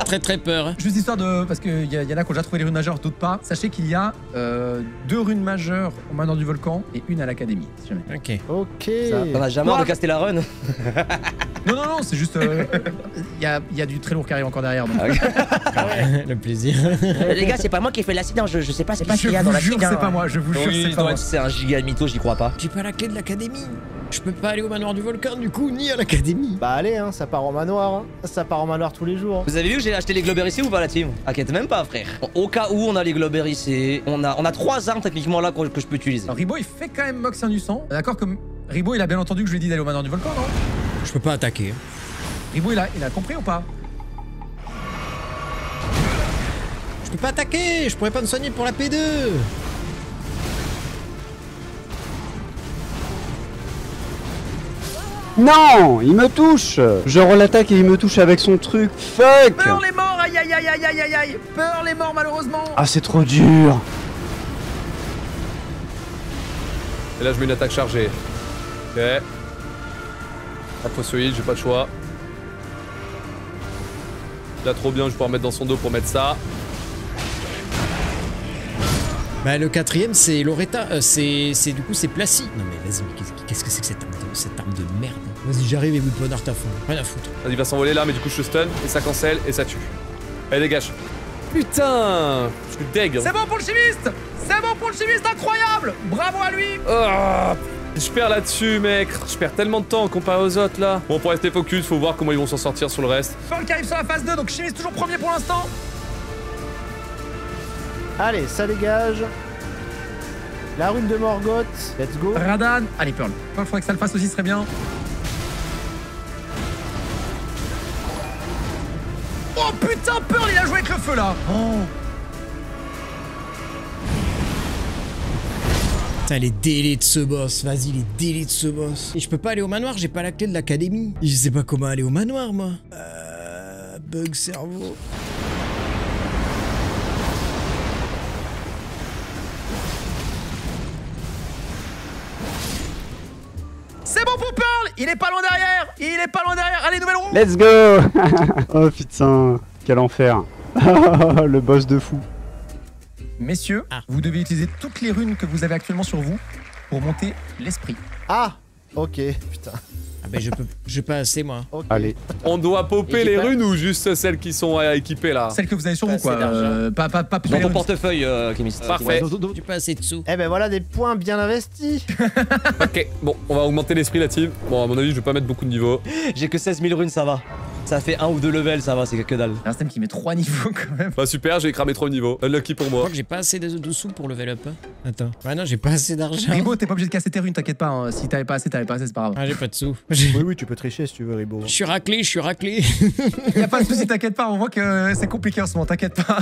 Speaker 3: Très très peur.
Speaker 6: Juste histoire de... Parce qu'il y en a qui ont déjà trouvé les runes majeures, d'autres pas. Sachez qu'il y a 2 runes majeures au manoir du volcan et une à l'académie, si jamais.
Speaker 3: Ok.
Speaker 4: T'en as jamais marre de caster la run?
Speaker 6: Non, c'est juste... Il y a du très lourd qui arrive encore derrière. Donc.
Speaker 3: Le plaisir.
Speaker 4: Les gars, c'est pas moi qui ai fait l'accident, je sais pas, c'est pas ce
Speaker 6: Je
Speaker 4: qu'il y a
Speaker 6: vous
Speaker 4: dans
Speaker 6: jure,
Speaker 4: l'accident.
Speaker 6: c'est pas moi, je vous jure, c'est pas moi.
Speaker 4: C'est un giga mytho, j'y crois pas.
Speaker 3: J'ai pas la clé de l'académie. Je peux pas aller au manoir du volcan du coup, ni à l'académie.
Speaker 2: Bah, allez, hein, ça part en manoir. Hein. Ça part en manoir tous les jours.
Speaker 4: Vous avez vu que j'ai acheté les globers ici ou pas, la team? Inquiète même pas, frère. Bon, au cas où on a les globers ici, on a 3 armes techniquement là que je peux utiliser.
Speaker 6: Alors, Ribo il fait quand même Moxien du sang. D'accord que Ribo il a bien entendu que je lui ai dit d'aller au manoir du volcan, non?
Speaker 3: Je peux pas attaquer.
Speaker 6: Ribo il a compris ou pas?
Speaker 3: Je peux pas attaquer. Je pourrais pas me soigner pour la P2.
Speaker 5: Non, il me touche. Je l'attaque et il me touche avec son truc. Fuck.
Speaker 6: Pearl est mort, aïe. Pearl est mort malheureusement.
Speaker 5: Ah, c'est trop dur.
Speaker 7: Et là, je mets une attaque chargée. Ok. Un fossoïde, j'ai pas le choix. Là, trop bien, je peux en mettre dans son dos pour mettre ça.
Speaker 3: Bah le quatrième c'est Loretta, c'est du coup c'est Placy. Non mais vas-y, mais qu'est-ce que c'est que cette arme de merde? Vas-y, j'arrive et Weapon t'as fond, rien à foutre.
Speaker 7: Vas-y, il va s'envoler là, mais du coup je stun, et ça cancelle, et ça tue. Allez, dégage. Putain, je suis deg.
Speaker 6: C'est bon pour le chimiste, incroyable. Bravo à lui.
Speaker 7: Oh, je perds là-dessus, mec. Je perds tellement de temps comparé aux autres là. Bon, pour rester focus, faut voir comment ils vont s'en sortir sur le reste.
Speaker 6: Pearl qui arrive sur la phase 2, donc chimiste toujours premier pour l'instant.
Speaker 2: Allez, ça dégage. La rune de Morgoth, let's go.
Speaker 6: Radan. Allez, Pearl, faudrait que ça le fasse aussi, ce serait bien. Oh putain, Pearl, il a joué avec le feu là. Oh.
Speaker 3: Putain, les délais de ce boss, vas-y, les délais de ce boss. Et je peux pas aller au manoir, j'ai pas la clé de l'académie. Je sais pas comment aller au manoir, moi. Bug cerveau.
Speaker 6: C'est bon pour Pearl. Il est pas loin derrière. Allez, nouvelle roue.
Speaker 5: Let's go. Oh putain, quel enfer. Le boss de fou.
Speaker 6: Messieurs, vous devez utiliser toutes les runes que vous avez actuellement sur vous pour monter l'esprit.
Speaker 2: Ah, ok, putain.
Speaker 3: Ah bah je pas assez moi.
Speaker 2: Okay.
Speaker 5: Allez.
Speaker 7: On doit popper les runes ou juste celles qui sont équipées là?
Speaker 6: Celles que vous avez sur vous, quoi. Pas
Speaker 4: dans ton portefeuille, Chemist.
Speaker 7: Parfait.
Speaker 3: J'ai pas assez de sous.
Speaker 2: Eh ben voilà des points bien investis.
Speaker 7: Ok, bon, on va augmenter l'esprit la team. Bon, à mon avis, je vais pas mettre beaucoup de niveaux.
Speaker 4: J'ai que 16 000 runes, ça va. Ça fait 1 ou 2 levels, ça va, c'est que dalle.
Speaker 6: Un système qui met 3 niveaux quand même.
Speaker 7: Bah super, j'ai cramé 3 niveaux. Unlucky pour
Speaker 3: Je
Speaker 7: moi.
Speaker 3: crois que j'ai pas assez de sous pour level up. Attends. Ah non, j'ai pas assez d'argent.
Speaker 6: Ribo, t'es pas obligé de casser tes runes, t'inquiète pas. Hein. Si t'avais pas assez, c'est pas grave.
Speaker 3: Ah, j'ai pas de sous.
Speaker 2: Oui, tu peux tricher si tu veux, Ribo.
Speaker 3: Je suis raclé, je suis raclé.
Speaker 6: Y'a pas de soucis, t'inquiète pas. On voit que c'est compliqué en ce moment, t'inquiète pas.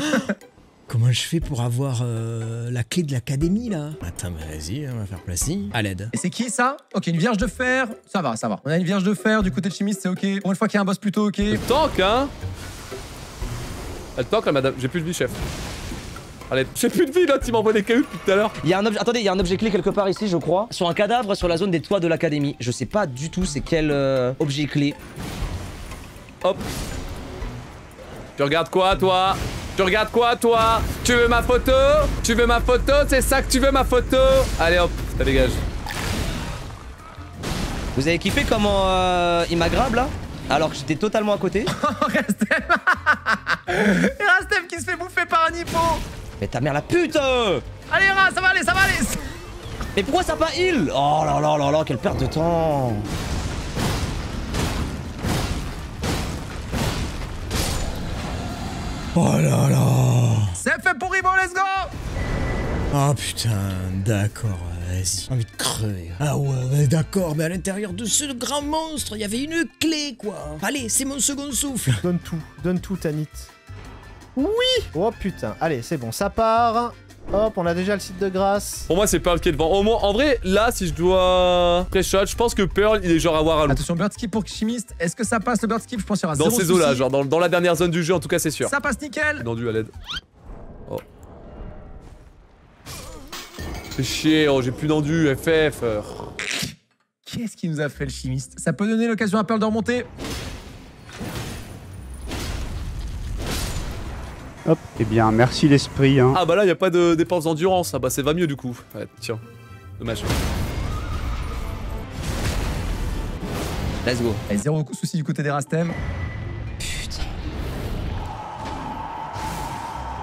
Speaker 3: Comment je fais pour avoir la clé de l'académie là? Attends, bah vas-y, on va faire placer. À l'aide.
Speaker 6: Et c'est qui ça? Ok, une vierge de fer. Ça va, ça va. On a une vierge de fer du côté de chimiste, c'est ok. Pour une fois qu'il y a un boss plutôt ok.
Speaker 7: Elle tank, hein. Elle tank, la madame. J'ai plus de vie, chef. Allez, j'ai plus de vie là, tu m'envoies des cailloux depuis tout à l'heure.
Speaker 4: Il y a un objet, attendez, il y a un objet clé quelque part ici, je crois. Sur un cadavre sur la zone des toits de l'académie. Je sais pas du tout c'est quel objet clé.
Speaker 7: Hop. Tu regardes quoi, toi? Tu regardes quoi, toi? Tu veux ma photo? Tu veux ma photo? C'est ça que tu veux, ma photo? Allez, hop, ça dégage.
Speaker 4: Vous avez kiffé comment il m'a grab là? Alors que j'étais totalement à côté.
Speaker 6: Rastem Rastem qui se fait bouffer par un hippo.
Speaker 4: Mais ta mère la pute!
Speaker 6: Allez, Ra, ça va aller, ça va aller.
Speaker 4: Mais pourquoi ça pas heal? Oh là là là là, quelle perte de temps!
Speaker 3: Oh là là.
Speaker 6: C'est fait pour Ribo, let's go.
Speaker 3: Oh putain, d'accord, vas-y. J'ai envie de crever. Ah ouais, d'accord, mais à l'intérieur de ce grand monstre, il y avait une clé, quoi. Allez, c'est mon second souffle.
Speaker 2: Donne tout, Tanit. Oui. Oh putain, allez, c'est bon, ça part. Hop, on a déjà le site de grâce.
Speaker 7: Pour moi, c'est Pearl qui est devant. Au moins, en vrai, là, si je dois pré-shot, je pense que Pearl, il est genre à voir à l'eau.
Speaker 6: Attention, bird skip pour chimiste. Est-ce que ça passe le bird skip? Je pense qu'il y aura
Speaker 7: Dans
Speaker 6: zéro
Speaker 7: ces eaux-là,
Speaker 6: souci.
Speaker 7: genre dans la dernière zone du jeu, en tout cas, c'est sûr.
Speaker 6: Ça passe nickel.
Speaker 7: Tendu à l'aide. Oh. C'est chier, oh, j'ai plus d'endu, FF.
Speaker 6: Qu'est-ce qui nous a fait le chimiste? Ça peut donner l'occasion à Pearl de remonter.
Speaker 5: Hop, eh bien, merci l'esprit, hein.
Speaker 7: Ah bah là, y a pas de dépenses d'endurance. Ah bah, ça va mieux du coup. Ouais, tiens. Dommage.
Speaker 4: Let's go.
Speaker 6: Et zéro souci du côté des Rastem.
Speaker 4: Putain.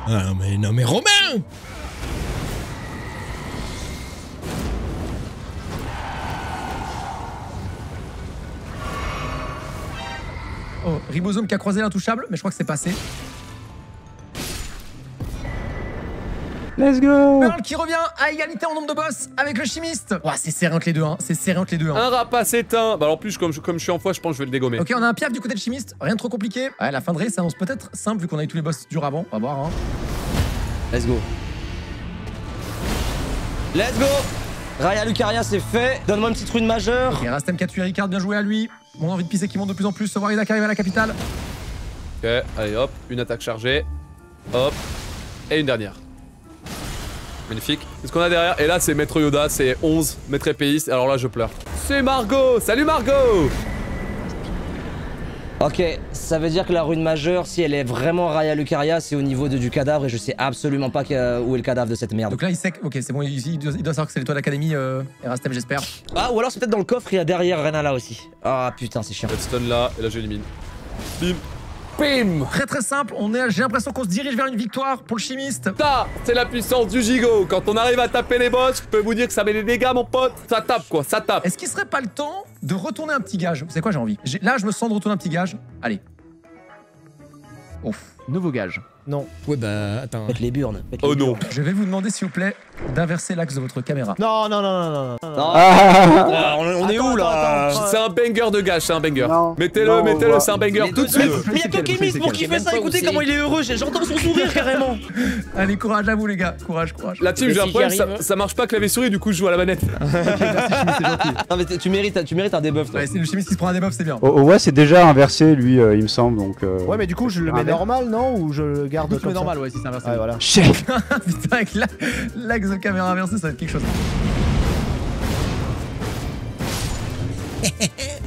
Speaker 3: Ah non mais Romain!
Speaker 6: Oh, Ribosome qui a croisé l'intouchable, mais je crois que c'est passé.
Speaker 5: Let's go.
Speaker 6: Pearl qui revient à égalité en nombre de boss avec le chimiste. Ouah, c'est serré entre les deux, hein. C'est serré entre les deux. Hein.
Speaker 7: Un rapace éteint. Bah en plus, comme je suis en foi, je pense que je vais le dégommer.
Speaker 6: Ok, on a un piaf du côté de chimiste. Rien de trop compliqué. Ouais, la fin de race s'annonce peut-être simple vu qu'on a eu tous les boss durs avant. On va voir, hein.
Speaker 4: Let's go. Let's go. Raya Lucaria, c'est fait. Donne-moi une petite rune majeure.
Speaker 6: Ok, Rastem qui a tué Ricard, bien joué à lui. Mon envie de pisser qui monte de plus en plus. Warida qui arrive à la capitale.
Speaker 7: Ok, allez hop, une attaque chargée. Hop. Et une dernière. Magnifique. Qu'est-ce qu'on a derrière? Et là, c'est Maître Yoda, c'est 11, Maître épéiste. Alors là, je pleure. C'est Margot. Salut Margot.
Speaker 4: Ok, ça veut dire que la rune majeure, si elle est vraiment Raya Lucaria, c'est au niveau du cadavre et je sais absolument pas où est le cadavre de cette merde.
Speaker 6: Donc là, il sait que. Ok, c'est bon, il doit savoir que c'est l'étoile d'académie et Rastem, j'espère.
Speaker 4: Ah, ou alors c'est peut-être dans le coffre, il y a derrière Renala aussi. Ah putain, c'est chiant.
Speaker 7: Redstone là, et là, j'élimine. Bim. Bim.
Speaker 6: Très très simple, j'ai l'impression qu'on se dirige vers une victoire pour le chimiste.
Speaker 7: Ça, c'est la puissance du gigot. Quand on arrive à taper les boss, je peux vous dire que ça met des dégâts, mon pote. Ça tape, quoi, ça tape.
Speaker 6: Est-ce qu'il serait pas le temps de retourner un petit gage? Vous savez quoi, j'ai envie. Là, je me sens de retourner un petit gage. Allez. Ouf.
Speaker 1: Nouveau gage.
Speaker 2: Non.
Speaker 3: Ouais bah attends.
Speaker 4: Faites les burnes.
Speaker 7: Oh non.
Speaker 6: Je vais vous demander, s'il vous plaît, d'inverser l'axe de votre caméra.
Speaker 2: Non.
Speaker 4: On est où là?
Speaker 7: C'est un banger de gage, c'est un banger.
Speaker 5: Non.
Speaker 7: Mettez-le,
Speaker 5: Non,
Speaker 7: c'est un banger tout de suite.
Speaker 4: Mais y'a Tokimis pour kiffer ça, écoutez comment il est heureux, j'entends son sourire carrément.
Speaker 6: Allez, courage à vous, les gars. Courage.
Speaker 7: La team, j'ai un problème, ça marche pas clavier souris, du coup je joue à la manette.
Speaker 4: Non mais tu mérites un debuff toi.
Speaker 6: Ouais, c'est le chimiste qui se prend un debuff, c'est bien.
Speaker 5: Oh, ouais, c'est déjà inversé, lui, il me semble, donc...
Speaker 2: Ouais, mais du coup, je le mets normal, non? Ou je le garde
Speaker 6: Donc,
Speaker 2: comme
Speaker 6: c'est
Speaker 2: ça?
Speaker 6: normal, ouais, si c'est inversé.
Speaker 2: Ouais, voilà.
Speaker 5: Chef.
Speaker 6: Putain, avec l'axe de caméra inversé, ça va être quelque chose.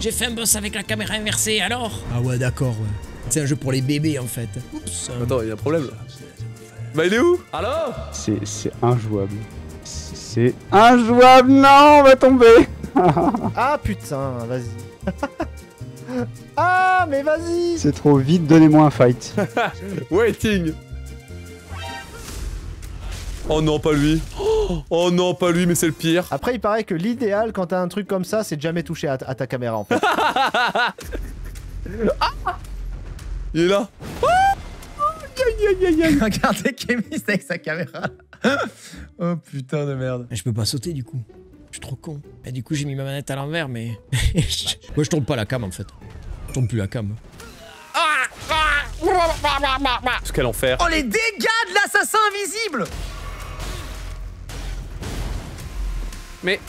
Speaker 3: J'ai fait un boss avec la caméra inversée, alors? Ah ouais, d'accord, ouais. C'est un jeu pour les bébés, en fait. Oups.
Speaker 7: Attends, il y a un problème là. Bah il est où? Allô?
Speaker 5: C'est injouable. C'est injouable, non, on va tomber.
Speaker 2: Ah putain, vas-y. Ah, mais vas-y.
Speaker 5: C'est trop vite, donnez-moi un fight.
Speaker 7: Waiting. Oh non, pas lui. Oh non, pas lui, mais c'est le pire.
Speaker 2: Après, il paraît que l'idéal quand t'as un truc comme ça, c'est de jamais toucher à ta caméra en fait.
Speaker 7: Il est là.
Speaker 6: Regardez Kémis avec sa caméra. Oh putain de merde.
Speaker 3: Je peux pas sauter du coup. Je suis trop con. Et du coup, j'ai mis ma manette à l'envers, mais. Moi, je tourne pas la cam en fait. Je tourne plus la cam.
Speaker 7: Quel enfer.
Speaker 6: Oh les dégâts de l'assassin invisible.
Speaker 7: Mais...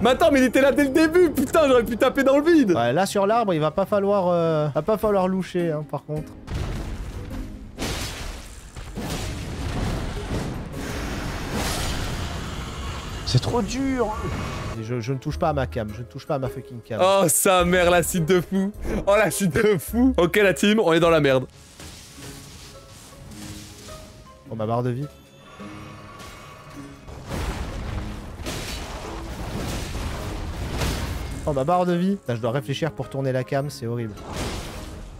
Speaker 7: Mais attends, mais il était là dès le début, putain, j'aurais pu taper dans le vide.
Speaker 2: Ouais, là sur l'arbre, il va pas falloir loucher, hein, par contre.
Speaker 5: C'est trop dur.
Speaker 2: Et je ne touche pas à ma cam, je ne touche pas à ma fucking cam.
Speaker 7: Oh, sa mère, la chute de fou. Oh, la chute de fou. Ok, la team, on est dans la merde.
Speaker 2: Oh, ma barre de vie. Oh, ma barre de vie. Putain, je dois réfléchir pour tourner la cam, c'est horrible.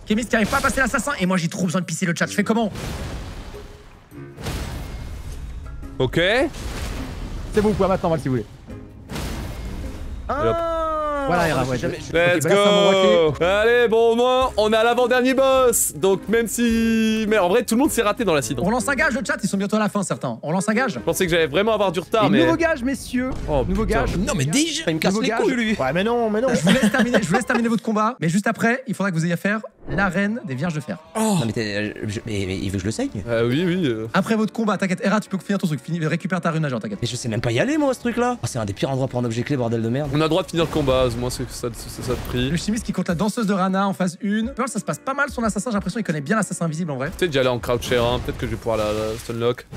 Speaker 6: Kémis qui arrive pas à passer l'assassin et moi j'ai trop besoin de pisser le chat. Je fais comment?
Speaker 7: Ok.
Speaker 1: C'est bon, vous pouvez maintenant, si vous voulez. Voilà, Hera, ouais.
Speaker 7: Let's go. Allez, bon, au moins, on est à l'avant-dernier boss. Donc, même si... Mais en vrai, tout le monde s'est raté dans l'acide.
Speaker 6: On lance un gage, le chat, ils sont bientôt à la fin, certains. On lance un gage.
Speaker 7: Je pensais que j'allais vraiment avoir du retard,
Speaker 1: Et
Speaker 7: mais...
Speaker 1: nouveau gage, messieurs.
Speaker 7: Oh,
Speaker 1: nouveau
Speaker 7: putain.
Speaker 1: gage.
Speaker 3: Non, mais déjà.
Speaker 4: Il me casse
Speaker 1: Nouveau
Speaker 4: les
Speaker 1: gage.
Speaker 4: couilles, lui.
Speaker 2: Ouais, mais non, mais non.
Speaker 6: Je vous laisse terminer votre combat, mais juste après, il faudra que vous ayez à faire l'arène des Vierges de Fer.
Speaker 3: Oh.
Speaker 4: Non, mais, mais il veut que je le saigne.
Speaker 7: Oui, oui.
Speaker 6: Après votre combat, t'inquiète, Hera, tu peux finir ton truc, récupère ta rune nageur, t'inquiète.
Speaker 4: Mais je sais même pas y aller, moi, ce truc-là. Oh, c'est un des pires endroits pour un objet clé, bordel de merde.
Speaker 7: On a le droit de finir le combat, moi, c'est ça de prix.
Speaker 6: Le chimiste qui compte la danseuse de Rana en phase 1. Pearl, ça se passe pas mal son assassin, j'ai l'impression qu'il connaît bien l'assassin invisible en vrai.
Speaker 7: Peut-être déjà aller en croucher, hein. Peut-être que je vais pouvoir la stunlock.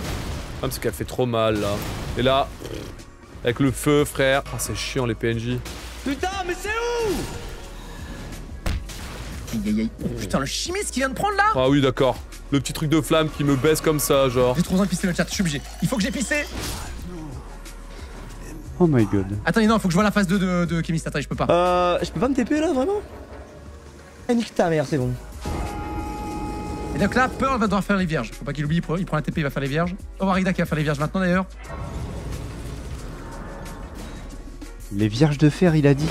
Speaker 7: Ah, c'est qu'elle fait trop mal, là. Et là, avec le feu, frère. Ah, c'est chiant, les PNJ.
Speaker 4: Putain, mais c'est où?
Speaker 6: Oh, putain, le chimiste qui vient de prendre là.
Speaker 7: Ah oui, d'accord. Le petit truc de flamme qui me baisse comme ça, genre.
Speaker 6: J'ai trop besoin de pisser le chat, je suis obligé. Il faut que j'ai pissé.
Speaker 5: Oh my god.
Speaker 6: Attends, non, faut que je vois la phase 2 de chimiste. Attends, je peux pas.
Speaker 4: Je peux pas me TP là, vraiment? Ah, nique ta mère, c'est bon.
Speaker 6: Et donc là, Pearl va devoir faire les vierges. Faut pas qu'il oublie, il prend la TP, il va faire les vierges. Oh, Warida qui va faire les vierges maintenant d'ailleurs.
Speaker 5: Les vierges de fer, il a dit.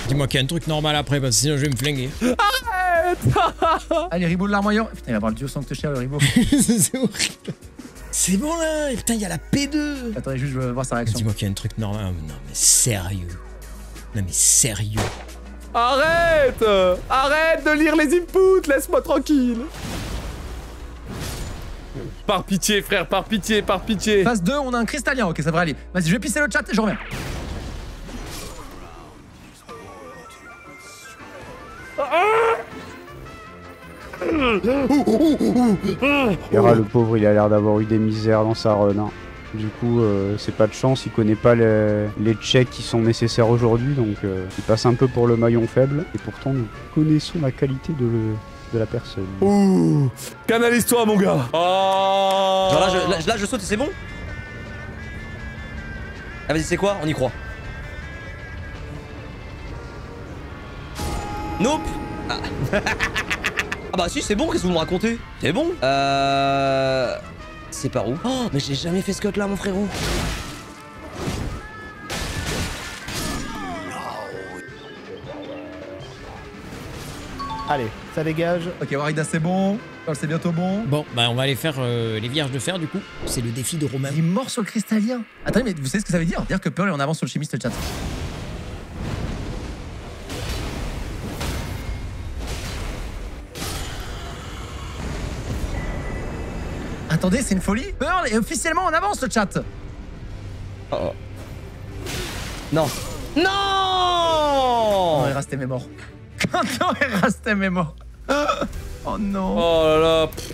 Speaker 3: Dis-moi qu'il y a un truc normal après, parce que sinon je vais me flinguer.
Speaker 6: Allez, Ribot de l'armoyeur. Putain, il va avoir le dieu sanctuaire, le Ribot.
Speaker 3: C'est horrible. C'est bon là. Et putain, il y a la P2.
Speaker 6: Attendez, juste, je veux voir sa réaction.
Speaker 3: Dis-moi qu'il y a un truc normal. Non, mais sérieux. Non, mais sérieux.
Speaker 7: Arrête! Arrête de lire les inputs, laisse-moi tranquille. Par pitié, frère, par pitié, par pitié.
Speaker 6: Phase 2, on a un cristallien, ok, ça devrait aller. Vas-y, je vais pisser le chat et je reviens.
Speaker 5: Hera, le pauvre, il a l'air d'avoir eu des misères dans sa run. Hein. Du coup, c'est pas de chance, il connaît pas les checks qui sont nécessaires aujourd'hui, donc il passe un peu pour le maillon faible. Et pourtant, nous connaissons la qualité de la personne.
Speaker 7: Ouh, canalise-toi, mon gars. Oh.
Speaker 4: Genre là, je saute et c'est bon? Ah, vas-y, c'est quoi? On y croit. Nope. Ah. Ah bah si, c'est bon, qu'est-ce que vous me racontez? C'est bon. C'est par où? Oh, mais j'ai jamais fait ce cut là, mon frérot.
Speaker 2: Allez, ça dégage.
Speaker 6: Ok, Warida, c'est bon. Pearl, c'est bientôt bon.
Speaker 3: Bon, bah on va aller faire les vierges de fer du coup. C'est le défi de Romain.
Speaker 6: Il est mort sur le cristallien. Attendez, mais vous savez ce que ça veut dire? Dire que Pearl est en avance sur le chimiste, le chat. Attendez, c'est une folie. Pearl est officiellement en avance, le chat.
Speaker 4: Oh. Non. Non.
Speaker 6: Oh, Erastem est mort. Non, Erastem est mort. Oh non.
Speaker 7: Oh là là. Pff.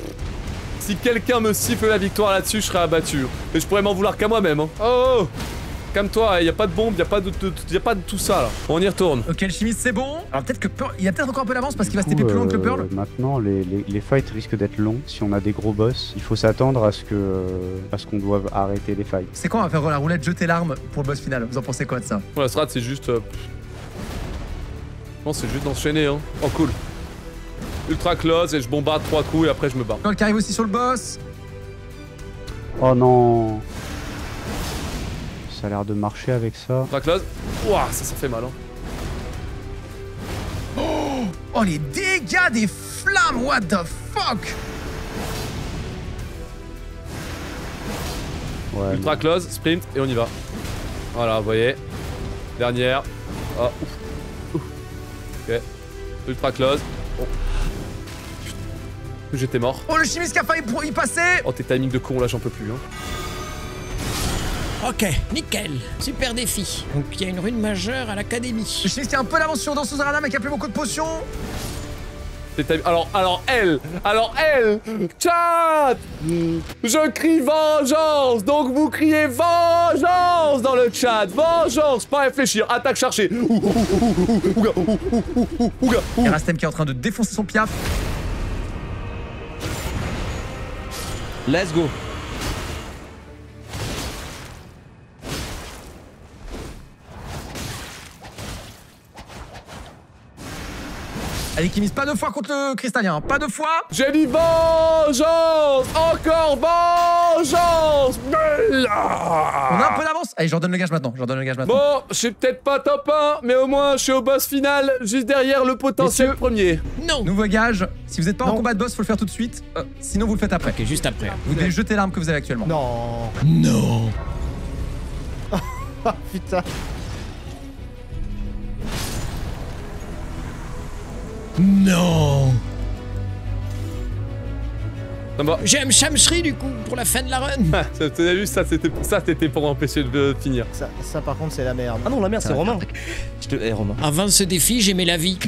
Speaker 7: Si quelqu'un me siffle la victoire là-dessus, je serai abattu. Et je pourrais m'en vouloir qu'à moi-même. Hein. Oh, calme-toi, y a pas de bombe, y a pas de tout ça là. On y retourne.
Speaker 6: Ok, le chimiste c'est bon. Alors peut-être que Pearl, il y a peut-être encore un peu d'avance parce qu'il va se TP plus loin que le Pearl.
Speaker 5: Maintenant, les fights risquent d'être longs. Si on a des gros boss, il faut s'attendre à ce qu'on doive arrêter les fights.
Speaker 6: C'est quoi, on va faire la roulette jeter l'arme pour le boss final? Vous en pensez quoi de ça?
Speaker 7: Bon, la strat, c'est juste. Non, c'est juste d'enchaîner, hein. Oh, cool. Ultra close et je bombarde 3 coups et après je me barre.
Speaker 6: Pearl qui arrive aussi sur le boss.
Speaker 5: Oh non. Ça a l'air de marcher avec ça.
Speaker 7: Draclose. Ouah, ça fait mal. Hein.
Speaker 6: Oh, les dégâts des flammes, what the fuck?
Speaker 5: Ouais.
Speaker 7: Ultra close, sprint et on y va. Voilà, vous voyez. Dernière. Ah, ouf. Ouf. Ok. Ultra close. Oh. J'étais mort.
Speaker 6: Oh, le chimiste qui a failli y passer.
Speaker 7: Oh, tes timings de con là, j'en peux plus. Hein.
Speaker 3: Ok, nickel. Super défi. Donc il y a une rune majeure à l'académie.
Speaker 6: Le chimiste qui a un peu d'avance sur Danseuse Arana mais qui a plus beaucoup de potions.
Speaker 7: Alors elle, chat, je crie vengeance, donc vous criez vengeance dans le chat, vengeance, pas réfléchir, attaque chercher.
Speaker 6: Et Rastem qui est en train de défoncer son piaf.
Speaker 4: Let's go.
Speaker 6: Allez, qui mise pas deux fois contre le cristallien, pas deux fois.
Speaker 7: J'ai dit vengeance, encore vengeance.
Speaker 6: On a un peu d'avance. Allez, je redonne le gage maintenant,
Speaker 7: Bon, je suis peut-être pas top 1, mais au moins je suis au boss final, juste derrière le potentiel
Speaker 6: Messieurs.
Speaker 7: premier.
Speaker 3: Non.
Speaker 6: Nouveau gage, si vous n'êtes pas en combat de boss, faut le faire tout de suite. Sinon, vous le faites après.
Speaker 3: Ok, juste après.
Speaker 6: Vous devez jeter l'arme que vous avez actuellement.
Speaker 2: Non.
Speaker 3: Non.
Speaker 2: Putain.
Speaker 3: Non.
Speaker 7: Ça va.
Speaker 3: J'aime Shamshri du coup pour la fin de la run.
Speaker 7: T'as vu, ça c'était pour empêcher de finir.
Speaker 2: Ça par contre c'est la merde.
Speaker 4: Ah non, la merde, c'est Romain. Romain.
Speaker 3: Avant ce défi, j'aimais la vie.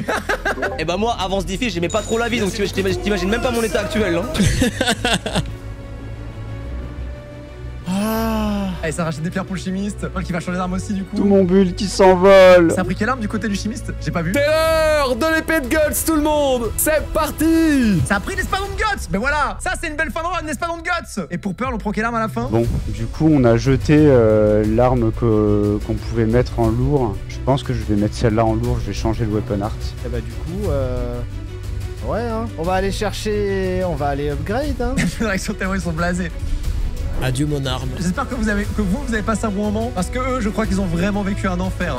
Speaker 4: Et bah moi, avant ce défi, j'aimais pas trop la vie, donc je t'imagine même pas mon état actuel. Hein.
Speaker 6: Allez, ça rachète des pierres pour le chimiste. Paul qui va changer d'arme aussi du coup.
Speaker 5: Tout mon bulle qui s'envole.
Speaker 6: Ça a pris quelle arme du côté du chimiste? J'ai pas vu.
Speaker 7: C'est l'heure de l'épée de Guts, tout le monde. C'est parti.
Speaker 6: Ça a pris l'espadon de Guts. Mais voilà, ça c'est une belle fin de run, l'espadon de Guts. Et pour Pearl, on prend quelle arme à la fin?
Speaker 5: Bon, du coup, on a jeté l'arme qu'on pouvait mettre en lourd. Je pense que je vais mettre celle-là en lourd, je vais changer le weapon art.
Speaker 2: Et bah du coup, ouais hein. On va aller chercher, on va aller upgrade hein.
Speaker 6: Les réactions terror, ils sont blasés.
Speaker 3: Adieu mon arme.
Speaker 6: J'espère que vous avez passé un bon moment. Parce que eux, je crois qu'ils ont vraiment vécu un enfer.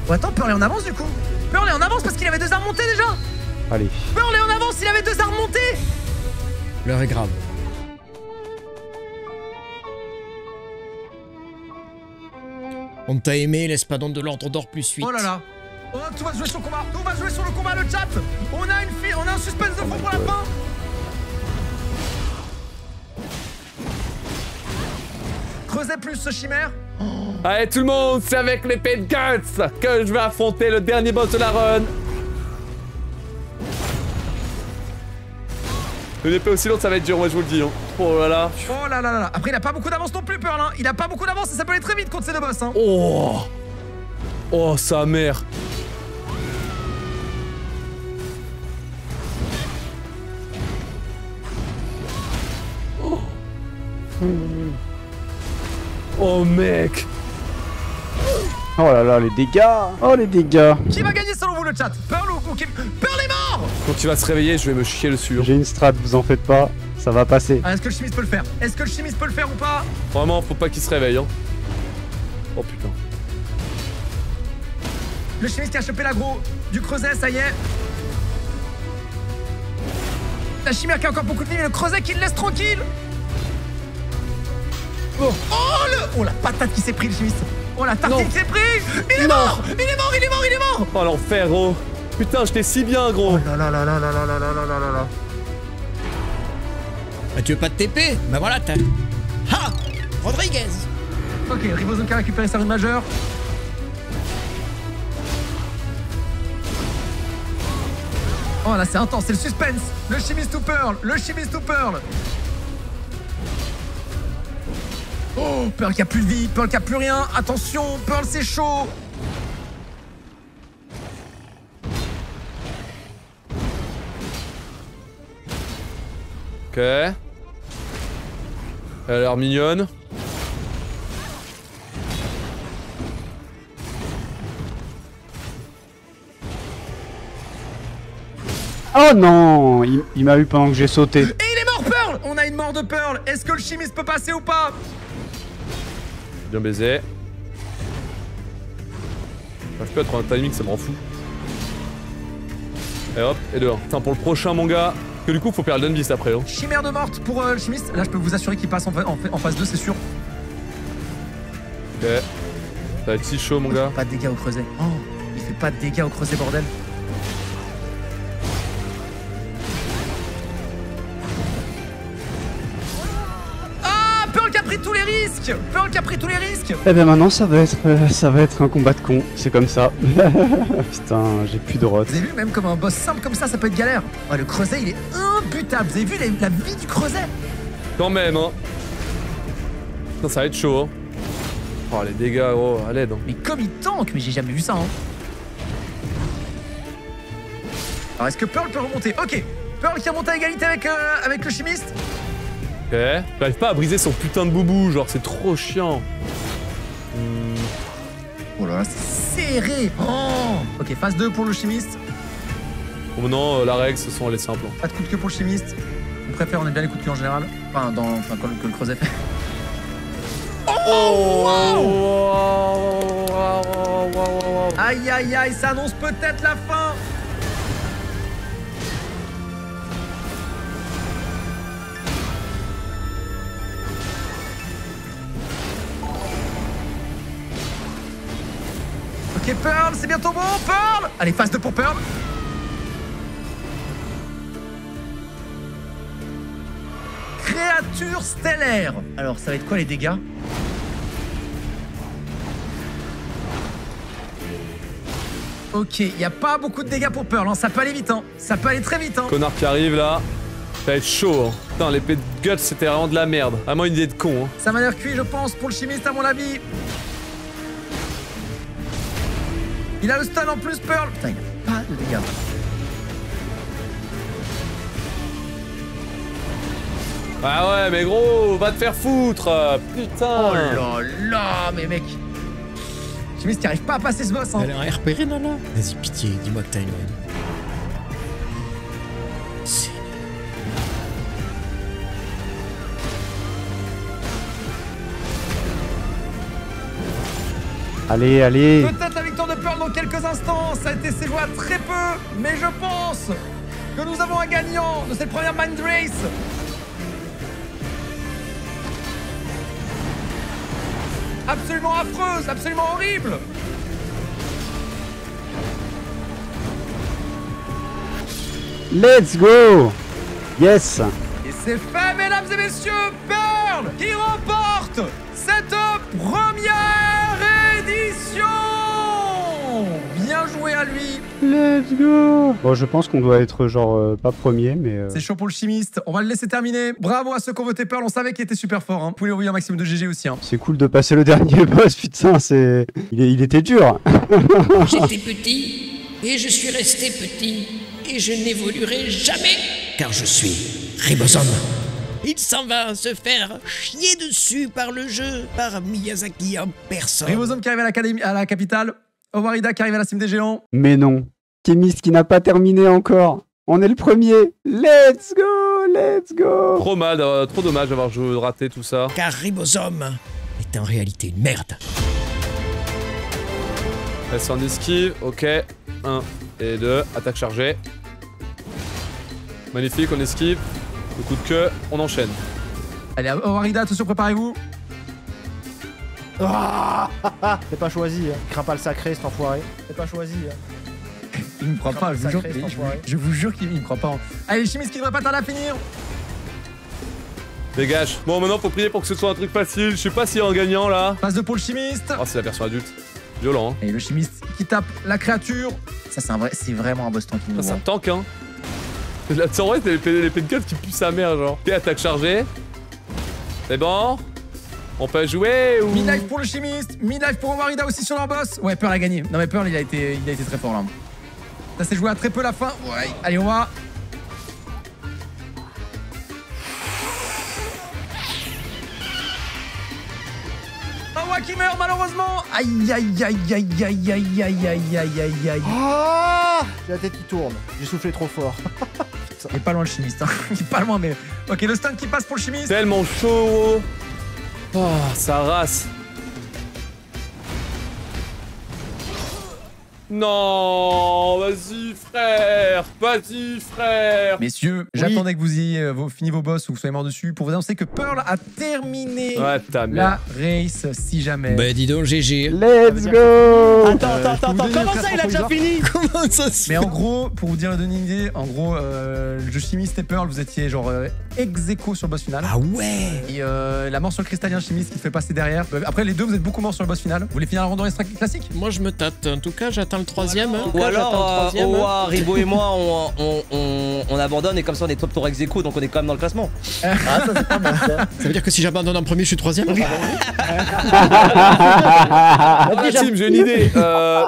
Speaker 6: Oh, attends, Pearl est en avance du coup. Pearl est en avance parce qu'il avait deux armes montées déjà.
Speaker 5: Allez.
Speaker 6: Pearl est en avance, il avait deux armes montées.
Speaker 3: L'heure est grave. On t'a aimé, l'espadon de l'ordre d'or plus 8.
Speaker 6: Oh là là. Oh, tout va se jouer sur le combat. Tout va se jouer sur le combat, le chat. On a un suspense de fond pour la fin. Creusez plus ce chimère.
Speaker 7: Allez tout le monde, c'est avec l'épée de Guts que je vais affronter le dernier boss de la run. Une épée aussi lourde, ça va être dur, moi je vous le dis. Hein. Oh là là.
Speaker 6: Oh là là là là. Après, il a pas beaucoup d'avance non plus, Pearl. Hein. Il a pas beaucoup d'avance et ça peut aller très vite contre ces deux boss. Hein.
Speaker 7: Oh. Oh sa mère. Oh mec.
Speaker 5: Oh là là, les dégâts. Oh les dégâts.
Speaker 6: Qui va gagner selon vous le chat? Pearl ou Kevin? Pearl est mort.
Speaker 7: Quand il va se réveiller, je vais me chier dessus. Hein.
Speaker 5: J'ai une strat, vous en faites pas. Ça va passer.
Speaker 6: Ah, est-ce que le chimiste peut le faire? Est-ce que le chimiste peut le faire ou pas?
Speaker 7: Vraiment, faut pas qu'il se réveille. Hein. Oh putain.
Speaker 6: Le chimiste qui a chopé l'aggro du creuset, ça y est. La chimère qui a encore beaucoup de vie, mais le creuset qui le laisse tranquille. Oh la patate qui s'est pris le chimiste. Oh la tartine qui s'est pris. Il est mort. Il est mort, il est mort, il est mort.
Speaker 7: Oh l'enfer gros. Putain, j'étais si bien gros.
Speaker 2: Oh là là là là là là là là là là là.
Speaker 3: Bah, tu veux pas de TP? Bah voilà, t'as... Ha! Rodriguez!
Speaker 6: Ok, Ribosome qui a récupéré sa rune majeure. Oh là c'est intense, c'est le suspense. Le chimiste to Pearl, le chimiste to Pearl. Oh, Pearl qui a plus de vie, Pearl qui a plus rien. Attention, Pearl c'est chaud.
Speaker 7: Ok. Elle a l'air mignonne.
Speaker 5: Oh non, il m'a eu pendant que j'ai sauté.
Speaker 6: Et il est mort, Pearl. On a une mort de Pearl. Est-ce que le chimiste peut passer ou pas?
Speaker 7: Bien baisé. Je peux être un timing, ça m'en fout. Et hop, et dehors. Putain, pour le prochain, mon gars. Que du coup, faut perdre l'Unbeast après. Hein.
Speaker 6: Chimère de morte pour le chimiste. Là, je peux vous assurer qu'il passe en phase 2, c'est sûr.
Speaker 7: Ok. Ça va être si chaud, mon gars.
Speaker 6: Pas de dégâts au creuset. Oh, il fait pas de dégâts au creuset, bordel. Ah, Pearl qui a pris tous les risques. Pearl qui a pris tous les risques.
Speaker 5: Eh ben maintenant ça va être un combat de con, c'est comme ça. Putain, j'ai plus de rot.
Speaker 6: Vous avez vu, même comme un boss simple comme ça peut être galère. Oh, le creuset, il est imbutable. Vous avez vu la vie du creuset?
Speaker 7: Quand même, hein. Putain, ça va être chaud, hein. Oh, les dégâts, oh, à l'aide. Hein.
Speaker 6: Mais comme il tank, mais j'ai jamais vu ça, hein. Alors, est-ce que Pearl peut remonter? Ok, Pearl qui remonte à égalité avec le chimiste.
Speaker 7: Ok. J'arrive pas à briser son putain de boubou, genre, c'est trop chiant.
Speaker 6: Oh là là, c'est serré. Oh. Ok, phase 2 pour le chimiste.
Speaker 7: Bon, maintenant, la règle, ce sont les simples.
Speaker 6: Pas de coup de queue pour le chimiste. On préfère, on aime bien les coups de queue en général. Enfin, quand le creuset fait. Oh, wow. Aïe, aïe, aïe, ça annonce peut-être la fin. Ok, Pearl, c'est bientôt bon, Pearl. Allez, phase 2 pour Pearl. Créature stellaire. Alors, ça va être quoi les dégâts? Ok, il n'y a pas beaucoup de dégâts pour Pearl, hein. Ça peut aller vite, hein. Ça peut aller très vite, hein.
Speaker 7: Connard qui arrive là. Ça va être chaud, hein. Putain, l'épée de Guts, c'était vraiment de la merde. Vraiment une idée de con, hein.
Speaker 6: Ça m'a l'air cuit, je pense, pour le chimiste, à mon avis. Il a le stun en plus, Pearl. Putain, il n'a pas de dégâts.
Speaker 7: Ah ouais, mais gros, va te faire foutre. Putain.
Speaker 6: Oh là là, mais mec. Chimiste qui arrive pas à passer ce boss, hein.
Speaker 3: Elle a un RP, Nala. Vas-y, pitié, dis-moi que t'as une rune.
Speaker 5: Allez, allez.
Speaker 6: Peut-être la victoire de Pearl dans quelques instants. Ça a été ses joueurs très peu, mais je pense que nous avons un gagnant de cette première Mind Race. Absolument affreuse, absolument horrible.
Speaker 5: Let's go. Yes.
Speaker 6: Et c'est fait, mesdames et messieurs, Pearl qui remporte cette première édition. Bien joué à lui.
Speaker 5: Let's go. Bon, je pense qu'on doit être genre pas premier, mais...
Speaker 6: C'est chaud pour le chimiste. On va le laisser terminer. Bravo à ceux qui ont voté Pearl. On savait qu'il était super fort. Hein. Vous pouvez envoyer un maximum de GG aussi. Hein.
Speaker 5: C'est cool de passer le dernier boss, putain, c'est... Il était dur.
Speaker 10: J'étais petit et je suis resté petit et je n'évoluerai jamais car je suis Ribosome. Il s'en va se faire chier dessus par le jeu, par Miyazaki en personne.
Speaker 6: Ribosome qui arrive à la capitale. Owarida qui arrive à la cime des géants.
Speaker 5: Mais non. Chimiste qui n'a pas terminé encore. On est le premier. Let's go, let's go.
Speaker 7: Trop mal, trop dommage d'avoir raté tout ça.
Speaker 10: Car Ribosome est en réalité une merde.
Speaker 7: Elle s'en esquive, ok. 1 et 2, attaque chargée. Magnifique, on esquive. Le coup de queue, on enchaîne.
Speaker 6: Allez, Owarida, attention, préparez-vous.
Speaker 2: C'est pas choisi, hein. Crains pas le sacré, cet enfoiré. C'est pas choisi, hein.
Speaker 6: Il me croit pas, je vous jure qu'il me croit pas. Allez, chimiste qui devrait pas tarder à finir.
Speaker 7: Dégage. Bon, maintenant, faut prier pour que ce soit un truc facile. Je sais pas s'il y a un gagnant là.
Speaker 6: Passe de pour le chimiste.
Speaker 7: Oh, c'est la version adulte. Violent, hein.
Speaker 6: Et le chimiste qui tape la créature. Ça, c'est vraiment un boss tanking.
Speaker 7: Ça tank, hein. Là, en vrai, c'est l'épée de gueule qui pue sa mère, genre. Et attaque chargée. C'est bon. On peut jouer ou...
Speaker 6: Mid-life pour le chimiste, mid-life pour Owarida aussi sur leur boss. Ouais, Pearl a gagné. Non mais Pearl, il a été très fort là. Ça s'est joué à très peu la fin. Ouais, allez, on va. Awa qui meurt malheureusement. Aïe, aïe, aïe, aïe, aïe, aïe, aïe, aïe, aïe, aïe, aïe.
Speaker 2: Oh, j'ai la tête qui tourne. J'ai soufflé trop fort.
Speaker 6: Il est pas loin le chimiste, hein. Il est pas loin, mais Ok, le stun qui passe pour le chimiste.
Speaker 7: Tellement chaud. Oh, ça race. Non, vas-y frère, vas-y frère.
Speaker 6: Messieurs, j'attendais que vous ayez fini vos boss ou vous soyez morts dessus pour vous annoncer que Pearl a terminé la race si jamais.
Speaker 3: Bah dis donc GG.
Speaker 5: Let's go.
Speaker 4: Attends, comment ça il a déjà fini?
Speaker 3: Comment ça se fait?
Speaker 6: Mais en gros, pour vous dire donner une idée, en gros, le jeu chimiste et Pearl, vous étiez genre ex-aequo sur le boss final.
Speaker 3: Ah ouais.
Speaker 6: Et la mort sur le cristallien chimiste qui fait passer derrière. Après les deux, vous êtes beaucoup morts sur le boss final. Vous voulez finir la ronde classique?
Speaker 9: Moi, je me tâte. En tout cas, j'attends le troisième.
Speaker 4: Ou alors, Owa, Ribo et moi, on abandonne et comme ça on est top tour ex-aequo, donc on est quand même dans le classement.
Speaker 2: Ah, ça c'est pas mal ça.
Speaker 3: Ça veut dire que si j'abandonne en premier, je suis troisième?
Speaker 7: Ah, team, j'ai une idée.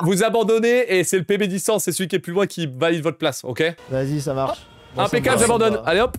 Speaker 7: Vous abandonnez et c'est le PB distance, c'est celui qui est plus loin qui valide votre place, ok?
Speaker 2: Vas-y, ça marche.
Speaker 7: Impeccable, j'abandonne. Allez hop.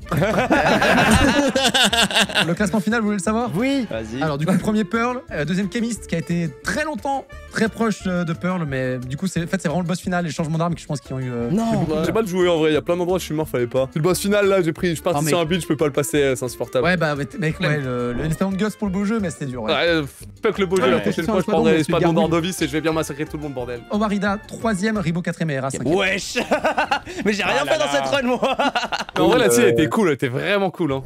Speaker 6: Le classement final, vous voulez le savoir?
Speaker 2: Oui.
Speaker 4: Vas-y.
Speaker 6: Alors du coup, premier Pearl, deuxième Chemist qui a été très longtemps très proche de Pearl, mais du coup, c'est vraiment le boss final, les changements d'armes que je pense qu'ils ont eu.
Speaker 4: Non.
Speaker 7: J'ai pas de jouer en vrai, il y a plein d'endroits où je suis mort, fallait pas. C'est le boss final là, je suis parti sur un build, je peux pas le passer, c'est insupportable.
Speaker 6: Ouais, bah, mec, ouais, l'espérance de Guts pour le beau jeu, mais c'était dur. Ouais.
Speaker 7: Ouais, fuck le beau jeu, la prochaine fois je prendrai l'espadon
Speaker 1: Gargoyle.
Speaker 7: d'Ordovis et je vais bien massacrer tout le monde, bordel.
Speaker 6: Owarida, 3ème, Ribo 4ème et Hera 5ème.
Speaker 4: Wesh. Mais j'ai rien fait dans cette run, moi.
Speaker 7: Mais en vrai, là-dessus, elle était cool, elle était vraiment cool, hein.